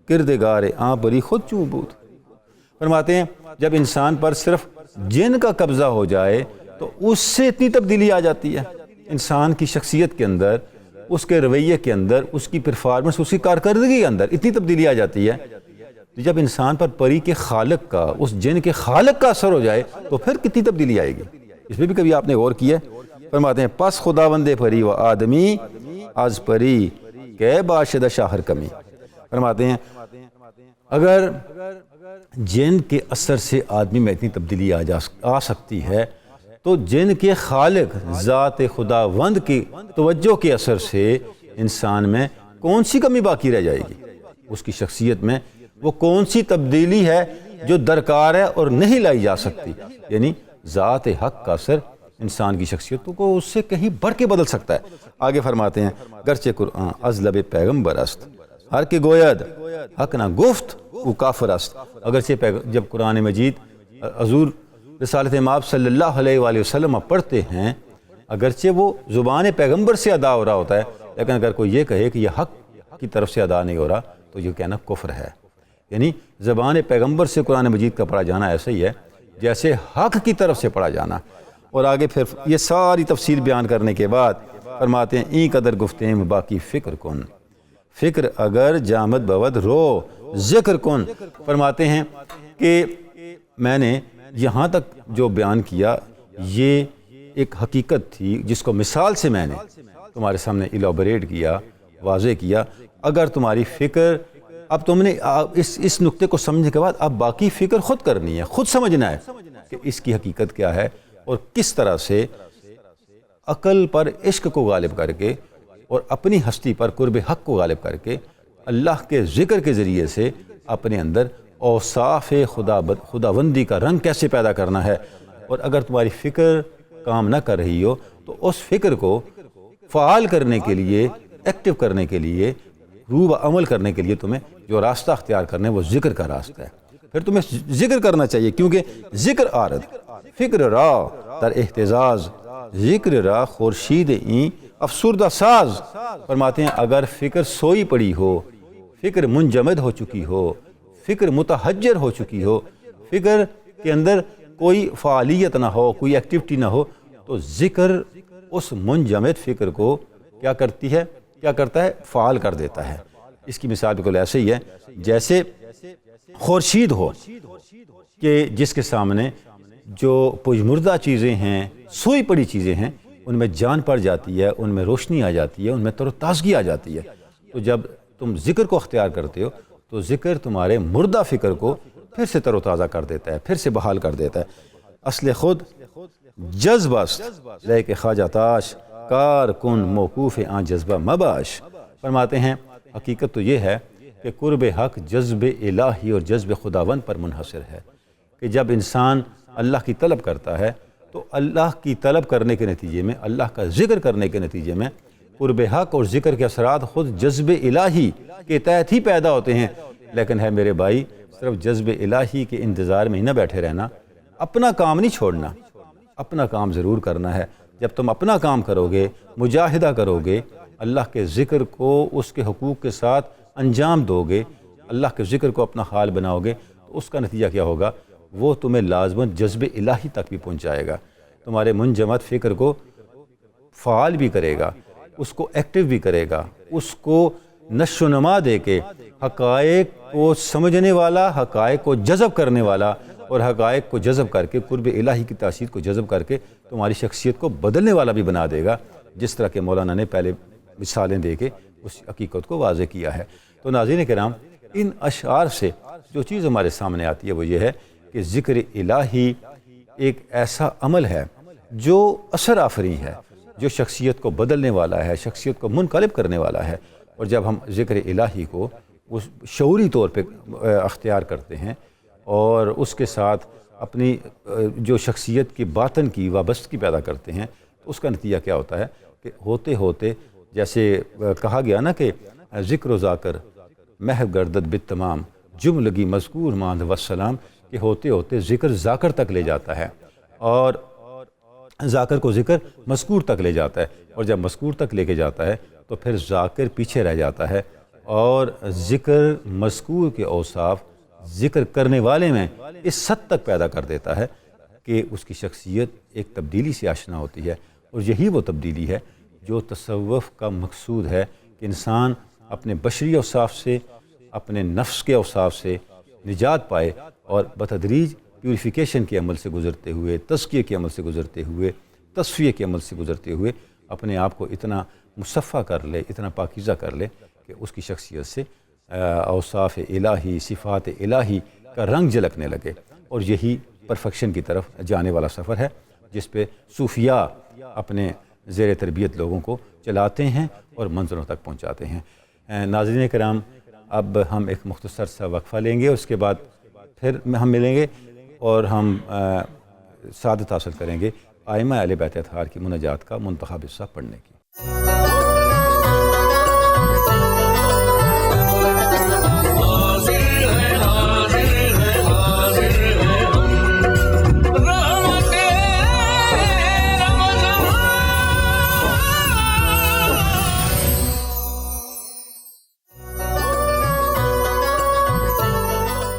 کردگار آ پری خود چوں بود۔ فرماتے ہیں جب انسان پر صرف جن کا قبضہ ہو جائے تو اس سے اتنی تبدیلی آ جاتی ہے انسان کی شخصیت کے اندر، اس کے رویے کے اندر، اس کی پرفارمنس، اس کی کارکردگی کے اندر اتنی تبدیلی آ جاتی ہے۔ جب انسان پر پری کے خالق کا، اس جن کے خالق کا اثر ہو جائے تو پھر کتنی تبدیلی آئے گی، اس میں بھی کبھی آپ نے غور کیا؟ فرماتے ہیں پس خداوند پری و آدمی از پری کہ باشد شاہر کمی۔ فرماتے ہیں اگر جن کے اثر سے آدمی میں اتنی تبدیلی آ سکتی ہے تو جن کے خالق ذات خداوند کی توجہ کے اثر سے انسان میں کون سی کمی باقی رہ جائے گی؟ اس کی شخصیت میں وہ کون سی تبدیلی ہے جو درکار ہے اور نہیں لائی جا سکتی؟ یعنی ذات حق کا اثر انسان کی شخصیتوں کو اس سے کہیں بڑھ کے بدل سکتا ہے۔ آگے فرماتے ہیں گرچہ قرآن از لب پیغمبر است، ہر کے گوید حق نہ گفت او کافر است۔ اگرچہ جب قرآن مجید حضور رسالت مآب صلی اللہ علیہ وآلہ وسلم پڑھتے ہیں، اگرچہ وہ زبان پیغمبر سے ادا ہو رہا ہوتا ہے لیکن اگر کوئی یہ کہے کہ یہ حق کی طرف سے ادا نہیں ہو رہا تو یہ کہنا کفر ہے۔ یعنی زبان پیغمبر سے قرآن مجید کا پڑھا جانا ایسا ہی ہے جیسے حق کی طرف سے پڑھا جانا۔ اور آگے پھر یہ ساری تفصیل بیان کرنے کے بعد فرماتے ہیں این قدر گفتیم باقی فکر کن، فکر اگر جامد بود رو ذکر کن۔ فرماتے ہیں کہ میں نے یہاں تک جو بیان کیا یہ ایک حقیقت تھی جس کو مثال سے میں نے تمہارے سامنے ایلابریٹ کیا، واضح کیا۔ اگر تمہاری فکر، اب تم نے اس نقطے کو سمجھنے کے بعد اب باقی فکر خود کرنی ہے، خود سمجھنا ہے کہ اس کی حقیقت کیا ہے اور کس طرح سے عقل پر عشق کو غالب کر کے اور اپنی ہستی پر قرب حق کو غالب کر کے اللہ کے ذکر کے ذریعے سے اپنے اندر اوصاف خداوندی کا رنگ کیسے پیدا کرنا ہے۔ اور اگر تمہاری فکر کام نہ کر رہی ہو تو اس فکر کو فعال کرنے کے لیے، ایکٹیو کرنے کے لیے، روح و عمل کرنے کے لیے تمہیں جو راستہ اختیار کرنا ہے وہ ذکر کا راستہ ہے۔ پھر تمہیں ذکر کرنا چاہیے کیونکہ ذکر آرد فکر را در احتزاز، ذکر را خورشید این افسردہ ساز۔ فرماتے ہیں اگر فکر سوئی پڑی ہو، فکر منجمد ہو چکی ہو، فکر متحجر ہو چکی ہو، فکر کے اندر کوئی فعالیت نہ ہو، کوئی ایکٹیویٹی نہ ہو، تو ذکر اس منجمد فکر کو کیا کرتا ہے؟ فعال کر دیتا ہے۔ اس کی مثال بالکل ایسے ہی ہے جیسے خورشید ہو کہ جس کے سامنے جو پجمردہ چیزیں ہیں، سوئی پڑی چیزیں ہیں، ان میں جان پڑ جاتی ہے، ان میں روشنی آ جاتی ہے، ان میں تر و تازگی آ جاتی ہے۔ تو جب تم ذکر کو اختیار کرتے ہو تو ذکر تمہارے مردہ فکر کو پھر سے تر و تازہ کر دیتا ہے، پھر سے بحال کر دیتا ہے۔ اصل خود جذب است لے کے خواجہ تاش، کار کن موقوف آن جذبہ مباش۔ فرماتے ہیں حقیقت تو یہ ہے کہ قرب حق جذب الہی اور جذب خداوند پر منحصر ہے کہ جب انسان اللہ کی طلب کرتا ہے تو اللہ کی طلب کرنے کے نتیجے میں، اللہ کا ذکر کرنے کے نتیجے میں قرب حق اور ذکر کے اثرات خود جذب الہی کے تحت ہی پیدا ہوتے ہیں۔ لیکن ہے میرے بھائی، صرف جذب الہی کے انتظار میں ہی نہ بیٹھے رہنا، اپنا کام نہیں چھوڑنا، اپنا کام ضرور کرنا ہے. جب تم اپنا کام کرو گے، مجاہدہ کرو گے، اللہ کے ذکر کو اس کے حقوق کے ساتھ انجام دو گے، اللہ کے ذکر کو اپنا حال بناؤ گے، تو اس کا نتیجہ کیا ہوگا؟ وہ تمہیں لازماً جذب الہی تک بھی پہنچائے گا، تمہارے منجمد فکر کو فعال بھی کرے گا، اس کو ایکٹیو بھی کرے گا، اس کو نشو و نما دے کے حقائق کو سمجھنے والا، حقائق کو جذب کرنے والا، اور حقائق کو جذب کر کے قرب الہی کی تاثیر کو جذب کر کے تمہاری شخصیت کو بدلنے والا بھی بنا دے گا، جس طرح کہ مولانا نے پہلے مثالیں دے کے اس حقیقت کو واضح کیا ہے. تو ناظرین کرام، ان اشعار سے جو چیز ہمارے سامنے آتی ہے وہ یہ ہے کہ ذکر الہی ایک ایسا عمل ہے جو اثر آفریں ہے، جو شخصیت کو بدلنے والا ہے، شخصیت کو منقلب کرنے والا ہے. اور جب ہم ذکر الہی کو اس شعوری طور پہ اختیار کرتے ہیں اور اس کے ساتھ اپنی جو شخصیت کی باطن کی وابستگی پیدا کرتے ہیں، تو اس کا نتیجہ کیا ہوتا ہے کہ ہوتے ہوتے جیسے کہا گیا نا کہ ذکر و ذاکر محو گردد بالتمام جملگی مذکور ماند والسلام، کہ ہوتے ہوتے ذکر ذاکر تک لے جاتا ہے اور ذاکر کو ذکر مذکور تک لے جاتا ہے، اور جب مذکور تک لے کے جاتا ہے تو پھر ذاکر پیچھے رہ جاتا ہے، اور ذکر مذکور کے اوصاف ذکر کرنے والے میں اس حد تک پیدا کر دیتا ہے کہ اس کی شخصیت ایک تبدیلی سے آشنا ہوتی ہے. اور یہی وہ تبدیلی ہے جو تصوف کا مقصود ہے، کہ انسان اپنے بشری اوصاف سے، اپنے نفس کے اوصاف سے نجات پائے، اور بتدریج پیوریفیکیشن کے عمل سے گزرتے ہوئے، تزکیے کے عمل سے گزرتے ہوئے، تصفیہ کے عمل سے گزرتے ہوئے اپنے آپ کو اتنا مصفہ کر لے، اتنا پاکیزہ کر لے کہ اس کی شخصیت سے اوصاف الہی، صفات الہی کا رنگ جھلکنے لگے. اور یہی پرفیکشن کی طرف جانے والا سفر ہے جس پہ صوفیاء اپنے زیر تربیت لوگوں کو چلاتے ہیں اور منزلوں تک پہنچاتے ہیں. ناظرین کرام، اب ہم ایک مختصر سا وقفہ لیں گے، اس کے بعد پھر ہم ملیں گے اور ہم سعادت حاصل کریں گے ائمہ اہل بیت اطہار کی مناجات کا منتخب حصہ پڑھنے کی.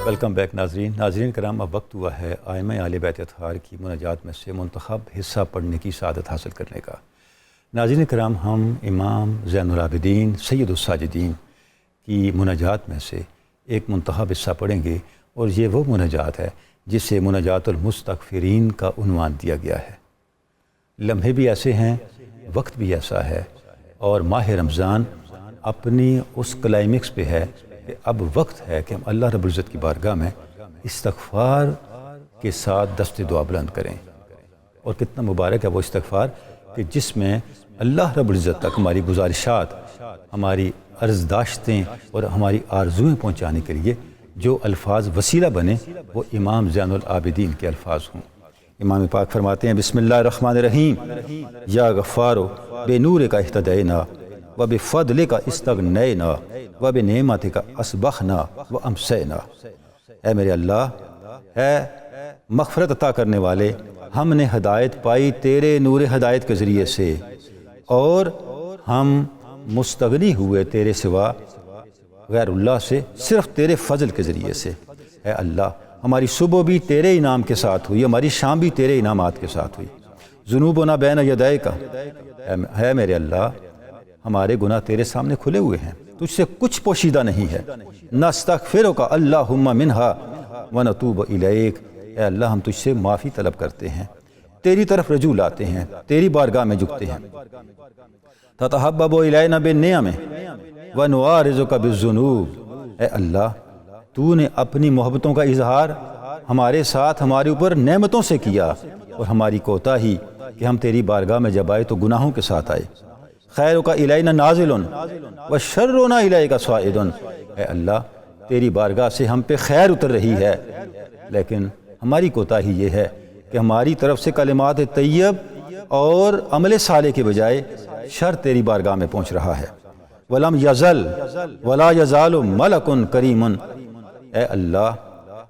ویلکم بیک ناظرین کرام، اب وقت ہوا ہے ائمہ اہل بیت اطہار کی مناجات میں سے منتخب حصہ پڑھنے کی سعادت حاصل کرنے کا. ناظرین کرام، ہم امام زین العابدین سید الساجدین کی مناجات میں سے ایک منتخب حصہ پڑھیں گے، اور یہ وہ مناجات ہے جسے مناجات المستغفرین کا عنوان دیا گیا ہے. لمحے بھی ایسے ہیں، وقت بھی ایسا ہے، اور ماہ رمضان اپنی اس کلائمیکس پہ ہے کہ اب وقت ہے کہ ہم اللہ رب العزت کی بارگاہ میں استغفار کے ساتھ دست دعا بلند کریں. اور کتنا مبارک ہے وہ استغفار کہ جس میں اللہ رب العزت تک ہماری گزارشات، ہماری عرضداشتیں اور ہماری آرزویں پہنچانے کے لیے جو الفاظ وسیلہ بنے وہ امام زین العابدین کے الفاظ ہوں. امام پاک فرماتے ہیں بسم اللہ الرحمن الرحیم، یا غفارو بے نور کا اہتدینا و بفضل کا استغنینا و بنعمت کا اسبخنا و امسینا. اے میرے اللہ، اے مغفرت عطا کرنے والے، ہم نے ہدایت پائی تیرے نور ہدایت کے ذریعے سے، اور ہم مستغنی ہوئے تیرے سوا غیر اللہ سے صرف تیرے فضل کے ذریعے سے. اے اللہ، ہماری صبح بھی تیرے انعام کے ساتھ ہوئی، ہماری شام بھی تیرے انعامات کے ساتھ ہوئی. ذنوبنا بین یدیک، اے میرے اللہ، ہمارے گناہ تیرے سامنے کھلے ہوئے ہیں، تجھ سے کچھ پوشیدہ نہیں ہے. نستغفرک اللہم منہا ونتوب الیک، اے اللہ ہم تجھ سے معافی طلب کرتے ہیں، تیری طرف رجوع لاتے ہیں، تیری بارگاہ میں جھکتے ہیں. تتحبب الینا بالنعم ونعارضک بالذنوب، اے اللہ تو نے اپنی محبتوں کا اظہار ہمارے ساتھ ہمارے اوپر نعمتوں سے کیا، اور ہماری کوتاہی کہ ہم تیری بارگاہ میں جب آئے تو گناہوں کے ساتھ آئے. خیرک الینا نازل وشرنا الیک صاعد، اے اللہ تیری بارگاہ سے ہم پہ خیر اتر رہی ہے، لیکن ہماری کوتاہی یہ ہے کہ ہماری طرف سے کلمات طیب اور عمل صالح کے بجائے شر تیری بارگاہ میں پہنچ رہا ہے. ولم یزل ولا یزال ملک کریم، اے اللہ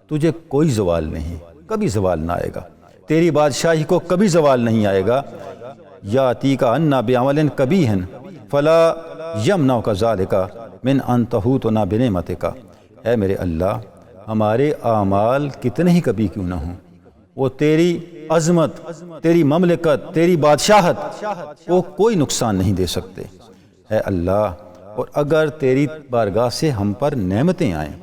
تجھے کوئی زوال نہیں، کبھی زوال نہ آئے گا. تیری بادشاہی کو کبھی زوال نہیں آئے گا. یاتی کا انا بعمل کبیح فلا یمنعک ذالک من ان تحوطنا بنعمتک. اے میرے اللہ، ہمارے اعمال کتنے ہی کبھی کیوں نہ ہوں، وہ تیری عظمت، تیری مملکت، تیری بادشاہت وہ کوئی نقصان نہیں دے سکتے. اے اللہ، اور اگر تیری بارگاہ سے ہم پر نعمتیں آئیں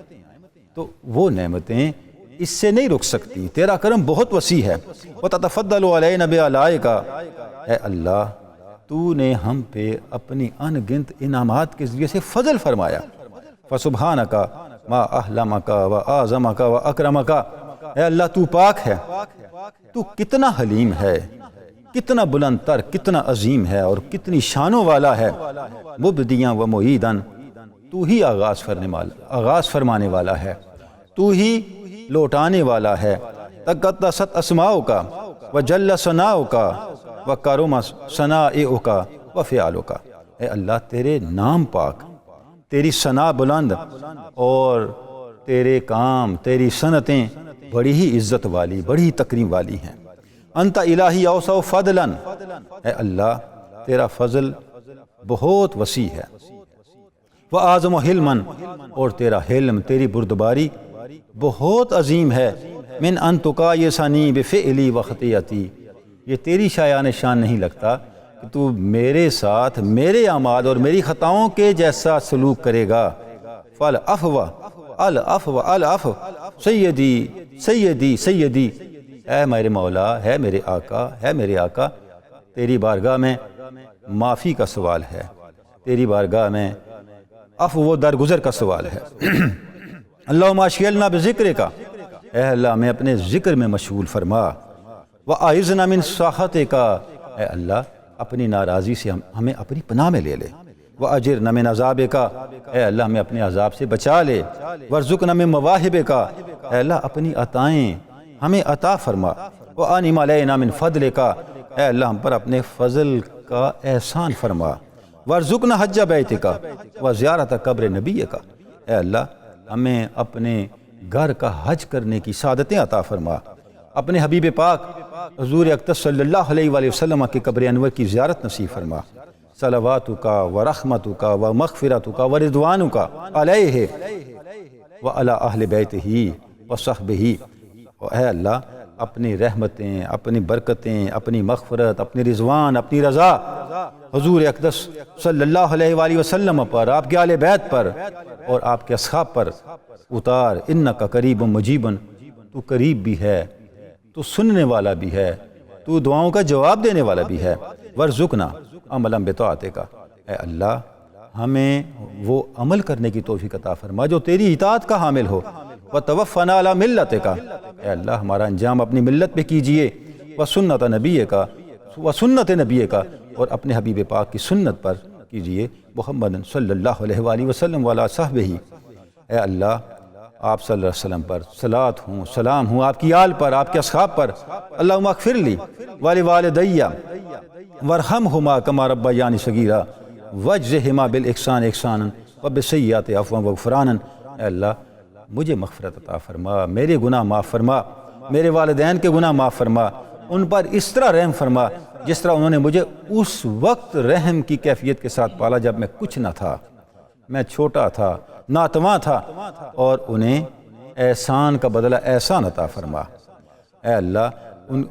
تو وہ نعمتیں اس سے نہیں رک سکتی. تیرا کرم بہت وسیع ہے. وَتَتَفَضَّلُ عَلَيْنَا بِآلَائِكَ. اے اللہ، تو نے ہم پہ اپنی ان گنت انعامات کے ذریعے سے فضل فرمایا. فَسُبْحَانَكَ مَا أَحْلَمَكَ وَأَعْظَمَكَ وَأَكْرَمَكَ. اے اللہ، تو پاک ہے، تو کتنا حلیم ہے، کتنا بلند تر، کتنا عظیم ہے اور کتنی شانوں والا ہے. مبدیاں و معیداً، تو ہی آغاز فرمانے والا ہے، تو ہی لوٹانے والا ہے. تقدست اسماؤک و جل ثناؤک و کرم ثنائک و فعلک. اے اللہ، تیرے نام پاک، تیری ثنا بلند اور تیرے کام، تیری صنعتیں بڑی ہی عزت والی، بڑی ہی تکریم والی ہیں. انت الہی اوسع فضلا. اے اللہ، تیرا فضل بہت وسیع ہے. وَأَعْظَمُ حِلْمًا، اور تیرا حلم، تیری بردباری بہت عظیم ہے. من ان تقایسنی بفعلی و خطیئتی. یہ تیری شایان شان نہیں لگتا کہ تو میرے ساتھ میرے اعمال اور میری خطاؤں کے جیسا سلوک کرے گا. فالعفو العفو العفو سیدی سیدی سیدی. اے میرے مولا، ہے میرے آقا، ہے میرے آقا، تیری بارگاہ میں معافی کا سوال ہے، تیری بارگاہ میں عفو و درگزر کا سوال ہے. اللہم اشغلنا بذکرک. اے اللہ، ہمیں اپنے ذکر میں مشغول فرما. وَأَعِذْنَا مِن سَخَطِکَ. اے اللہ، اپنی ناراضی سے ہمیں اپنی پناہ میں لے لے. وَأَجِرْنَا مِنْ عَذَابِکَ. اے اللہ، ہمیں اپنے عذاب سے بچا لے. وَارْزُقْنَا مِن مَوَاہِبِکَ. اے اللہ، اپنی عطائیں ہمیں عطا فرما. وَأَنْعِمْ عَلَيْنَا مِن فَضْلِکَ. اے اللہ، ہم پر اپنے فضل کا احسان فرما. وَارْزُقْنَا حَجَّ بَیتِکَ وَزِیارَتَ قبر نبیکَ. اے اللہ، ہمیں اپنے گھر کا حج کرنے کی سعادتیں عطا فرما. اپنے حبیب پاک حضور اقدس صلی اللہ علیہ وآلہ وسلم کی قبر انور کی زیارت نصیب فرما. صلواتک و رحمتک و مغفرتک و رضوانک علیہ و علی اہل بیتہ و صحبہ. اے اللہ، اپنی رحمتیں، اپنی برکتیں، اپنی مغفرت، اپنی رضوان، اپنی رضا حضور اقدس صلی اللہ علیہ وآلہ وسلم پر، آپ کے اہل بیت پر اور آپ کے اصحاب پر اتار. انک قریب مجیب. تو قریب بھی ہے، تو سننے والا بھی ہے، تو دعاؤں کا جواب دینے والا بھی ہے. وارزقنا عملا بطاعتک. اے اللہ، ہمیں وہ عمل کرنے کی توفیق عطا فرما جو تیری اطاعت کا حامل ہو. وتوفنا علی ملتک. اے اللہ، ہمارا انجام اپنی ملت پہ کیجئے. وسنت نبیک وسنت نبیک. اور اپنے حبیب پاک کی سنت پر کیجئے. محمد صلی اللہ علیہ وآلہ وسلم وعلی صحبہ. اے اللہ، آپ صلی اللہ علیہ وسلم پر صلاۃ ہوں، سلام ہوں، آپ کی آل پر، آپ کے اصحاب پر. اللہم اغفر لی ولوالدی وارحمہما کما ربیانی صغیرا واجزہما بالاحسان احسانا وبالسیئات عفوا وغفرانا. اے اللہ، مجھے مغفرت عطا فرما، میرے گناہ معاف فرما، میرے والدین کے گناہ معاف فرما. ان پر اس طرح رحم فرما جس طرح انہوں نے مجھے اس وقت رحم کی کیفیت کے ساتھ پالا جب میں کچھ نہ تھا، میں چھوٹا تھا، ناتواں تھا، اور انہیں احسان کا بدلہ احسان عطا فرما. اے اللہ،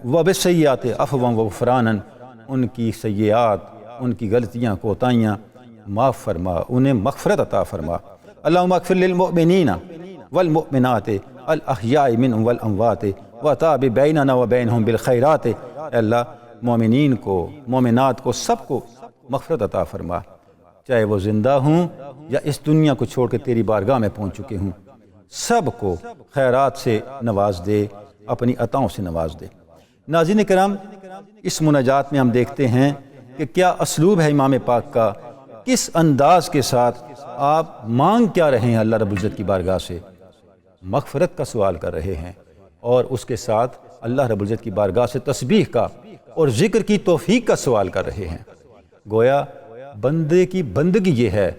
وبالسیئات عفوا وغفرانا. ان کی سیئات، ان کی غلطیاں، کوتاہیاں معاف فرما، انہیں مغفرت عطا فرما. اللہم اغفر للمؤمنین والمؤمنات الاحیاء منہم والاموات وتاب بیننا وبینہم بالخیرات. اے اللہ، مومنین کو، مومنات کو، سب کو مغفرت عطا فرما، چاہے وہ زندہ ہوں یا اس دنیا کو چھوڑ کے تیری بارگاہ میں پہنچ چکے ہوں. سب کو خیرات سے نواز دے، اپنی عطاؤں سے نواز دے. ناظرین کرام، اس مناجات میں ہم دیکھتے ہیں کہ کیا اسلوب ہے امام پاک کا، کس انداز کے ساتھ آپ مانگ کیا رہے ہیں اللہ رب العزت کی بارگاہ سے. مغفرت کا سوال کر رہے ہیں اور اس کے ساتھ اللہ رب العزت کی بارگاہ سے تسبیح کا اور ذکر کی توفیق کا سوال کر رہے ہیں. گویا بندے کی بندگی یہ ہے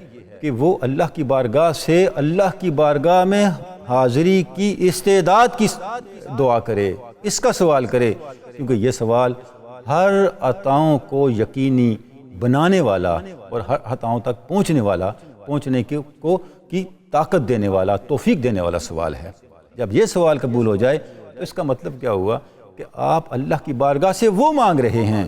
کہ وہ اللہ کی بارگاہ سے اللہ کی بارگاہ میں حاضری کی استعداد کی دعا کرے، اس کا سوال کرے کیونکہ یہ سوال ہر عطاؤں کو یقینی بنانے والا اور ہر عطاؤں تک پہنچنے کی طاقت دینے والا، توفیق دینے والا سوال ہے۔ جب یہ سوال قبول ہو جائے تو اس کا مطلب کیا ہوا کہ آپ اللہ کی بارگاہ سے وہ مانگ رہے ہیں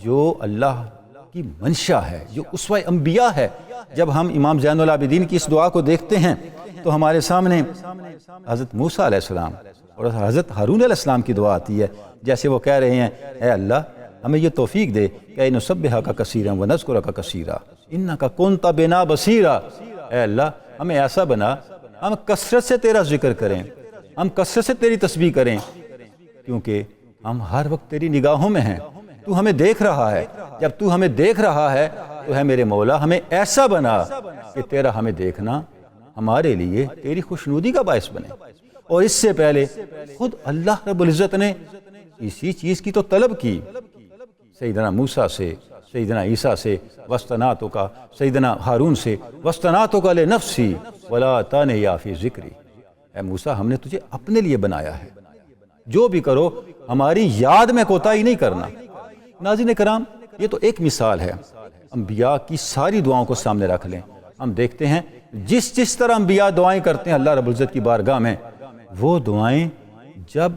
جو اللہ کی منشا ہے، جو اسوہ انبیاء ہے۔ جب ہم امام زین العابدین کی اس دعا کو دیکھتے ہیں تو ہمارے سامنے حضرت موسیٰ علیہ السلام اور حضرت ہارون علیہ السلام کی دعا آتی ہے، جیسے وہ کہہ رہے ہیں اے اللہ ہمیں یہ توفیق دے کہ نسبحک کثیرا ونذکرک کثیرا انک کنت بنا بصیرا۔ اے اللہ ہمیں ایسا بنا ہم کثرت سے تیرا ذکر کریں، ہم کثرت سے تیری تسبیح کریں، کیونکہ ہم ہر وقت تیری نگاہوں میں ہیں، تو ہمیں دیکھ رہا ہے۔ جب تو ہمیں دیکھ رہا ہے تو ہے میرے مولا ہمیں ایسا بنا کہ تیرا ہمیں دیکھنا ہمارے لیے تیری خوشنودی کا باعث بنے۔ اور اس سے پہلے خود اللہ رب العزت نے اسی چیز کی تو طلب کی سیدنا موسیٰ سے، سیدنا عیسیٰ سے، وَاسْتَنَعْتُكَ سیدنا ہارون سے، وَاسْتَنَعْتُكَ لِنَفْسِي وَلَا تَنِيَا فِي ذِكْرِي۔ اے موسیٰ ہم نے تجھے اپنے لیے بنایا ہے، جو بھی کرو ہماری یاد میں کوتاہی نہیں کرنا۔ ناظرین کرام، یہ تو ایک مثال ہے، انبیاء کی ساری دعاؤں کو سامنے رکھ لیں، ہم دیکھتے ہیں جس طرح انبیاء دعائیں کرتے ہیں اللہ رب العزت کی بارگاہ میں، وہ دعائیں جب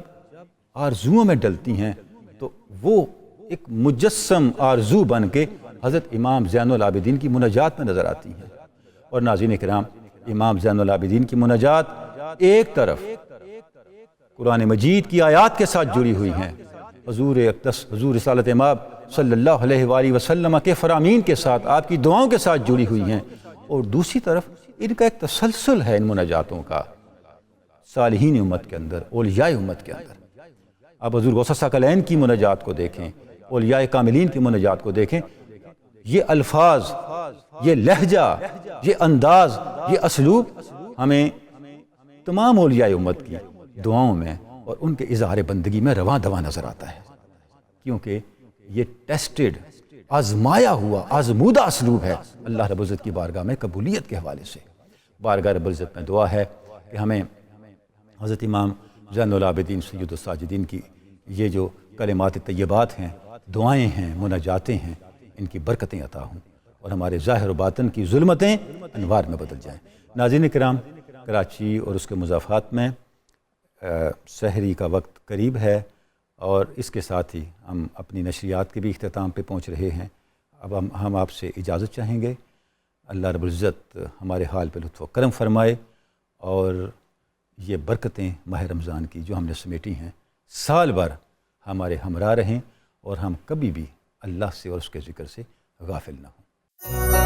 آرزوؤں میں ڈلتی ہیں تو وہ ایک مجسم آرزو بن کے حضرت امام زین العابدین کی مناجات میں نظر آتی ہیں۔ اور ناظرین کرام، امام زین العابدین کی مناجات ایک طرف قرآن مجید کی آیات کے ساتھ جڑی ہوئی ہیں، حضور اقدس حضور رسالت مآب صلی اللہ علیہ وآلہ وسلم کے فرامین کے ساتھ، آپ کی دعاؤں کے ساتھ جڑی ہوئی ہیں، اور دوسری طرف ان کا ایک تسلسل ہے ان مناجاتوں کا صالحین امت کے اندر، اولیاء امت کے اندر۔ آپ حضور غوث ثقلین کی مناجات کو دیکھیں، اولیاء کاملین کی مناجات کو دیکھیں، یہ الفاظ، یہ لہجہ، یہ انداز، یہ اسلوب ہمیں تمام اولیاء امت کی دعاؤں میں اور ان کے اظہار بندگی میں رواں دواں نظر آتا ہے، کیونکہ یہ ٹیسٹڈ، آزمایا ہوا، آزمودہ اسلوب ہے اللہ رب العزت کی بارگاہ میں قبولیت کے حوالے سے۔ بارگاہ رب العزت میں دعا ہے کہ ہمیں حضرت امام زین العابدین سید الساجدین کی یہ جو کلمات طیبات ہیں، دعائیں ہیں، مناجاتیں ہیں، ان کی برکتیں عطا ہوں اور ہمارے ظاہر و باطن کی ظلمتیں انوار میں بدل جائیں۔ ناظرین کرام، کراچی اور اس کے مضافات میں سحری کا وقت قریب ہے، اور اس کے ساتھ ہی ہم اپنی نشریات کے بھی اختتام پہ پہنچ رہے ہیں۔ اب ہم آپ سے اجازت چاہیں گے۔ اللہ رب العزت ہمارے حال پہ لطف و کرم فرمائے، اور یہ برکتیں ماہ رمضان کی جو ہم نے سمیٹی ہیں سال بھر ہمارے ہمراہ رہیں، اور ہم کبھی بھی اللہ سے اور اس کے ذکر سے غافل نہ ہوں۔